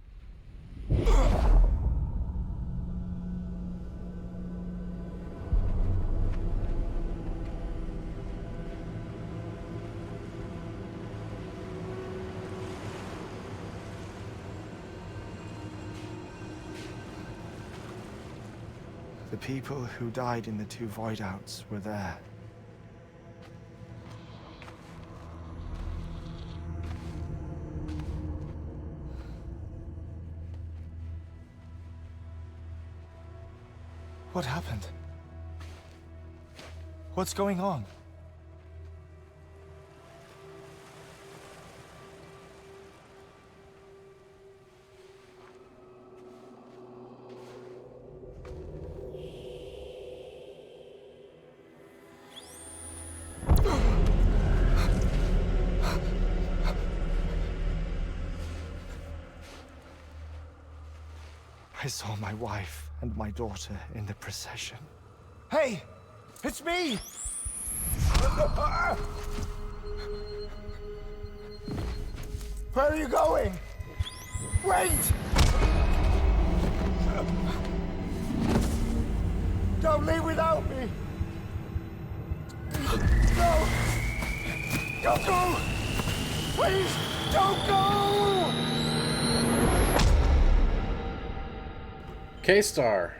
The people who died in the two void outs were there. What happened? What's going on? I saw my wife and my daughter in the procession. Hey! It's me! Where are you going? Wait! Don't leave without me! No! Don't go! Please, don't go! K-Star.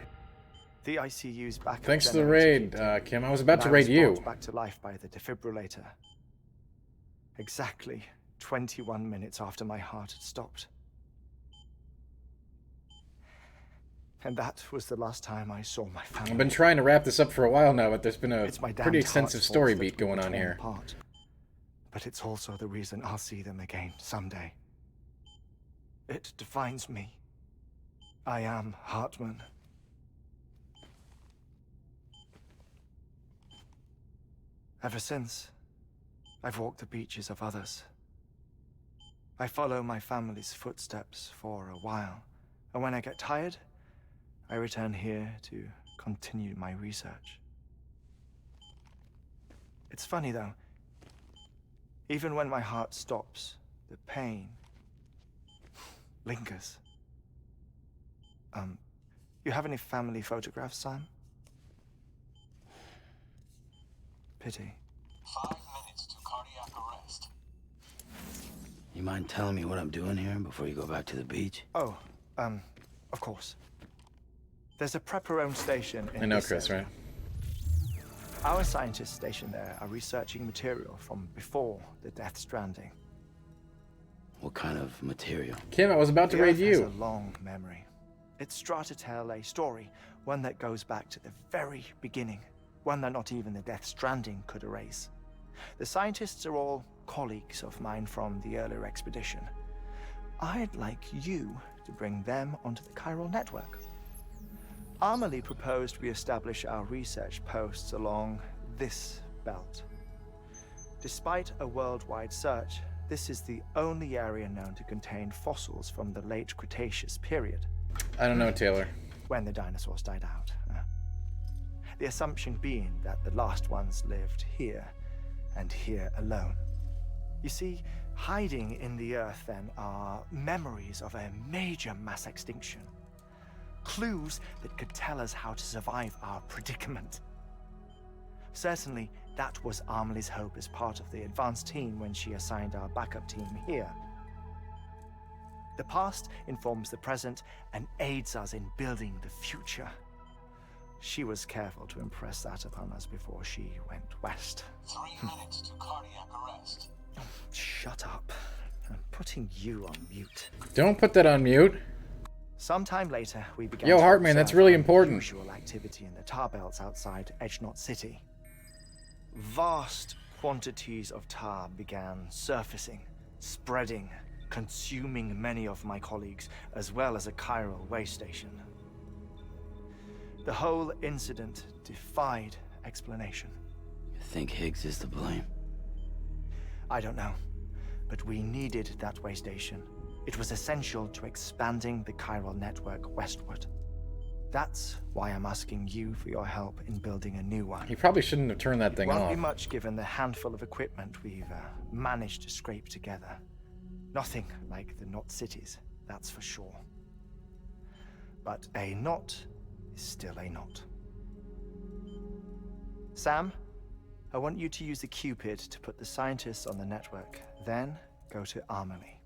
The ICU's backup. Thanks to the raid, Kim. I was about to raid you. Back to life by the defibrillator. Exactly 21 minutes after my heart had stopped. And that was the last time I saw my family. I've been trying to wrap this up for a while now, but there's been a It's my pretty damned extensive heart's story fault beat that we going were on torn here. apart. But it's also the reason I'll see them again someday. It defines me. I am Hartman. Ever since, I've walked the beaches of others. I follow my family's footsteps for a while, and when I get tired, I return here to continue my research. It's funny though, even when my heart stops, the pain lingers. You have any family photographs, Sam? Pity. 5 minutes to cardiac arrest. You mind telling me what I'm doing here before you go back to the beach? Oh, of course. There's a prepper-owned station in I know, this Chris, area. right? Our scientists stationed there are researching material from before the Death Stranding. What kind of material? Kim, I was about to The raid Earth has you. a long memory. It's trying to tell a story, one that goes back to the very beginning, one that not even the Death Stranding could erase. The scientists are all colleagues of mine from the earlier expedition. I'd like you to bring them onto the chiral network. Amelie proposed we establish our research posts along this belt. Despite a worldwide search, this is the only area known to contain fossils from the late Cretaceous period. I don't know, Taylor. When the dinosaurs died out. The assumption being that the last ones lived here, and here alone. You see, hiding in the Earth then are memories of a major mass extinction. Clues that could tell us how to survive our predicament. Certainly, that was Amelie's hope as part of the advanced team when she assigned our backup team here. The past informs the present and aids us in building the future. She was careful to impress that upon us before she went west. 3 minutes to cardiac arrest. Shut up. I'm putting you on mute. Don't put that on mute. Sometime later, we began Yo, to Hartman, that's observe really important. unusual activity in the tar belts outside Edgenot City. Vast quantities of tar began surfacing, spreading, consuming many of my colleagues, as well as a chiral way station. The whole incident defied explanation. You think Higgs is to blame? I don't know, but we needed that way station. It was essential to expanding the chiral network westward. That's why I'm asking you for your help in building a new one. He probably shouldn't have turned that thing Won't off. be much given the handful of equipment we've managed to scrape together. Nothing like the knot cities, that's for sure. But a knot is still a knot. Sam, I want you to use the Cupid to put the scientists on the network, then go to Amelie.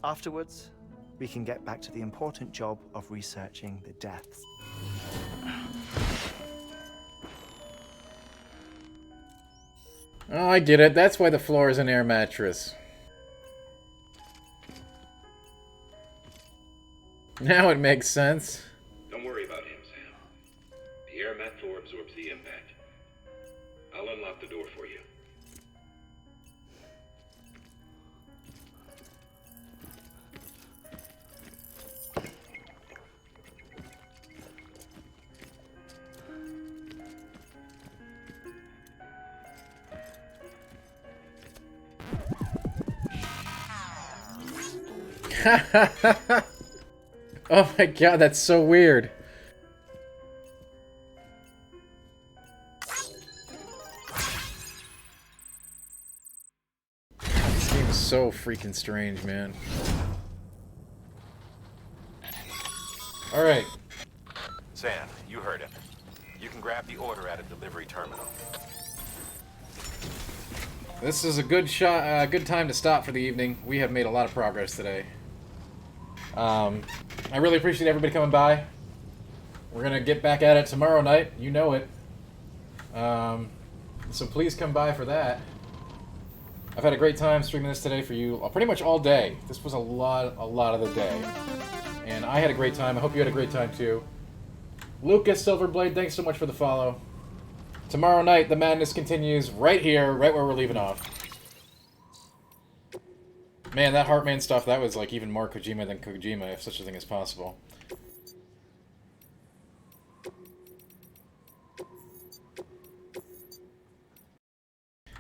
Afterwards, we can get back to the important job of researching the deaths. Oh, I get it. That's why the floor is an air mattress. Now it makes sense. Don't worry about him, Sam. The air mat floor absorbs the impact. I'll unlock the door for you. Oh my god, that's so weird. This game is so freaking strange, man. Alright. Sam, you heard him. You can grab the order at a delivery terminal. This is a good shot, good time to stop for the evening. We have made a lot of progress today. I really appreciate everybody coming by. We're gonna get back at it tomorrow night. You know it. So please come by for that. I've had a great time streaming this today for you, pretty much all day. This was a lot of the day, and I had a great time. I hope you had a great time too. Lucas Silverblade, thanks so much for the follow. Tomorrow night, the madness continues right here, right where we're leaving off. Man, that Heartman stuff, that was like even more Kojima than Kojima, if such a thing is possible.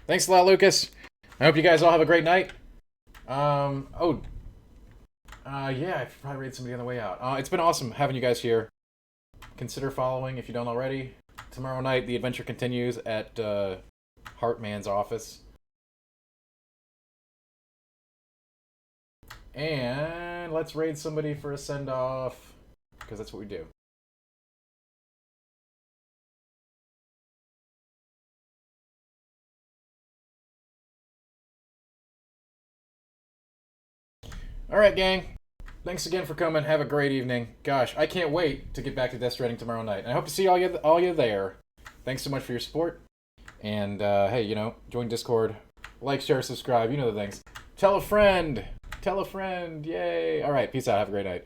Thanks a lot, Lucas. I hope you guys all have a great night. Yeah, I should probably raid somebody on the way out. It's been awesome having you guys here. Consider following if you don't already. Tomorrow night, the adventure continues at Heartman's office. And let's raid somebody for a send-off, because that's what we do. Alright, gang. Thanks again for coming. Have a great evening. Gosh, I can't wait to get back to Death Stranding tomorrow night. And I hope to see all you there. Thanks so much for your support. And, hey, you know, join Discord. Like, share, subscribe. You know the things. Tell a friend. Tell a friend. Yay. Alright, peace out. Have a great night.